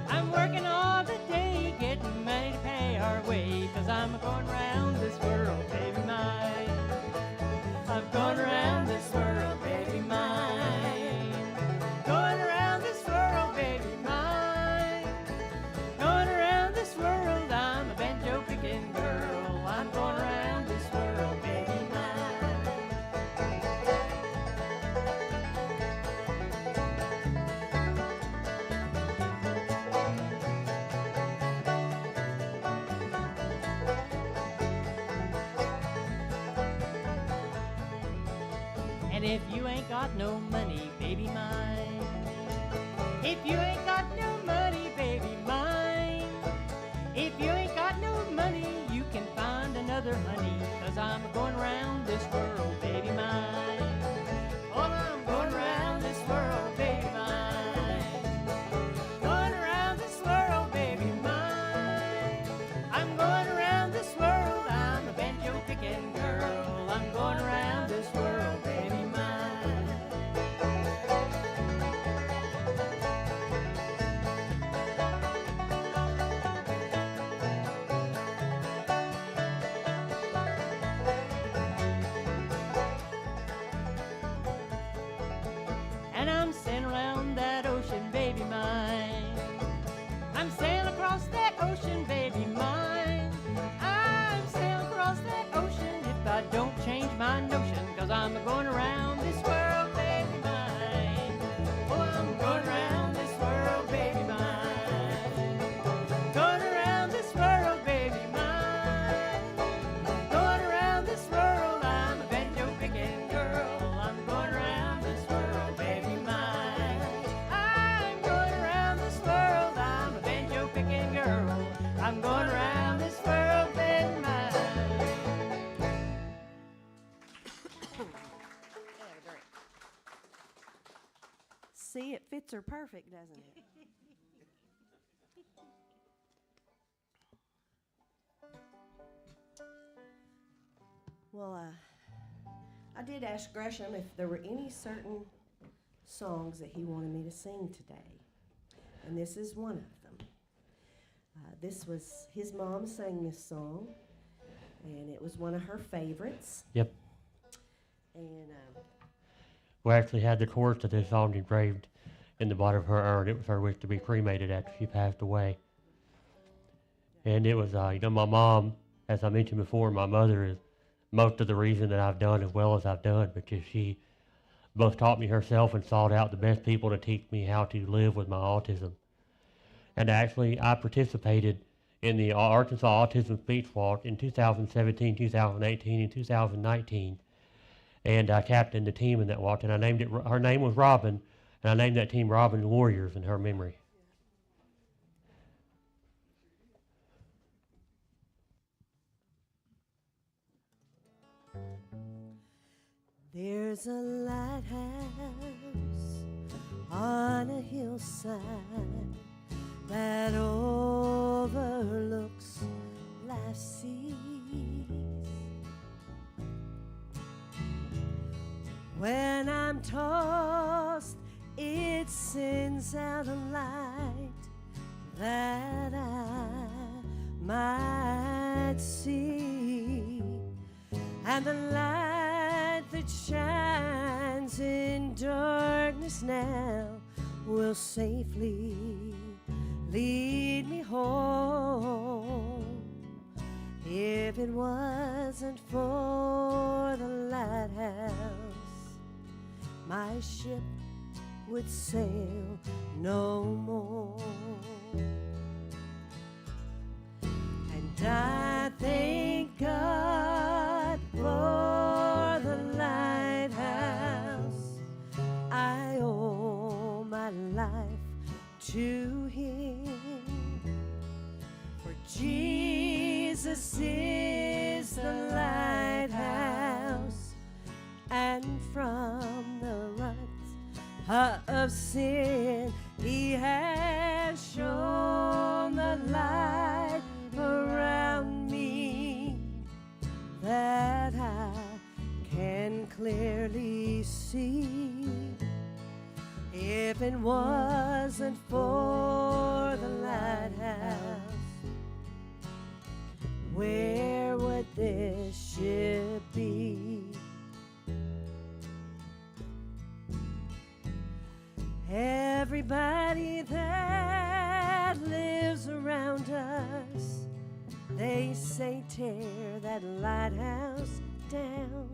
Speaker 8: I'm working all the day, getting money to pay our way, 'cause I'm going around this world, baby mine. And if you ain't got no money, baby mine. If you ain't got no money, baby mine. If you ain't got no money, you can find another honey, 'cause I'm going around this world, baby mine. Oh, I'm going around this world, baby mine. Going around this world, baby mine. I'm going around this world, I'm a banjo picking girl. I'm going around this world, baby mine. And I'm sailing around that ocean, baby mine. I'm sailing across that ocean, baby mine. I'm sailing across that ocean if I don't change my notion, 'cause I'm going around this world, baby mine. Oh, I'm going around this world, baby mine. Going around this world, baby mine. Going around this world, I'm a banjo picking girl. I'm going around this world, baby mine. I'm going around this world, I'm a banjo picking girl. I'm going around this world, baby mine.
Speaker 9: See, it fits her perfect, doesn't it? Well, I did ask Gresham if there were any certain songs that he wanted me to sing today, and this is one of them. This was, his mom sang this song, and it was one of her favorites.
Speaker 1: Yep.
Speaker 9: And
Speaker 1: We actually had the chorus to this song engraved in the bottom of her urn. It was her wish to be cremated after she passed away. And it was, my mom, as I mentioned before, my mother is most of the reason that I've done as well as I've done, because she both taught me herself and sought out the best people to teach me how to live with my autism. And actually, I participated in the Arkansas Autism Speech Walk in 2017, 2018, and 2019. And I captained the team in that walk, and I named it, her name was Robin, and I named that team Robin Warriors in her memory.
Speaker 9: there's a lighthouse on a hillside that overlooks life's seas. When I'm tossed, it sends out a light that I might see, and the light that shines in darkness now will safely lead me home. If it wasn't for the lighthouse, my ship would sail no more. And I thank God for the lighthouse. I owe my life to Him, for Jesus is the lighthouse, and from the ruts of sin He has shone the light around me, that I can clearly see. If it wasn't for the lighthouse, where would this ship be? Everybody that lives around us, they say tear that lighthouse down.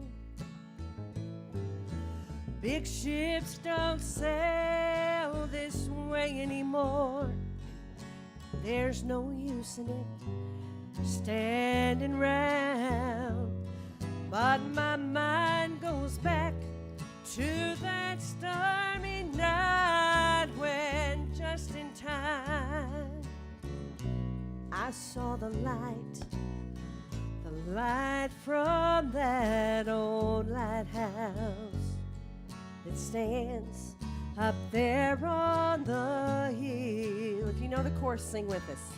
Speaker 9: Big ships don't sail this way anymore. There's no use in it standing round. But my mind goes back to that stormy night when just in time I saw the light from that old lighthouse that stands up there on the hill. If you know the chorus, sing with us.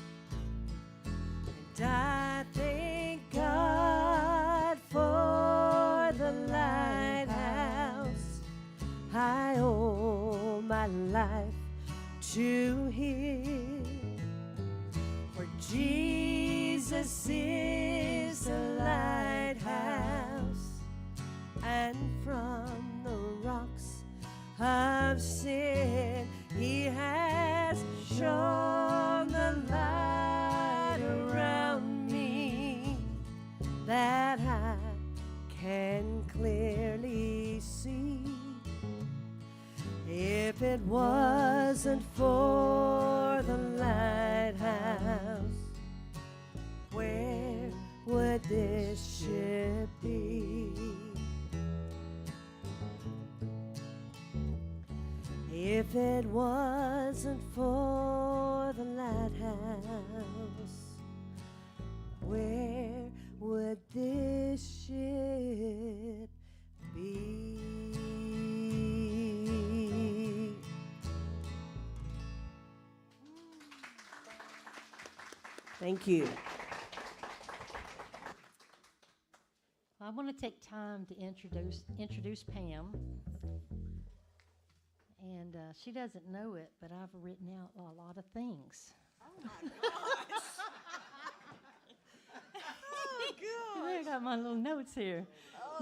Speaker 9: And I thank God for the lighthouse. I owe my life to Him, for Jesus is the lighthouse, and from the rocks of sin He has shone the light around me, that I can clearly see. If it wasn't for the lighthouse, where would this ship be? If it wasn't for the lighthouse, where would this ship be? Thank you.
Speaker 8: I want to take time to introduce Pam. And she doesn't know it, but I've written out a lot of things.
Speaker 9: Oh my gosh! Oh
Speaker 8: I got my little notes here.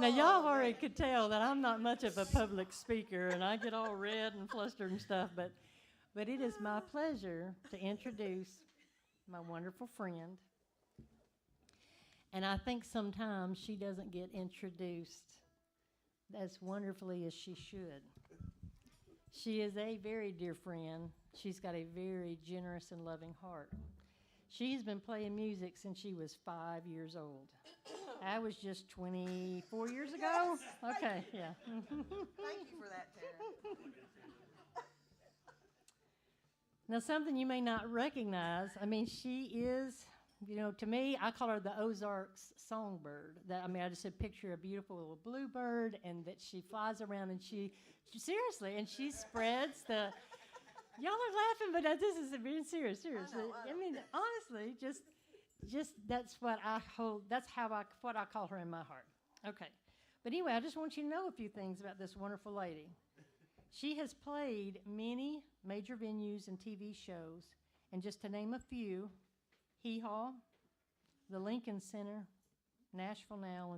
Speaker 8: Now y'all already could tell that I'm not much of a public speaker, and I get all red and flustered and stuff. But it is my pleasure to introduce my wonderful friend. And I think sometimes she doesn't get introduced as wonderfully as she should. She is a very dear friend. She's got a very generous and loving heart. She's been playing music since she was 5 years old. I was just 24 years ago. Okay, yeah.
Speaker 9: Thank you for that, Tara.
Speaker 8: Now, something you may not recognize, I mean, she is, you know, to me, I call her the Ozarks songbird. I just said picture a beautiful little bluebird, and that she flies around and she seriously, and she spreads the, y'all are laughing, but this is being serious, seriously. I mean, honestly, just that's what I hold, what I call her in my heart. Okay. But anyway, I just want you to know a few things about this wonderful lady. She has played many major venues and TV shows, and just to name a few, Hee Haw, the Lincoln Center, Nashville Now,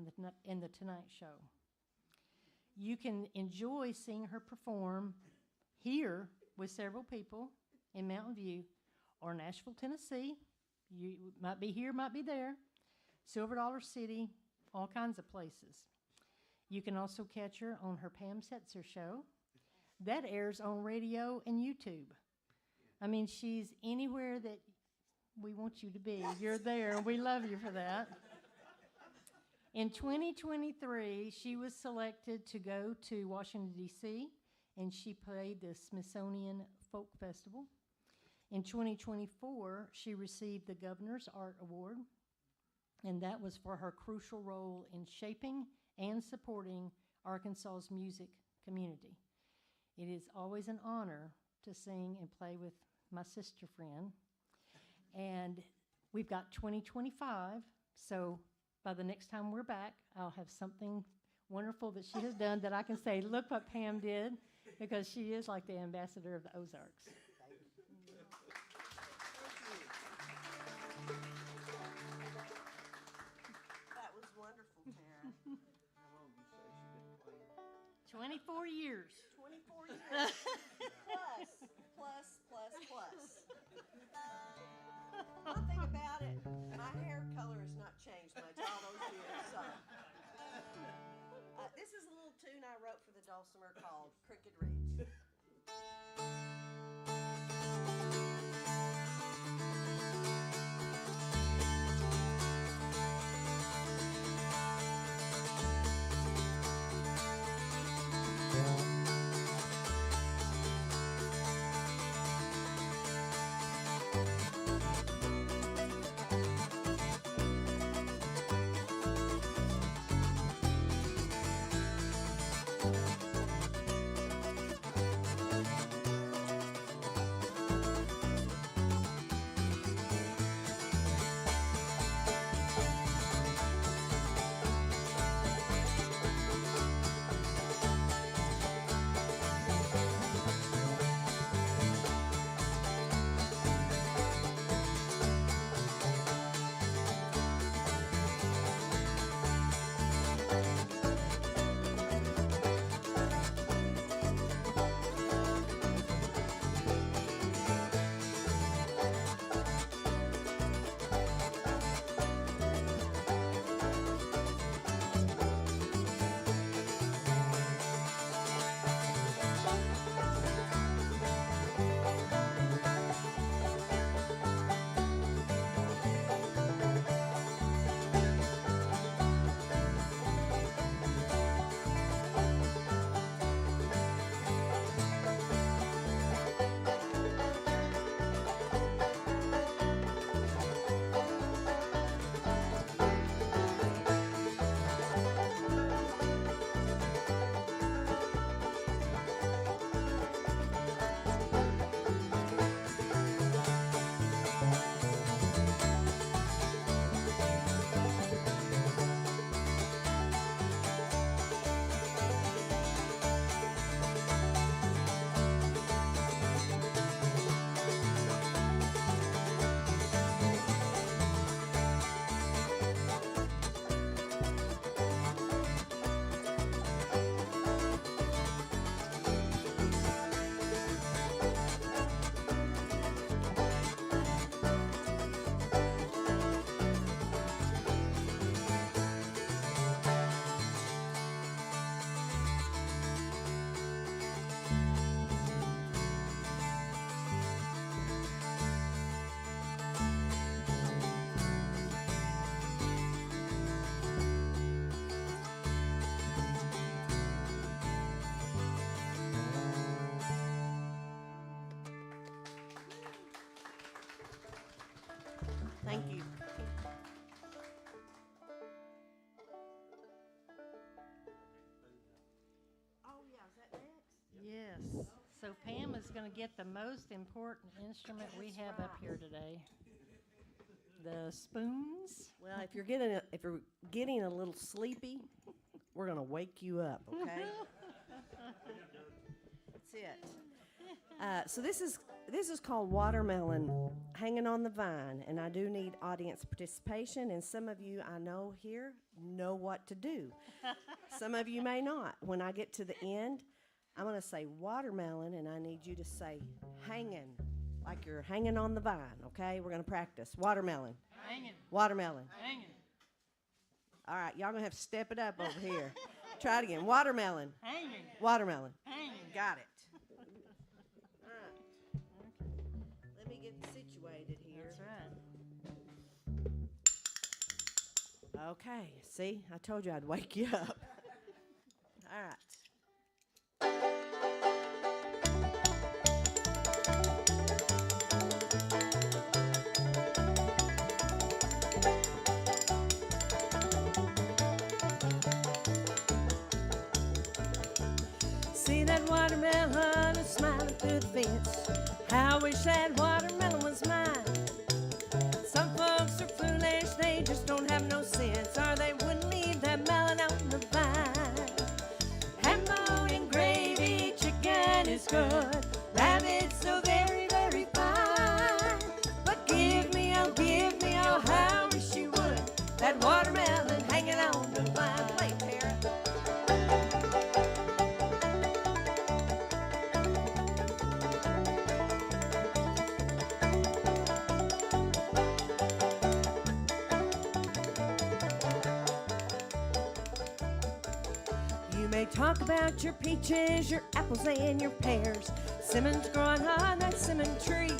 Speaker 8: and the Tonight Show. You can enjoy seeing her perform here with several people in Mountain View or Nashville, Tennessee. You might be here, might be there. Silver Dollar City, all kinds of places. You can also catch her on her Pam Setzer show. That airs on radio and YouTube. I mean, she's anywhere that we want you to be. You're there, and we love you for that. In 2023, she was selected to go to Washington, D.C., and she played the Smithsonian Folk Festival. In 2024, she received the Governor's Art Award, and that was for her crucial role in shaping and supporting Arkansas's music community. It is always an honor to sing and play with my sister friend. And we've got 2025, so by the next time we're back, I'll have something wonderful that she has done that I can say, look what Pam did, because she is like the ambassador of the Ozarks.
Speaker 9: That was wonderful, Tara.
Speaker 8: 24 years.
Speaker 9: 24 years. plus. One thing about it, my hair color has not changed much all those years. So. This is a little tune I wrote for the dulcimer called Crooked Ridge.
Speaker 8: Yes. So Pam is going to get the most important instrument we have up here today. The spoons.
Speaker 9: Well, if you're getting a little sleepy, we're gonna wake you up, okay? That's it. So this is called Watermelon Hanging on the Vine, and I do need audience participation. And some of you I know here know what to do. Some of you may not. When I get to the end, I'm gonna say watermelon, and I need you to say hanging, like you're hanging on the vine. Okay? We're gonna practice. Watermelon.
Speaker 8: Hanging.
Speaker 9: Watermelon.
Speaker 8: Hanging.
Speaker 9: All right, y'all gonna have to step it up over here. Try it again. Watermelon.
Speaker 8: Hanging.
Speaker 9: Watermelon.
Speaker 8: Hanging.
Speaker 9: Got it. All right. Let me get situated here.
Speaker 8: That's right.
Speaker 9: Okay. See, I told you I'd wake you up. All right. See that watermelon is smiling through the fence. How I wish that watermelon was mine. Some folks are foolish, they just don't have no sense, or they wouldn't leave that melon on the vine. Ham bone and gravy, chicken is good, rabbit's so very, very fine. But give me, oh, how I wish you would, that watermelon hanging on the vine. Play, Tara. You may talk about your peaches, your apples, and your pears. Simmons growing on that simmon tree.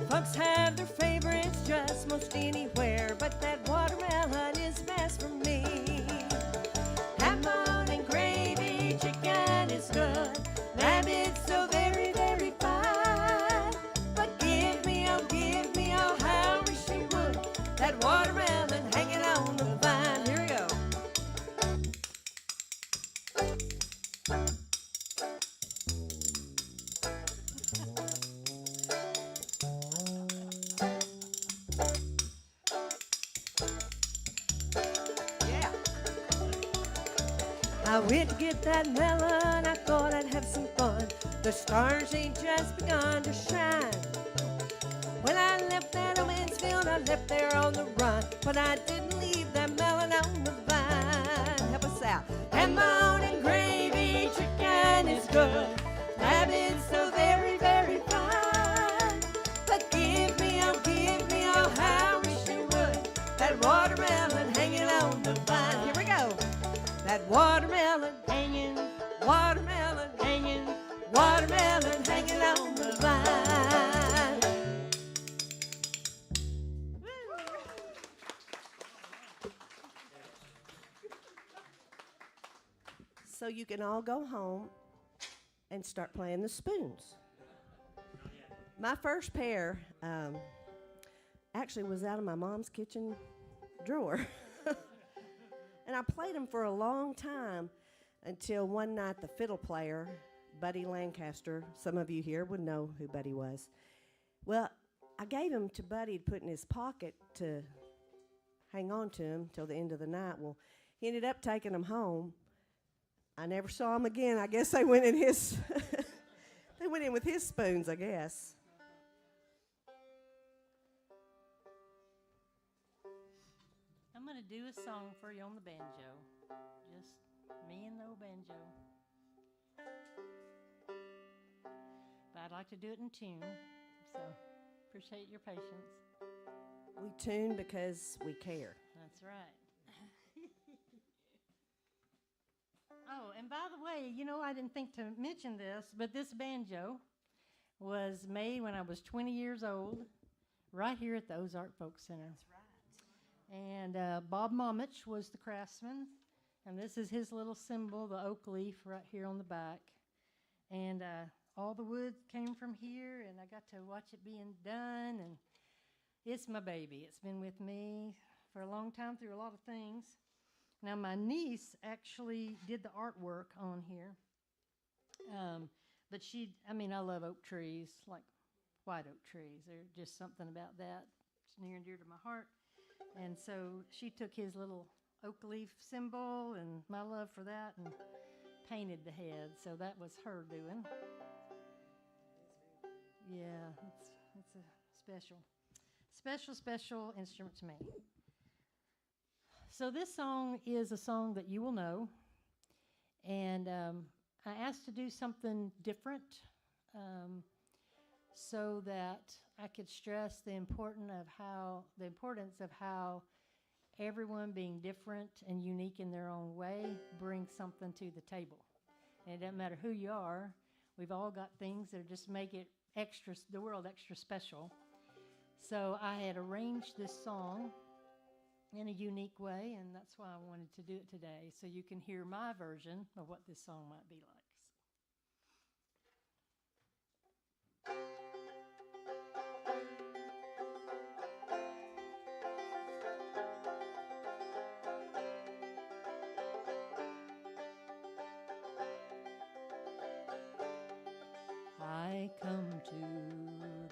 Speaker 9: Folks have their favorites just most anywhere, but that watermelon is best for me. Ham bone and gravy, chicken is good, rabbit's so very, very fine. But give me, oh, how I wish you would, that watermelon hanging on the vine. Here we go. Yeah. I went to get that melon, I thought I'd have some fun. The stars ain't just begun to shine. When I left that old man's field, I left there on the run, but I didn't leave that melon on the vine. Help us out. Ham bone and gravy, chicken is good, rabbit's so very, very fine. But give me, oh, how I wish you would, that watermelon hanging on the vine. Here we go. That watermelon hanging, watermelon hanging, watermelon hanging on the vine. So you can all go home and start playing the spoons. My first pair actually was out of my mom's kitchen drawer. And I played them for a long time until one night the fiddle player, Buddy Lancaster, some of you here would know who Buddy was. Well, I gave him to Buddy to put in his pocket to hang on to him till the end of the night. Well, he ended up taking them home. I never saw him again. I guess they went in his they went in with his spoons, I guess.
Speaker 8: I'm going to do a song for you on the banjo. Just me and the old banjo. But I'd like to do it in tune, so appreciate your patience.
Speaker 9: We tune because we care.
Speaker 8: That's right. Oh, and by the way, you know, I didn't think to mention this, but this banjo was made when I was 20 years old, right here at the Ozark Folk Center.
Speaker 9: That's right.
Speaker 8: And Bob Momich was the craftsman, and this is his little symbol, the oak leaf right here on the back. And all the wood came from here, and I got to watch it being done, and it's my baby. It's been with me for a long time through a lot of things. Now, my niece actually did the artwork on here, But I love oak trees, like white oak trees. They're just something about that. It's near and dear to my heart. And so she took his little oak leaf symbol and my love for that and painted the head. So that was her doing. Yeah, it's a special instrument to me. So this song is a song that you will know. And I asked to do something different so that I could stress the importance of how everyone being different and unique in their own way brings something to the table. And it doesn't matter who you are. We've all got things that just make it the world extra special. So I had arranged this song in a unique way, and that's why I wanted to do it today, so you can hear my version of what this song might be like. I come to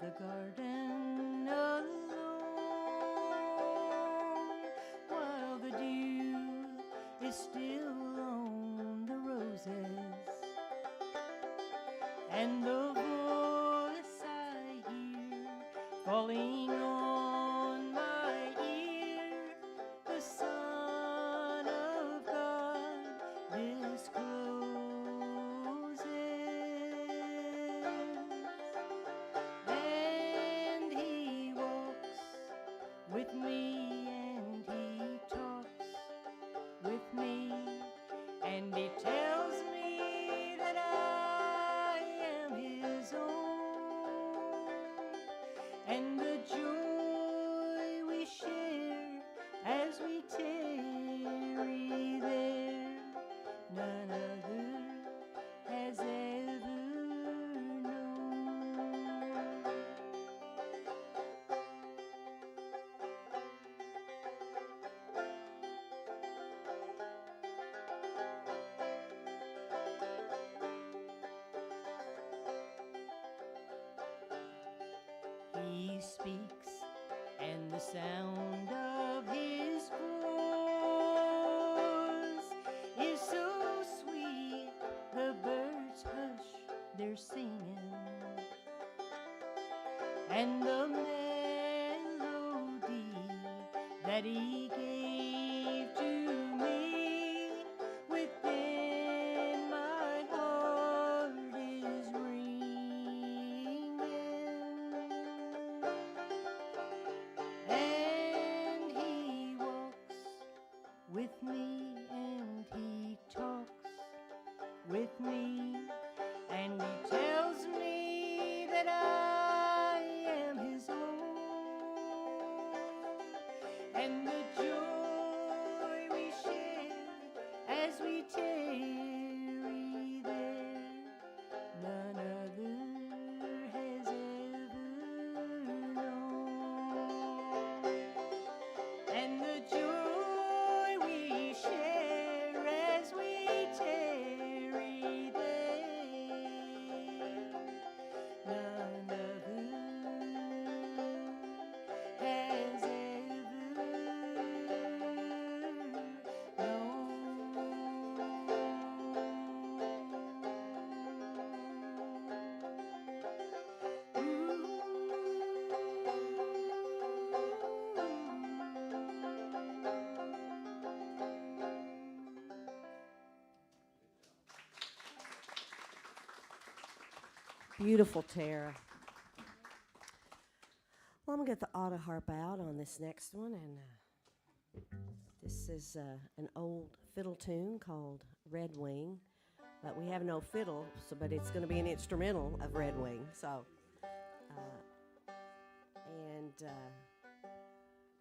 Speaker 8: the garden alone while the dew is still on the roses, and the voice I hear falling on my ear, the Son of God discloses, and He walks with me, and He talks with me, and He tells me that I am His own, and the joy we share as we tarry there, none other has ever known. He speaks, and the sound of His voice is so sweet, the birds hush their singing, and the melody that He gave to me within my heart is ringing, and He walks with me, and He talks with me, and He tells me that I am His own, and the joy we share as we tarry there, none other has ever known, and the joy we share as we tarry there, none other has ever
Speaker 9: Beautiful, Tara. Well, I'm going to get the auto harp out on this next one, and this is an old fiddle tune called Red Wing, but we have no fiddle, but it's going to be an instrumental of Red Wing. So,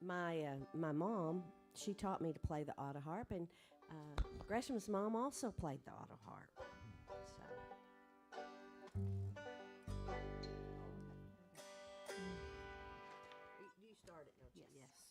Speaker 9: my mom, she taught me to play the auto harp, and Gresham's mom also played the auto harp. So. You start it, don't you?
Speaker 8: Yes.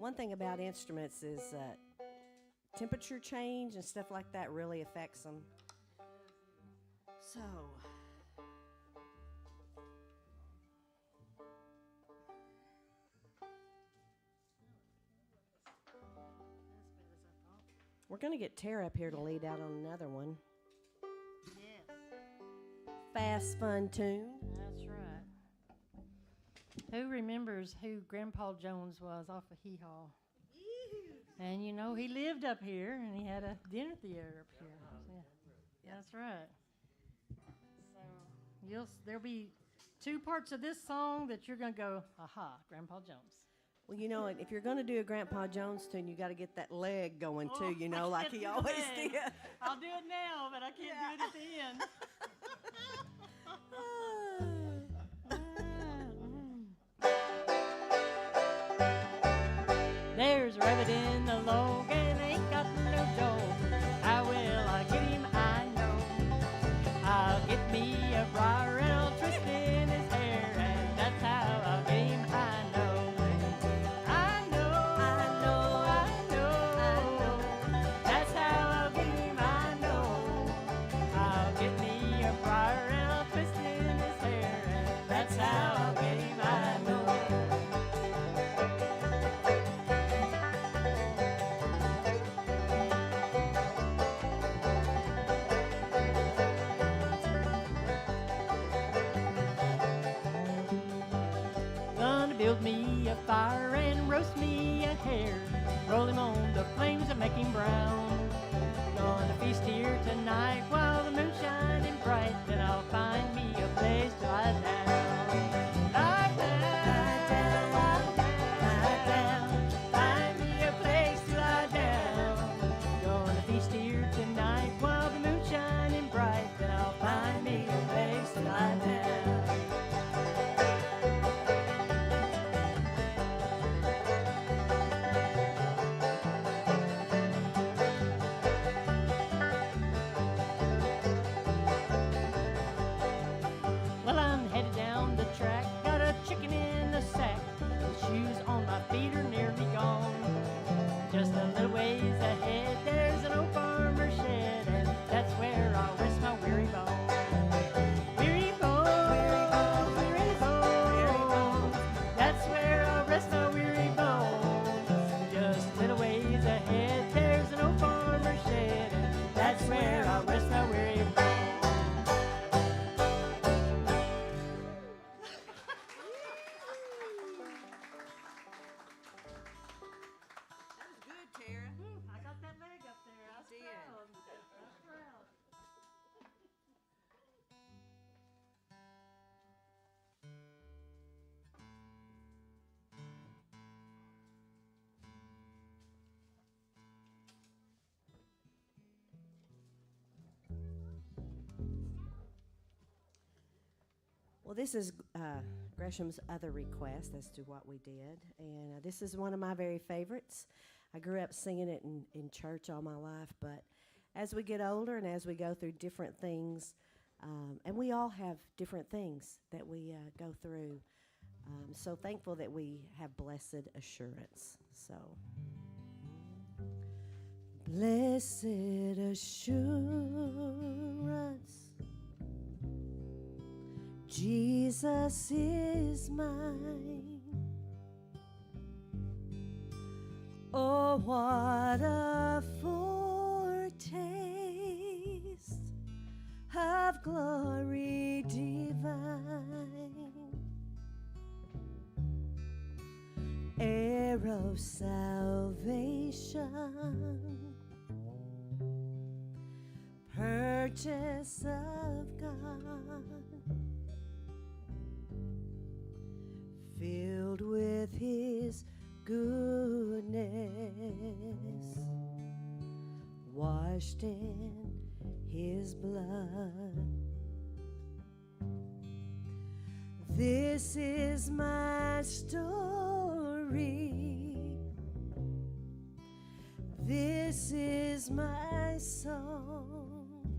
Speaker 9: One thing about instruments is temperature change and stuff like that really affects them. So, we're going to get Tara up here to lead out on another one.
Speaker 8: Yes,
Speaker 9: Fast, fun tune.
Speaker 8: that's right. Who remembers who Grandpa Jones was off of Hee Haw? And you know, he lived up here and he had a dinner theater up here. Yeah, that's right. So there'll be two parts of this song that you're going to go, aha, Grandpa Jones.
Speaker 9: Well, you know, if you're going to do a Grandpa Jones tune, you got to get that leg going too, you know,
Speaker 8: I
Speaker 9: like
Speaker 8: can't
Speaker 9: he
Speaker 8: do the
Speaker 9: always
Speaker 8: leg.
Speaker 9: did.
Speaker 8: I'll do it now, but I can't do it at the end. There's a rabbit in the log and ain't got no dog. How will I get him? I know. I'll get me a briar and I'll twist in his hair, and that's how I'll get him. I know. I know. I know. I know. I know. That's how I'll get him. I know. I'll get me a briar and I'll twist in his hair, and that's how I'll get him. I know. Gonna build me a fire and roast me a hare. Roll him on the flames and make him brown. Gonna feast here tonight while the moon's shining bright. Then I'll find me a place to lie down. Lie down, lie down. Find me a place to lie down. Gonna feast here tonight while the moon's shining bright. Then I'll find me a place to lie down. Well, I'm headed down the track, got a chicken in a sack. The shoes on my feet are nearly gone. Just a little ways ahead, there's an old farmer's shed, and that's where I'll rest my weary bones. Weary bones, weary bones, that's where I'll rest my weary bones. Just a little ways ahead, there's an old farmer's shed, and that's where I'll rest my weary bones.
Speaker 9: That was good, Tara.
Speaker 8: I got that leg up there. I was
Speaker 9: did.
Speaker 8: proud. I was proud.
Speaker 9: Well, this is Gresham's other request as to what we did, and this is one of my very favorites. I grew up singing it in church all my life, but as we get older and as we go through different things, and we all have different things that we go through, so thankful that we have blessed assurance. So, blessed assurance, Jesus is mine. Oh, what a foretaste of glory divine, heir of salvation, purchase of God, filled with His goodness, washed in His blood. This is my story. This is my song,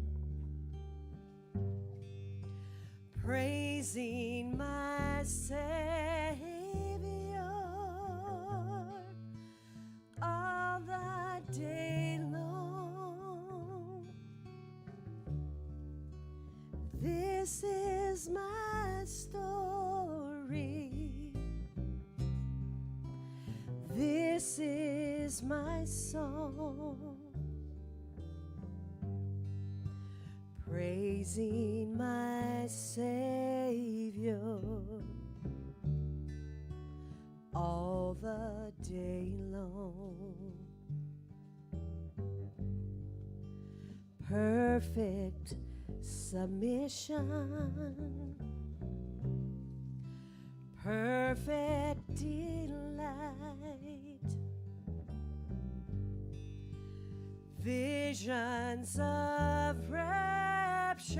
Speaker 9: praising my Savior all the day long. This is my story. This is my song, praising my Savior all the day long. Perfect submission, perfect delight, visions of rapture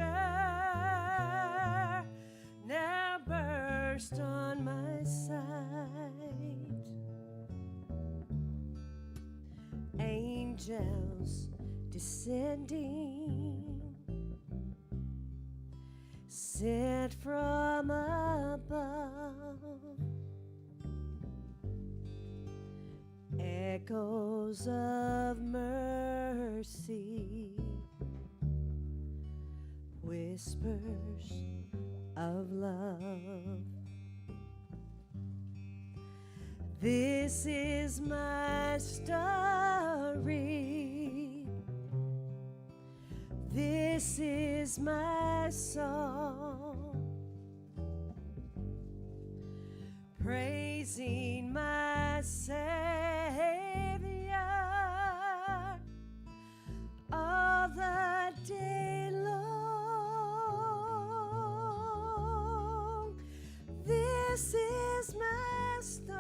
Speaker 9: now burst on my sight. Angels descending, sent from above, echoes of mercy, whispers of love. This is my story. This is my song, praising my Savior all the day long. This is my story.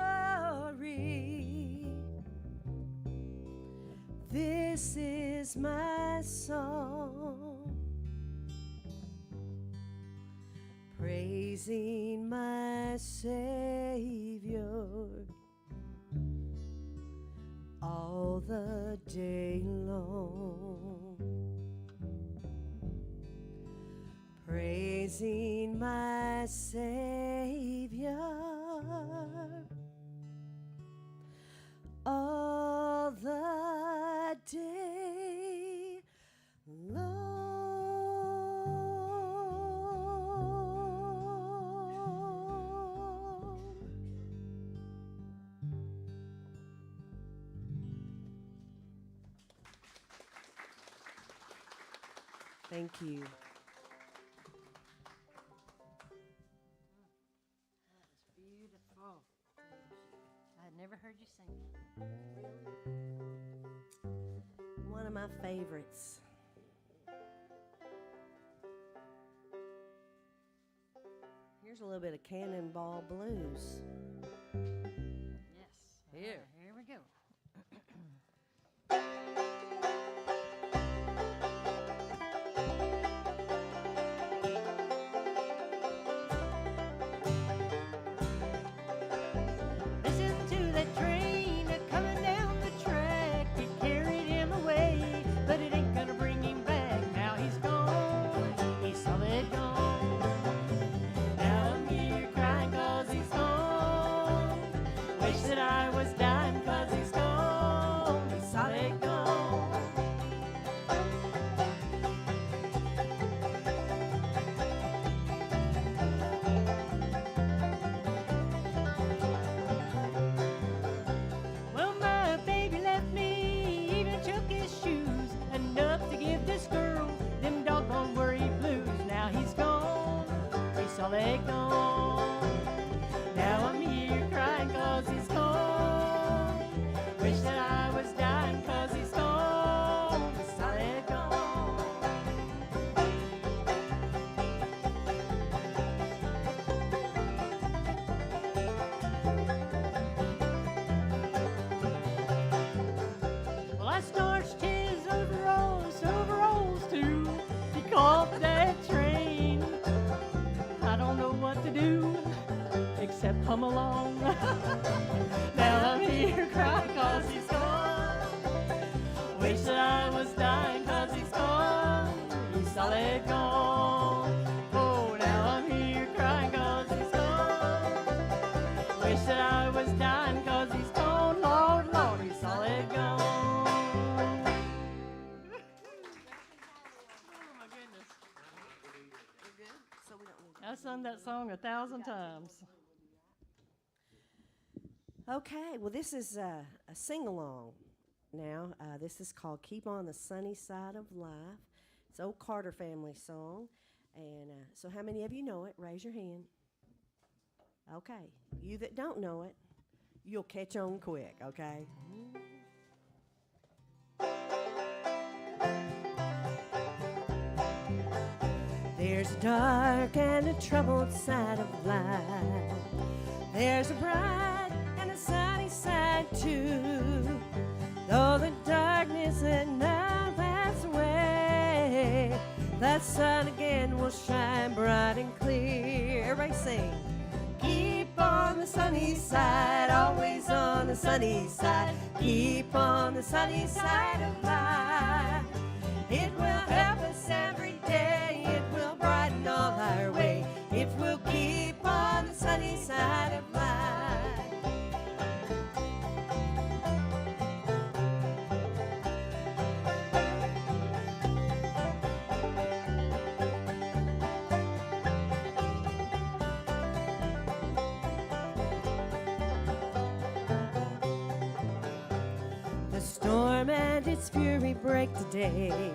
Speaker 9: This is my song, praising my Savior all the day long. Praising my Savior all the day long. Thank you.
Speaker 8: That was beautiful. I had never heard you sing that.
Speaker 9: One of my favorites. Here's a little bit of Cannonball Blues.
Speaker 8: Yes.
Speaker 9: Here.
Speaker 8: Here we go. Listen to that train a-coming down the track. It carried him away, but it ain't gonna bring him back. Now he's gone, he's solid gone. Now I'm here crying 'cause he's gone. Wish that I was dying 'cause he's gone, he's solid gone. I've sung that song 1,000 times.
Speaker 9: Okay, well, this is a sing-along now. This is called Keep on the Sunny Side of Life. It's an old Carter family song. And so how many of you know it? Raise your hand. Okay, you that don't know it, you'll catch on quick, okay? There's a dark and a troubled side of life. There's a bright and a sunny side too. Though the darkness at night pass away, that sun again will shine bright and clear. Everybody sing. Keep on the sunny side, always on the sunny side. Keep on the sunny side of life. It will help us every day. It will brighten all our way. If we'll keep on the sunny side of life. The storm and its fury break today,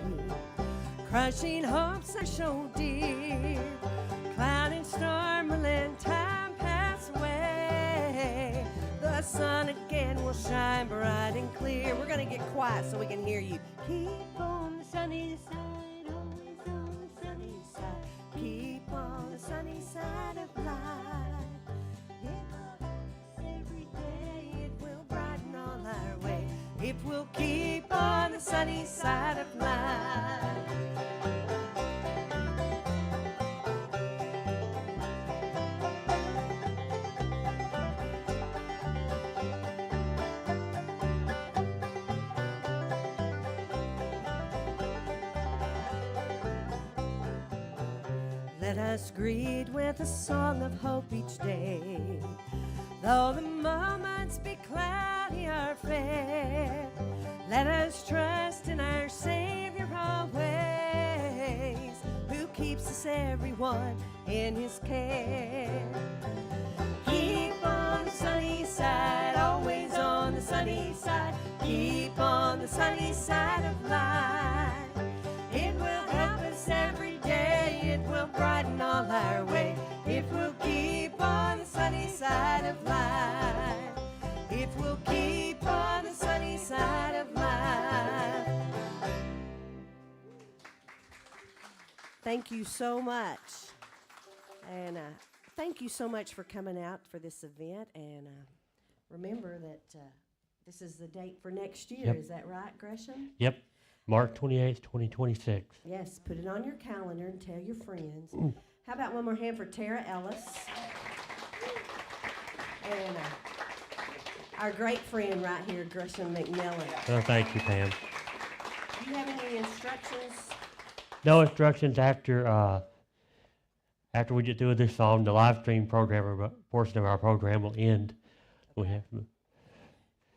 Speaker 9: crushing hopes are so dear. Cloud and storm will let time pass away. The sun again will shine bright and clear. We're gonna get quiet so we can hear you. Keep on the sunny side, always on the sunny side. Keep on the sunny side of life. It will help us every day. It will brighten all our way. If we'll keep on the sunny side of life. Let us greet with a song of hope each day. Though the moments be cloudy or fair, let us trust in our Savior always, who keeps us everyone in his care. Keep on the sunny side, always on the sunny side. Keep on the sunny side of life. It will help us every day. It will brighten all our way. If we'll keep on the sunny side of life. If we'll keep on the sunny side of life. Thank you so much. And thank you so much for coming out for this event. And remember that this is the date for next year.
Speaker 1: Yep.
Speaker 9: Is that right, Gresham?
Speaker 1: Yep, March 28th, 2026.
Speaker 9: Yes, put it on your calendar and tell your friends. How about one more hand for Tara Ellis? And our great friend right here, Gresham McMillan.
Speaker 1: Oh, thank you, Pam.
Speaker 9: Do you have any instructions?
Speaker 1: No instructions after we get through with this song. The live stream program portion of our program will end. We have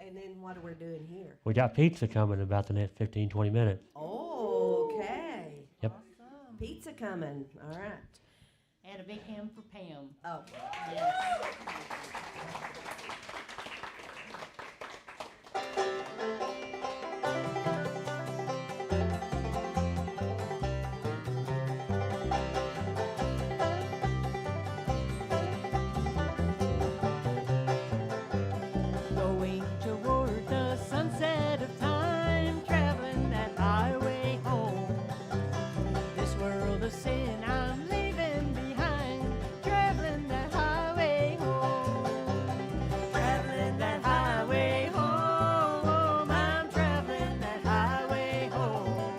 Speaker 9: And then what are we doing here?
Speaker 1: we got pizza coming in about the next 15, 20 minutes.
Speaker 9: Okay.
Speaker 1: Yep.
Speaker 8: Awesome.
Speaker 9: Pizza coming. All right.
Speaker 8: And a big hand for Pam.
Speaker 9: Oh,
Speaker 8: Yes. Going toward the sunset of time, traveling that highway home. This world of sin I'm leaving behind, traveling that highway home. Traveling that highway home, I'm traveling that highway home.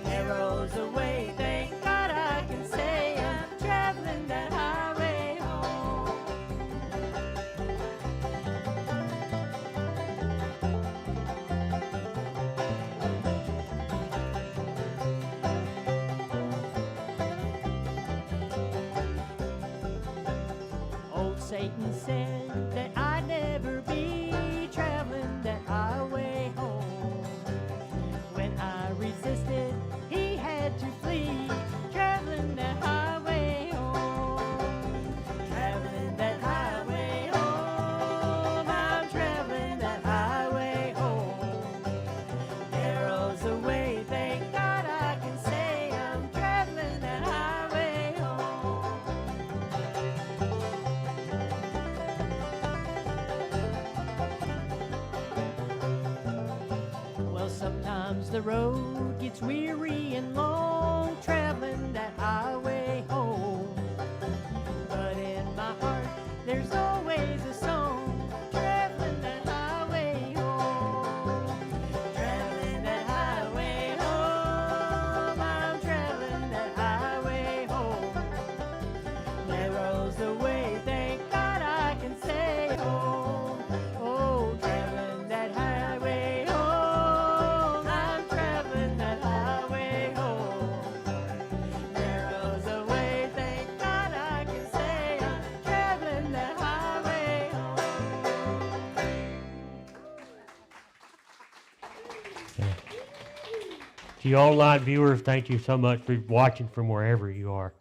Speaker 8: Arrows away, thank God I can say I'm traveling that highway home. Old Satan said that I'd never be traveling that highway home. When I resisted, he had to flee, traveling that highway home. Sometimes the road gets weary and long, traveling that highway home. But in my heart, there's always a song, traveling that highway home. Traveling that highway home, I'm traveling that highway home. Narrow's the way, thank God I can say home. Oh, traveling that highway home, I'm traveling that highway home. Narrow's the way, thank God I can say I'm traveling that highway home.
Speaker 1: To you online viewers, thank you so much for watching from wherever you are.